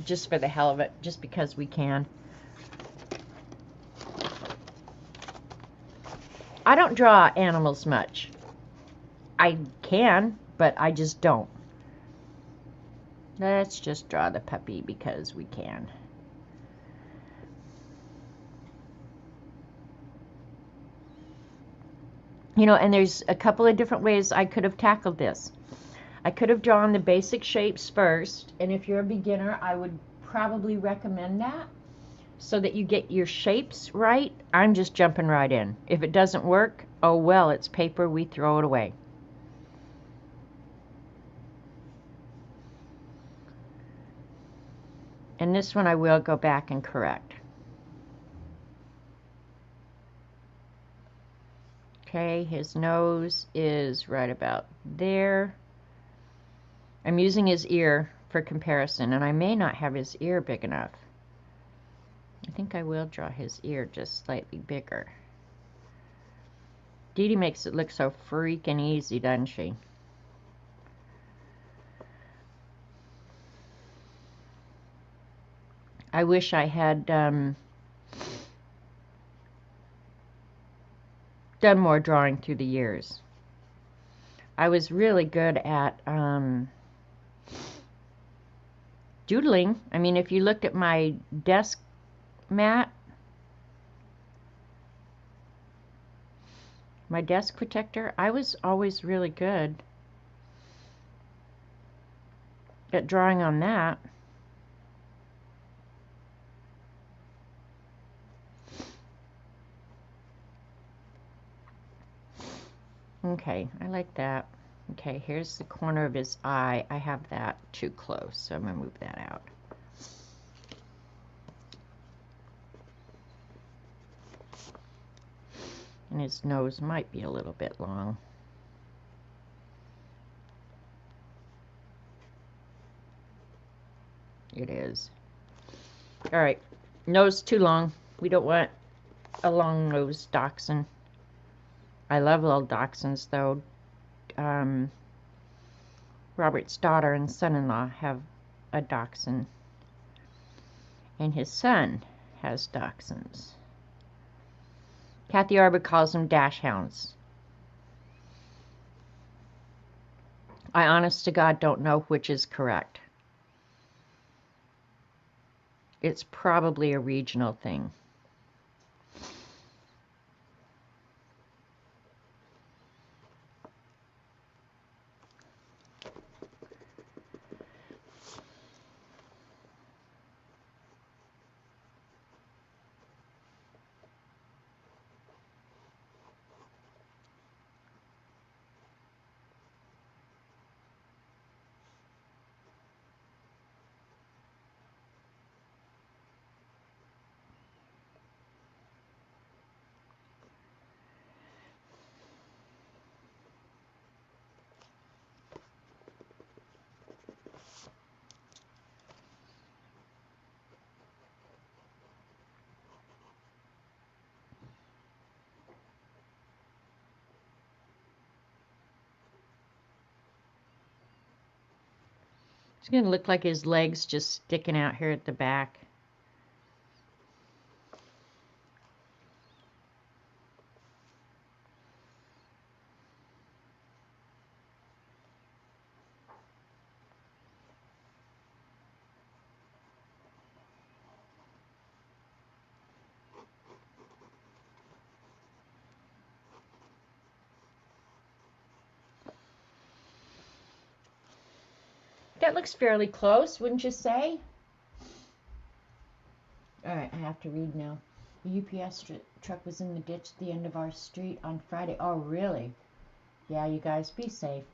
just for the hell of it, just because we can. I don't draw animals much. I can, but I just don't. Let's just draw the puppy because we can. You know, and there's a couple of different ways I could have tackled this. I could have drawn the basic shapes first, and if you're a beginner, I would probably recommend that so that you get your shapes right. I'm just jumping right in. If it doesn't work, oh well, it's paper, we throw it away. And this one I will go back and correct. Okay, his nose is right about there. I'm using his ear for comparison, and I may not have his ear big enough. I think I will draw his ear just slightly bigger. Dee Dee makes it look so freaking easy, doesn't she? I wish I had done more drawing through the years. I was really good at doodling. I mean, if you looked at my desk mat, my desk protector, I was always really good at drawing on that. Okay, I like that. Okay, here's the corner of his eye. I have that too close, so I'm going to move that out. And his nose might be a little bit long. It is. Alright, nose too long. We don't want a long-nosed dachshund. I love little dachshunds, though. Robert's daughter and son-in-law have a dachshund. And his son has dachshunds. Kathy Arbor calls them dash hounds. I honest to God don't know which is correct. It's probably a regional thing. It's going to look like his legs just sticking out here at the back. That looks fairly close, wouldn't you say? Alright, I have to read now. The UPS truck was in the ditch at the end of our street on Friday. Oh, really? Yeah, you guys, be safe.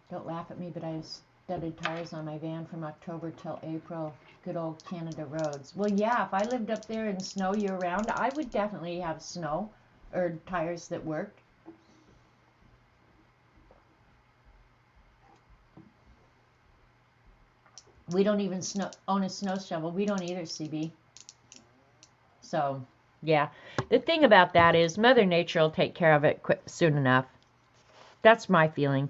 Don't laugh at me, but I have studded tires on my van from October till April. Good old Canada roads. Well, yeah, if I lived up there in snow year-round, I would definitely have snow, or tires that worked. We don't even own a snow shovel. We don't either, CB. So, yeah. The thing about that is Mother Nature will take care of it soon enough. That's my feeling.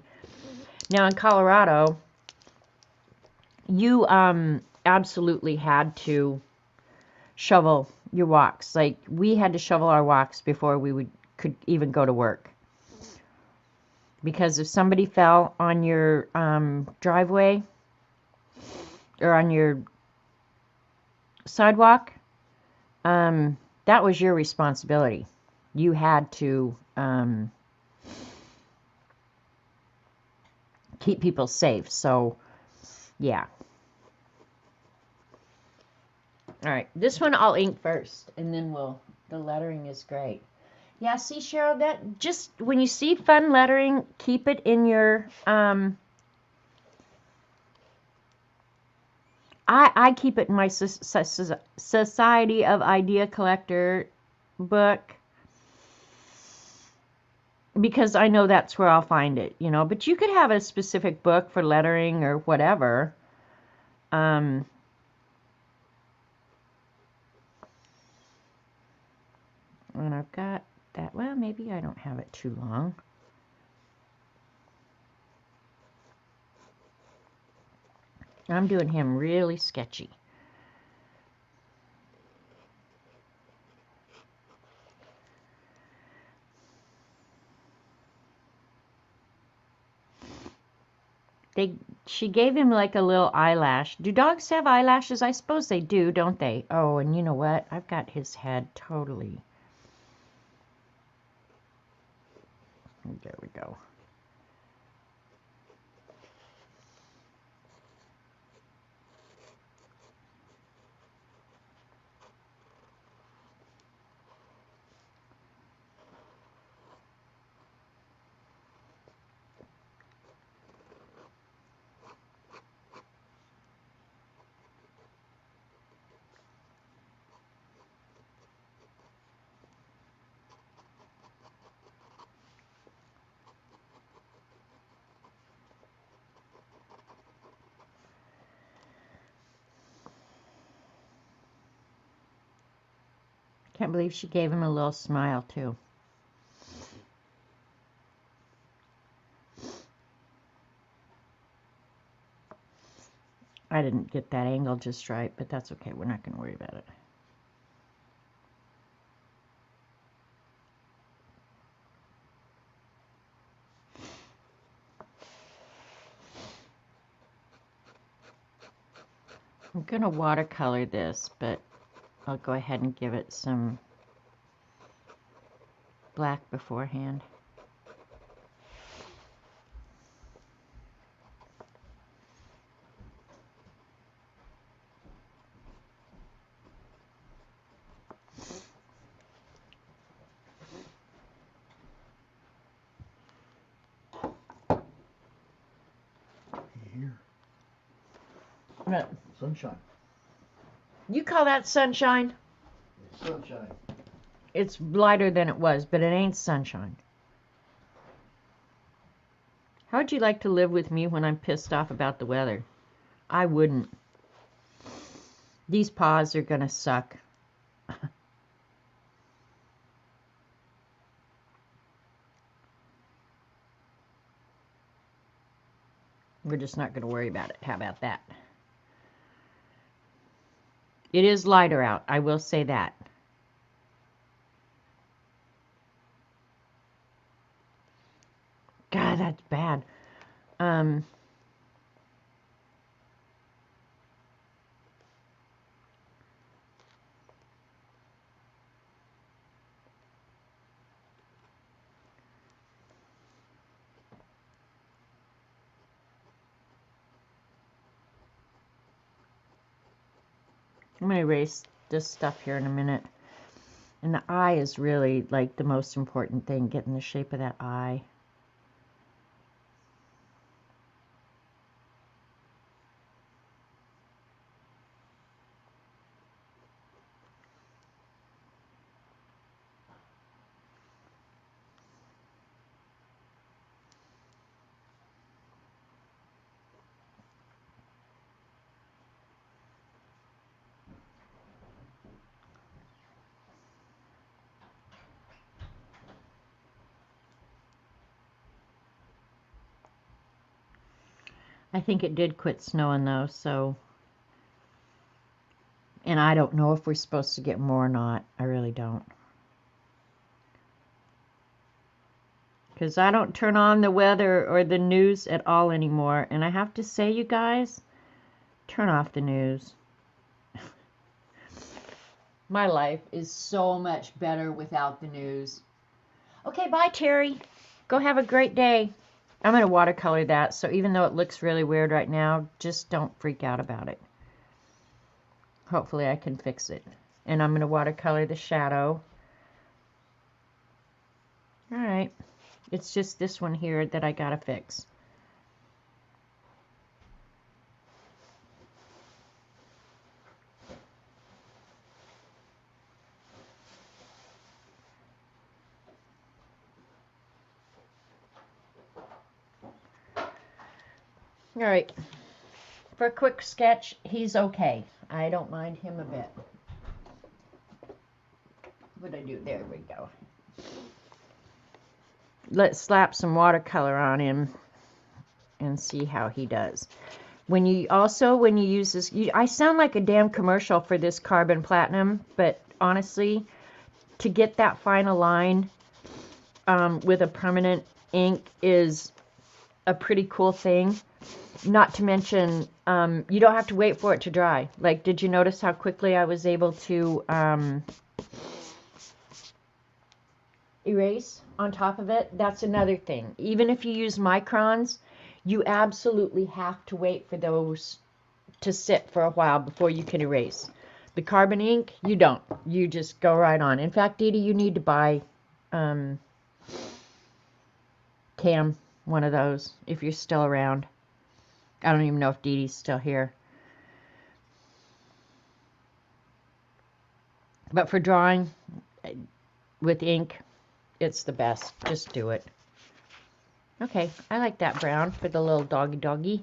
Now, in Colorado, you absolutely had to shovel your walks. Like, we had to shovel our walks before we could even go to work. Because if somebody fell on your driveway or on your sidewalk, that was your responsibility. You had to keep people safe. So, yeah. All right, this one I'll ink first, and then the lettering is great. Yeah, see, Cheryl, that just, when you see fun lettering, keep it in your, I keep it in my Society of Idea Collector book, because I know that's where I'll find it, you know, but you could have a specific book for lettering or whatever. And I've got that, well, maybe I don't have it too long. I'm doing him really sketchy. She gave him like a little eyelash. Do dogs have eyelashes? I suppose they do, don't they? Oh, and you know what? I've got his head totally. There we go. Can't believe she gave him a little smile, too. I didn't get that angle just right, but that's okay. We're not going to worry about it. I'm going to watercolor this, but I'll go ahead and give it some black beforehand. Here. What? Sunshine. You call that sunshine? It's sunshine. It's lighter than it was, but it ain't sunshine. How would you like to live with me when I'm pissed off about the weather? I wouldn't. These paws are gonna suck. We're just not gonna worry about it. How about that? It is lighter out, I will say that. God, that's bad. I'm going to erase this stuff here in a minute. And the eye is really like the most important thing, getting the shape of that eye. I think it did quit snowing though, so. And I don't know if we're supposed to get more or not. I really don't. Because I don't turn on the weather or the news at all anymore. And I have to say, you guys, turn off the news. My life is so much better without the news. Okay, bye, Terry. Go have a great day. I'm going to watercolor that, so even though it looks really weird right now, just don't freak out about it. Hopefully I can fix it. And I'm going to watercolor the shadow. Alright. It's just this one here that I got to fix. Alright. For a quick sketch, he's okay. I don't mind him a bit. What did I do? There we go. Let's slap some watercolor on him and see how he does. When you use this, I sound like a damn commercial for this carbon platinum, but honestly, to get that final line with a permanent ink is a pretty cool thing. Not to mention, you don't have to wait for it to dry. Like, did you notice how quickly I was able to erase on top of it? That's another thing. Even if you use microns, you absolutely have to wait for those to sit for a while before you can erase. The carbon ink, you don't. You just go right on. In fact, Dee Dee, you need to buy Cam one of those if you're still around. I don't even know if Dee Dee's still here. But for drawing with ink, it's the best. Just do it. Okay, I like that brown for the little doggy.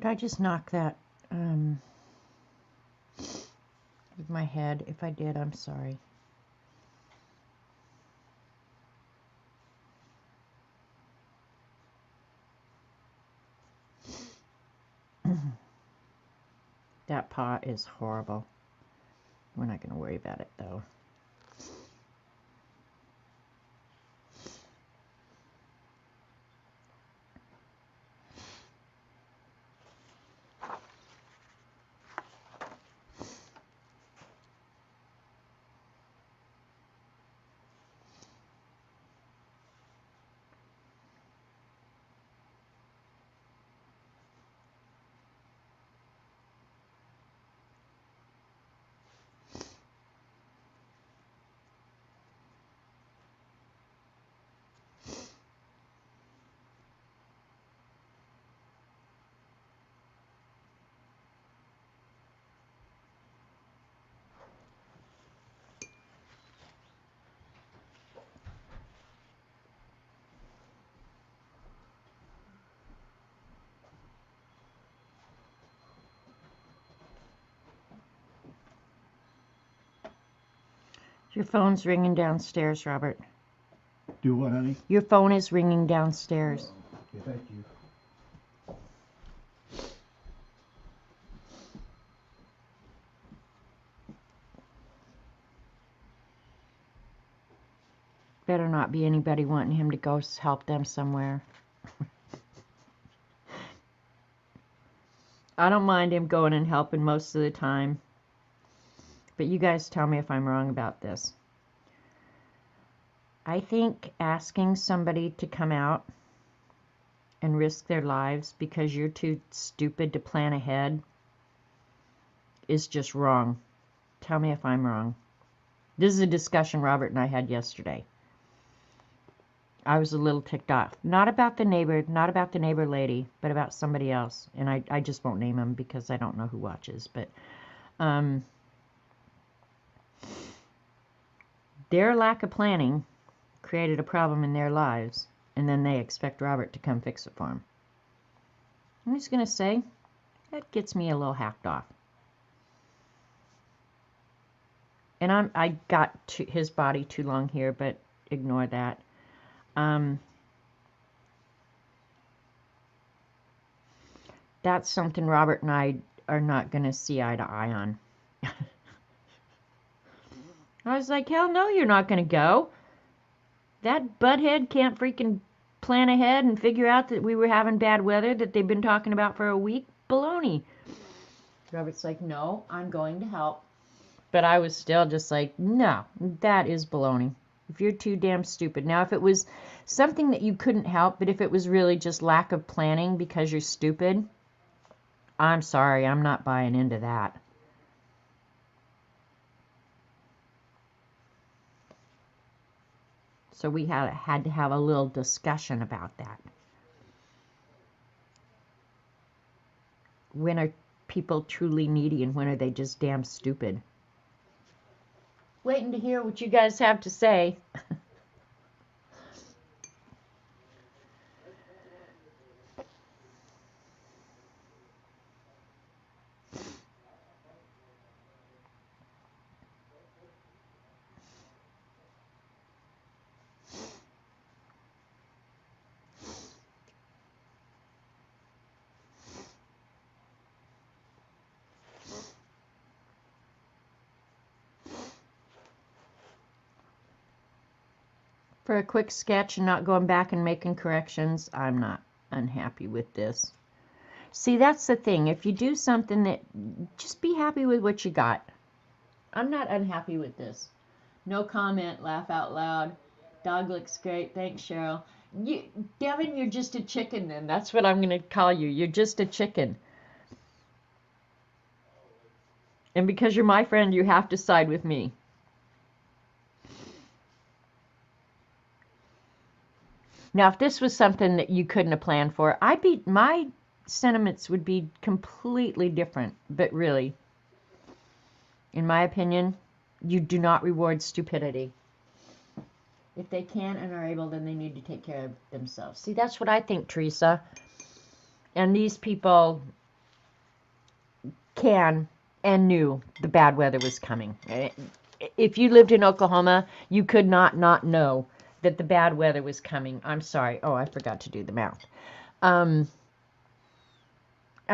Did I just knock that with my head? If I did, I'm sorry. That paw is horrible. We're not going to worry about it, though. Your phone's ringing downstairs, Robert. Do what, honey? Your phone is ringing downstairs. Okay, thank you. Better not be anybody wanting him to go help them somewhere. I don't mind him going and helping most of the time. But you guys tell me if I'm wrong about this. I think asking somebody to come out and risk their lives because you're too stupid to plan ahead is just wrong. Tell me if I'm wrong. This is a discussion Robert and I had yesterday. I was a little ticked off. Not about the neighbor lady, but about somebody else. And I just won't name him because I don't know who watches. But their lack of planning created a problem in their lives, and then they expect Robert to come fix it for them. I'm just going to say, that gets me a little hacked off. And I got his body too long here, but ignore that. That's something Robert and I are not going to see eye to eye on. I was like, hell no, you're not going to go. That butthead can't freaking plan ahead and figure out that we were having bad weather that they've been talking about for a week. Baloney. Robert's like, no, I'm going to help. But I was still just like, no, that is baloney. If you're too damn stupid. Now, if it was something that you couldn't help, but if it was really just lack of planning because you're stupid, I'm sorry, I'm not buying into that. So we had to have a little discussion about that. When are people truly needy and when are they just damn stupid? Waiting to hear what you guys have to say. For a quick sketch and not going back and making corrections, I'm not unhappy with this. See, that's the thing. If you do something that, just be happy with what you got. I'm not unhappy with this. No comment, laugh out loud. Dog looks great. Thanks, Cheryl. Devin, you're just a chicken then. That's what I'm going to call you. You're just a chicken. And because you're my friend, you have to side with me. Now, if this was something that you couldn't have planned for, my sentiments would be completely different. But really, in my opinion, you do not reward stupidity. If they can and are able, then they need to take care of themselves. See, that's what I think, Teresa. And these people can and knew the bad weather was coming. If you lived in Oklahoma, you could not know that the bad weather was coming. I'm sorry. Oh, I forgot to do the math. I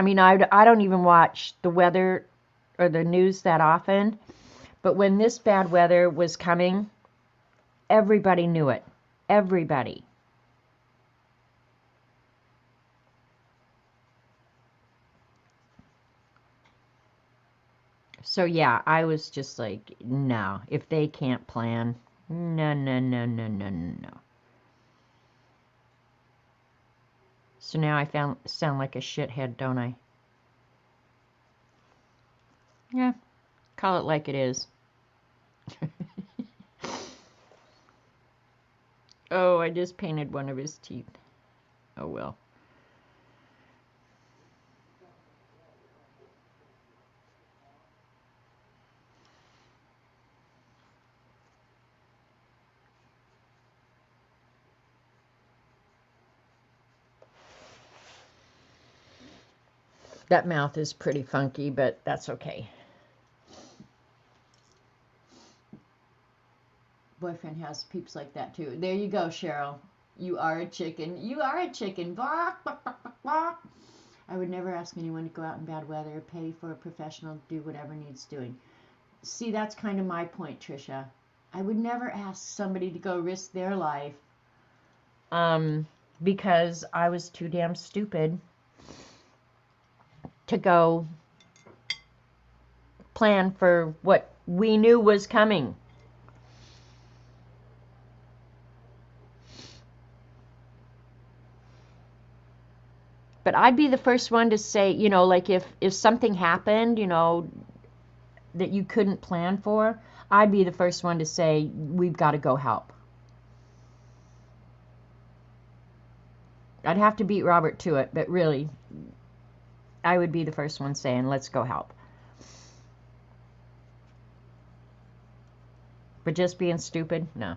mean, I don't even watch the weather or the news that often, but when this bad weather was coming, everybody knew it. Everybody. So yeah, I was just like, no, if they can't plan, no, no, no, no, no, no, no. So now I sound like a shithead, don't I? Yeah, call it like it is. Oh, I just painted one of his teeth. Oh well. That mouth is pretty funky, but that's okay. Boyfriend has peeps like that too. There you go, Cheryl. You are a chicken. You are a chicken. Bark, bark, bark, bark, bark. I would never ask anyone to go out in bad weather or pay for a professional to do whatever needs doing. See, that's kind of my point, Trisha. I would never ask somebody to go risk their life because I was too damn stupid to go plan for what we knew was coming. But I'd be the first one to say, you know, like if something happened, you know, that you couldn't plan for, I'd be the first one to say, we've got to go help. I'd have to beat Robert to it, but really, I would be the first one saying, let's go help. But just being stupid, no.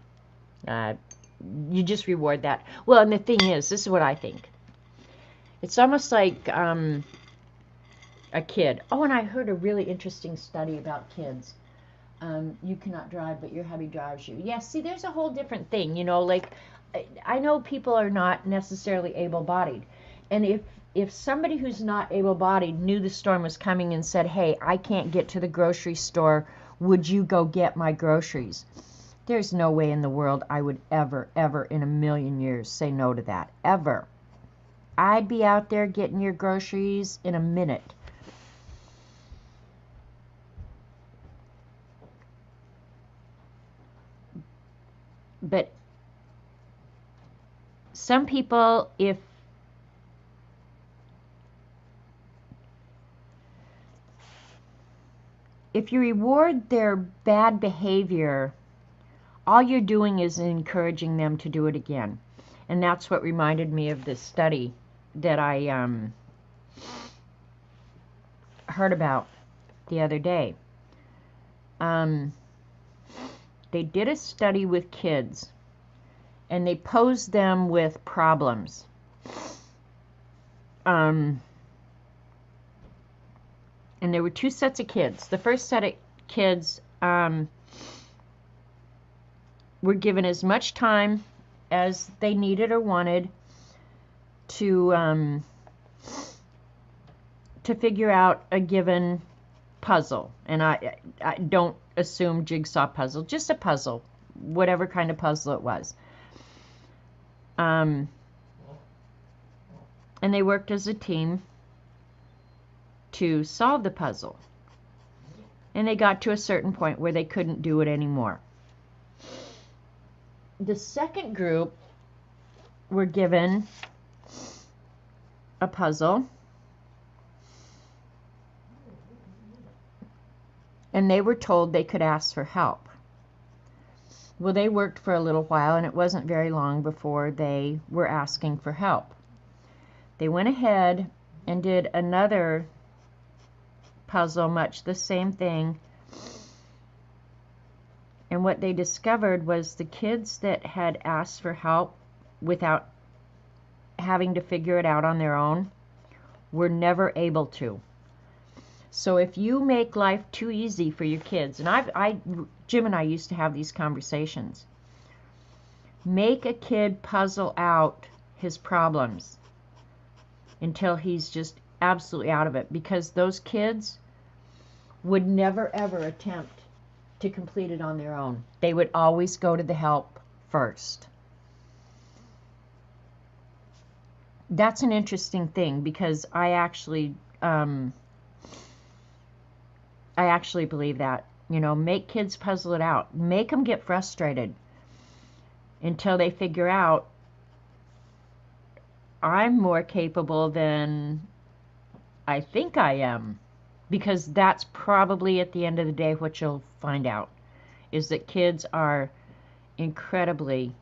You just reward that. Well, and the thing is, this is what I think. It's almost like a kid. Oh, and I heard a really interesting study about kids. You cannot drive, but your hubby drives you. Yeah, see, there's a whole different thing, you know, like, I know people are not necessarily able-bodied. And if somebody who's not able-bodied knew the storm was coming and said, hey, I can't get to the grocery store, would you go get my groceries? There's no way in the world I would ever, ever in a million years say no to that. Ever. I'd be out there getting your groceries in a minute. But some people, if you reward their bad behavior, all you're doing is encouraging them to do it again. And that's what reminded me of this study that I heard about the other day. They did a study with kids, and they posed them with problems. And there were two sets of kids. The first set of kids were given as much time as they needed or wanted to figure out a given puzzle. And I don't assume jigsaw puzzle, just a puzzle, whatever kind of puzzle it was. And they worked as a team to solve the puzzle. And they got to a certain point where they couldn't do it anymore. The second group were given a puzzle, and they were told they could ask for help. Well, they worked for a little while, and it wasn't very long before they were asking for help. They went ahead and did another puzzle, much the same thing. And what they discovered was the kids that had asked for help without having to figure it out on their own were never able to. So if you make life too easy for your kids, and Jim and I used to have these conversations, make a kid puzzle out his problems until he's just absolutely out of it, because those kids would never ever attempt to complete it on their own. They would always go to the help first. That's an interesting thing, because I actually believe that. You know, make kids puzzle it out. Make them get frustrated until they figure out, I'm more capable than I think I am. Because that's probably at the end of the day what you'll find out, is that kids are incredibly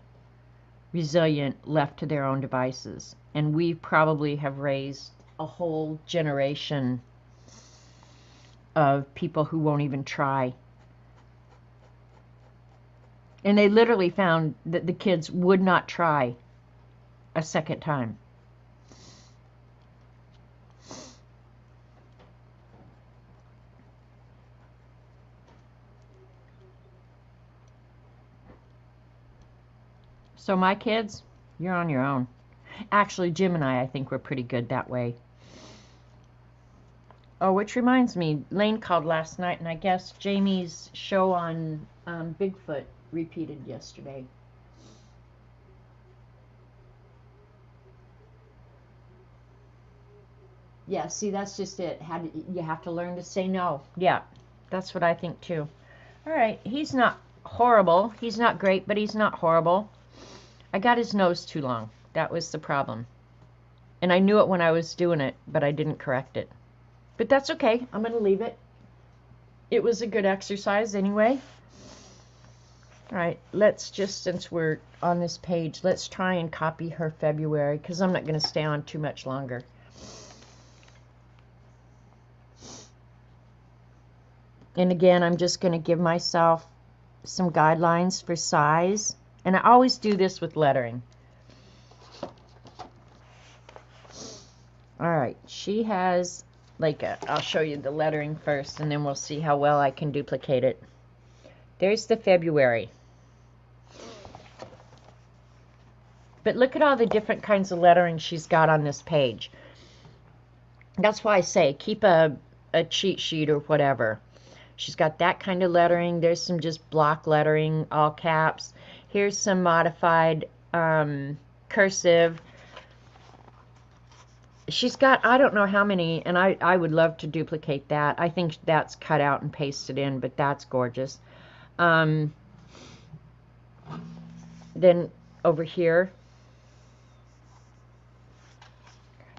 resilient left to their own devices. And we probably have raised a whole generation of people who won't even try. And they literally found that the kids would not try a second time. So my kids, you're on your own. Actually, Jim and I think we're pretty good that way. Oh, which reminds me, Lane called last night, and I guess Jamie's show on Bigfoot repeated yesterday. Yeah, see, that's just it. You have to learn to say no. Yeah, that's what I think too. All right, he's not horrible. He's not great, but he's not horrible. I got his nose too long. That was the problem. And I knew it when I was doing it, but I didn't correct it. But that's okay. I'm going to leave it. It was a good exercise anyway. All right, let's just, since we're on this page, let's try and copy her February, because I'm not going to stay on too much longer. And again, I'm just going to give myself some guidelines for size. And I always do this with lettering. All right, she has I'll show you the lettering first, and then we'll see how well I can duplicate it. There's the February. But look at all the different kinds of lettering she's got on this page. That's why I say keep a cheat sheet or whatever. She's got that kind of lettering. There's some just block lettering, all caps. Here's some modified cursive. She's got, I don't know how many, and I would love to duplicate that. I think that's cut out and pasted in, but that's gorgeous. Then over here.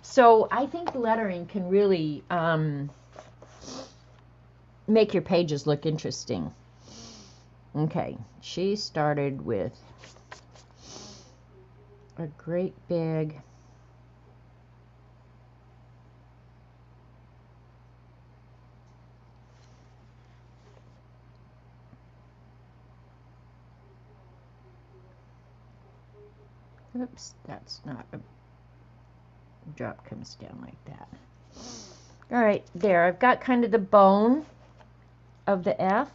So I think lettering can really make your pages look interesting. Okay, she started with a great big oops, that's not a drop comes down like that. All right, there, I've got kind of the bone of the F.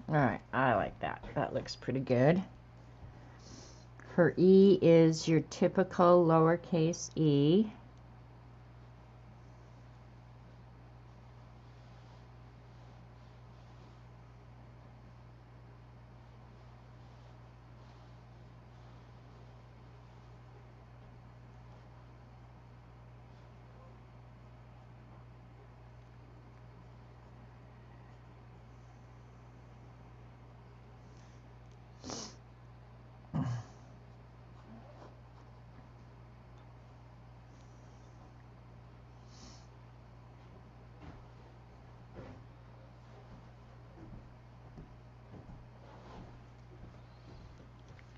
All right, I like that. That looks pretty good. Her E is your typical lowercase e.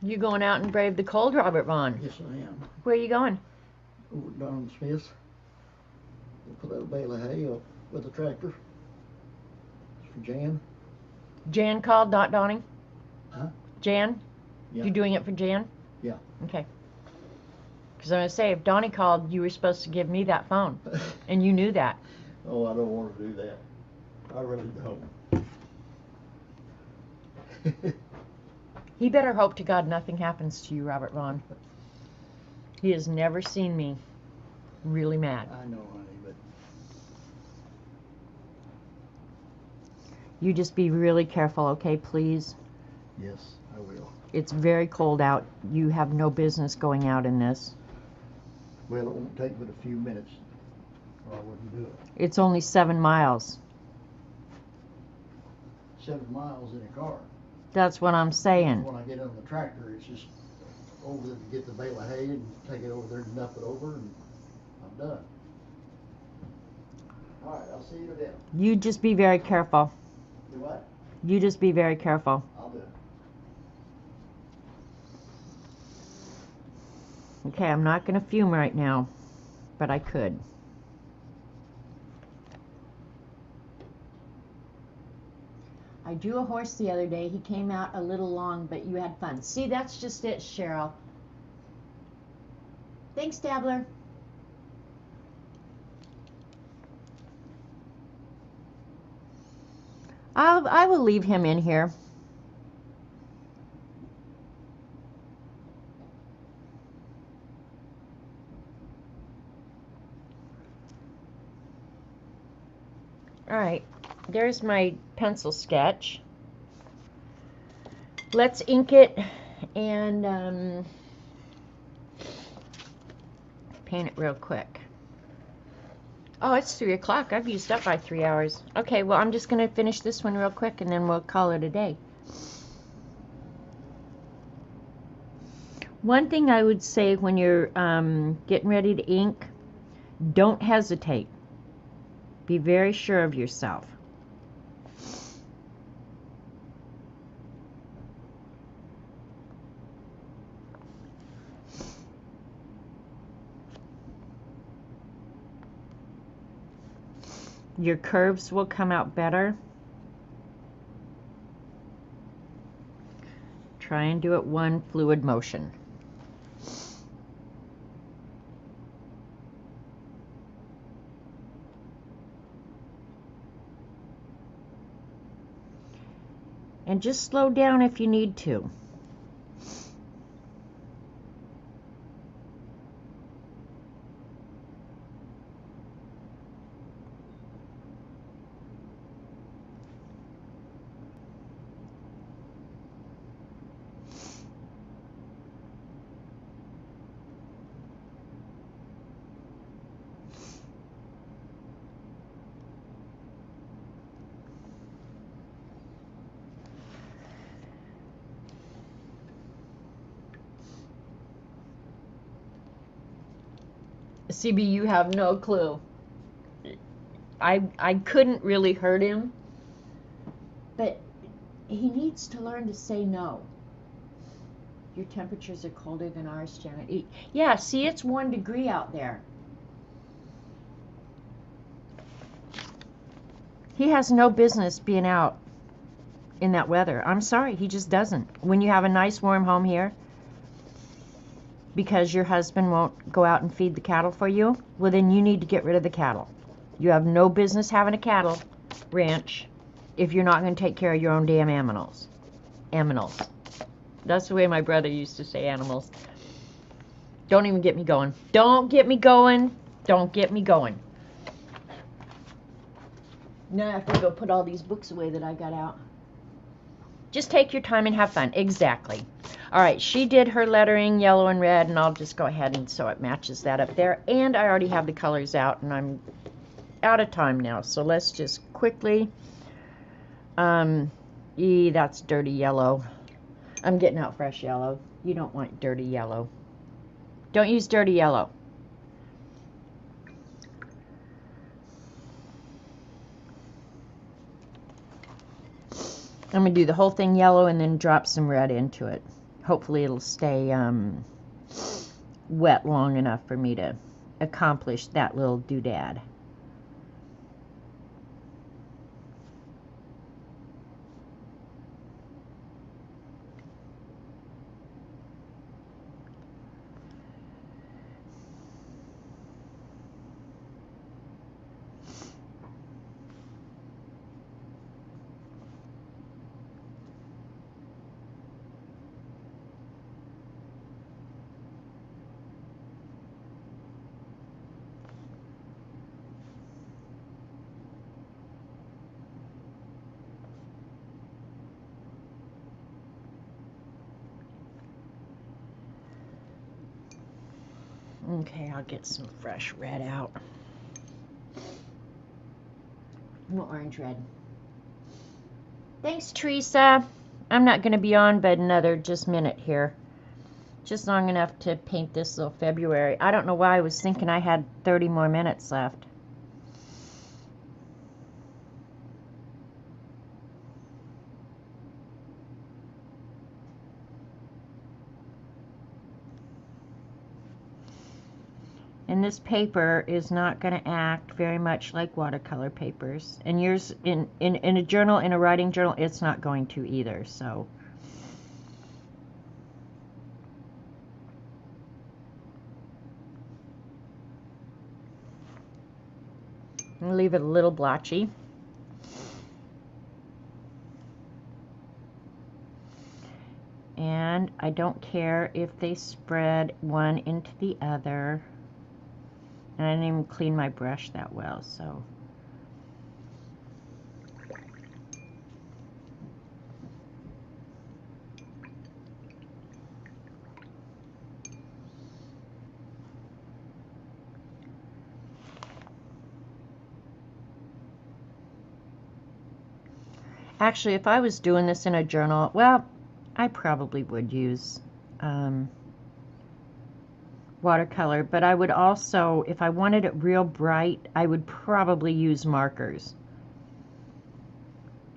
You going out and brave the cold, Robert Vaughn? Yes, I am. Where are you going? Over at Don Smith's. We'll put that bale of hay up with the tractor. It's for Jan. Jan called, not Donnie? Huh? Jan? Yeah. You doing it for Jan? Yeah. Okay. Because I'm going to say, if Donnie called, you were supposed to give me that phone. And you knew that. Oh, I don't want to do that. I really don't. He better hope to God nothing happens to you, Robert Vaughn. He has never seen me really mad. I know, honey, but You just be really careful, okay, please? yes, I will. It's very cold out. You have no business going out in this. Well, it won't take but a few minutes, or I wouldn't do it. It's only 7 miles. 7 miles in a car. That's what I'm saying. When I get on the tractor, it's just over there to get the bale of hay and take it over there and dump it over, and I'm done. All right, I'll see you then. You just be very careful. Do what? You just be very careful. I'll do it. Okay, I'm not going to fume right now, but I could. I drew a horse the other day. He came out a little long, but you had fun. See, that's just it, Cheryl. Thanks, Dabbler. I will leave him in here. All right, there's my pencil sketch. Let's ink it and paint it real quick. Oh, it's 3 o'clock. I've used up my 3 hours. Okay, well, I'm just going to finish this one real quick and then we'll call it a day. One thing I would say when you're getting ready to ink, don't hesitate. Be very sure of yourself. Your curves will come out better. Try and do it one fluid motion. And just slow down if you need to. CB, you have no clue. I couldn't really hurt him, but he needs to learn to say no. Your temperatures are colder than ours, Janet. Yeah, see, it's 1 degree out there. He has no business being out in that weather. I'm sorry, he just doesn't. When you have a nice warm home here, because your husband won't go out and feed the cattle for you, well, then you need to get rid of the cattle. You have no business having a cattle ranch if you're not going to take care of your own damn animals. Aminals. That's the way my brother used to say animals. Don't even get me going. Don't get me going. Don't get me going. Now I have to go put all these books away that I got out. Just take your time and have fun. Exactly. All right, she did her lettering yellow and red, and I'll just go ahead and so it matches that up there. And I already have the colors out, and I'm out of time now. So let's just quickly. That's dirty yellow. I'm getting out fresh yellow. You don't want dirty yellow. Don't use dirty yellow. I'm going to do the whole thing yellow and then drop some red into it. hopefully it'll stay wet long enough for me to accomplish that little doodad. Okay, I'll get some fresh red out. More orange red. Thanks, Teresa. I'm not going to be on but another just minute here. Just long enough to paint this little February. I don't know why I was thinking I had 30 more minutes left. And this paper is not going to act very much like watercolor papers. And yours, in a journal, in a writing journal, it's not going to either. So I'm going to leave it a little blotchy. And I don't care if they spread one into the other. And I didn't even clean my brush that well, so. Actually, if I was doing this in a journal, well, I probably would use watercolor, but I would also, if I wanted it real bright, I would probably use markers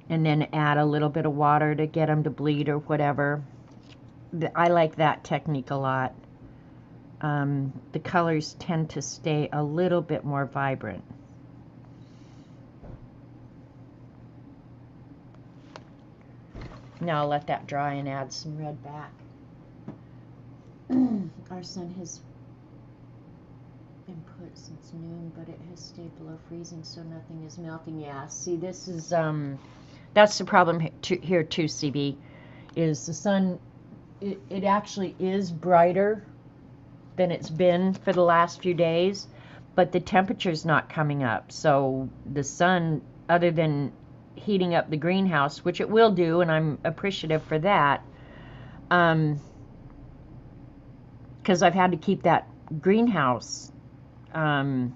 and then add a little bit of water to get them to bleed or whatever. I like that technique a lot. The colors tend to stay a little bit more vibrant. Now I'll let that dry and add some red back. Our sun has been put since noon, but it has stayed below freezing, so nothing is melting. Yeah, see, this is that's the problem here too, CB, is the sun, it actually is brighter than it's been for the last few days, but the temperature's not coming up. So the sun, other than heating up the greenhouse, which it will do, and I'm appreciative for that, because I've had to keep that greenhouse from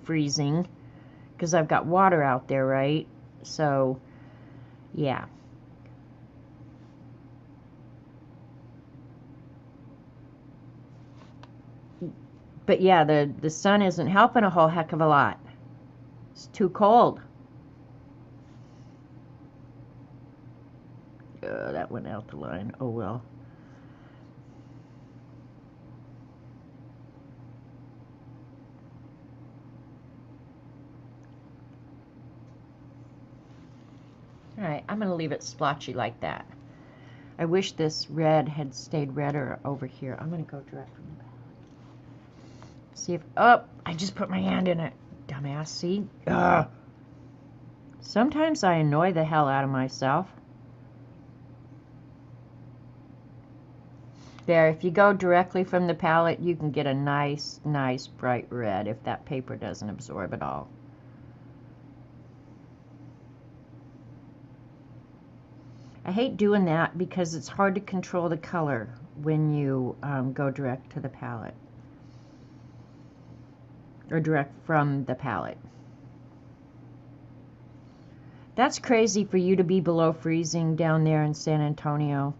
freezing because I've got water out there, right? So yeah. But yeah, the sun isn't helping a whole heck of a lot. It's too cold. That went out the line. Oh well. Alright, I'm going to leave it splotchy like that. I wish this red had stayed redder over here. I'm going to go direct from the palette. See if... Oh! I just put my hand in it. Dumbass, see? Ugh. Sometimes I annoy the hell out of myself. There, if you go directly from the palette, you can get a nice, nice bright red if that paper doesn't absorb it all. I hate doing that because it's hard to control the color when you go direct to the palette. Or direct from the palette. That's crazy for you to be below freezing down there in San Antonio.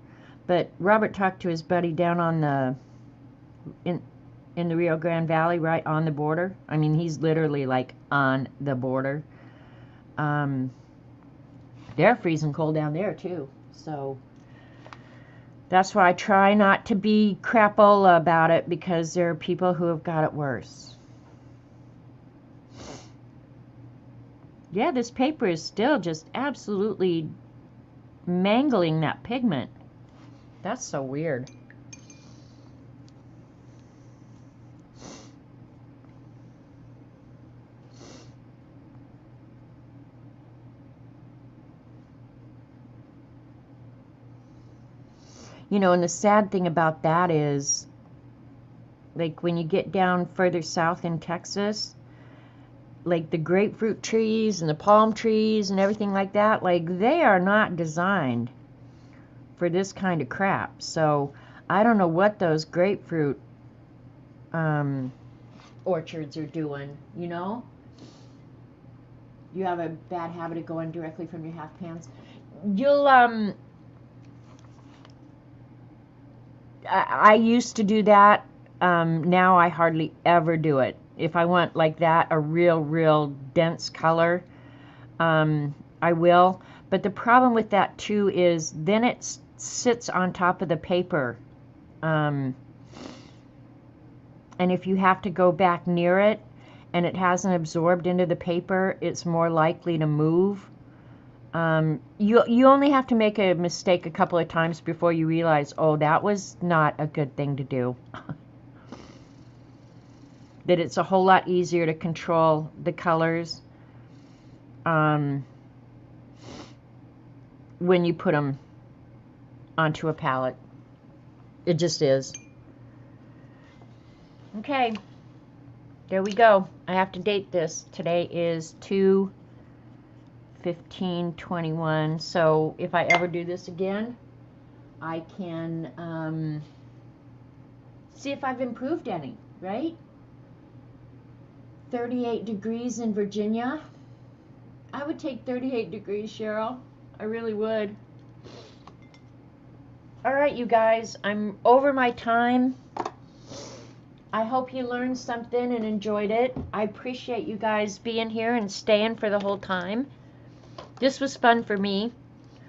But Robert talked to his buddy down on the in the Rio Grande Valley, right on the border. I mean, he's literally like on the border. They're freezing cold down there too. So That's why I try not to be crapola about it, because there are people who have got it worse. Yeah, this paper is still just absolutely mangling that pigment. That's so weird. You know, and the sad thing about that is, like, when you get down further south in Texas, like the grapefruit trees and the palm trees and everything like that, like, they are not designed for this kind of crap. So I don't know what those grapefruit orchards are doing, you know? You have a bad habit of going directly from your half pans. You'll I used to do that. Now I hardly ever do it. If I want like that, a real dense color, I will. But the problem with that too is then it sits on top of the paper. And if you have to go back near it and it hasn't absorbed into the paper, it's more likely to move. You only have to make a mistake a couple of times before you realize, oh, that was not a good thing to do. That it's a whole lot easier to control the colors when you put them onto a palette. It just is. Okay, there we go. I have to date this. Today is 2/15/21. So if I ever do this again, I can see if I've improved any, right? 38 degrees in Virginia. I would take 38 degrees, Cheryl. I really would. All right, you guys, I'm over my time. I hope you learned something and enjoyed it. I appreciate you guys being here and staying for the whole time. This was fun for me.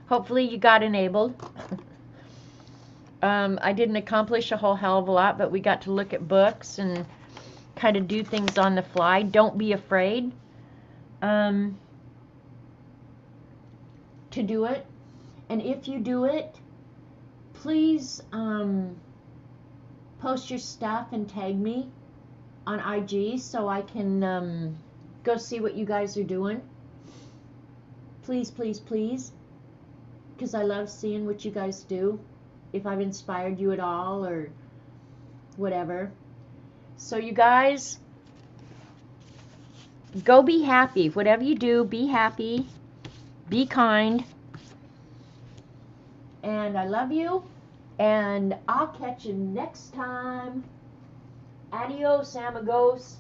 Hopefully you got enabled. I didn't accomplish a whole hell of a lot, but we got to look at books and kind of do things on the fly. Don't be afraid to do it. And if you do it, please post your stuff and tag me on IG so I can go see what you guys are doing. Please, please, please. Because I love seeing what you guys do. If I've inspired you at all or whatever. So you guys, go be happy. Whatever you do, be happy. Be kind. And I love you. And I'll catch you next time. Adios, amigos.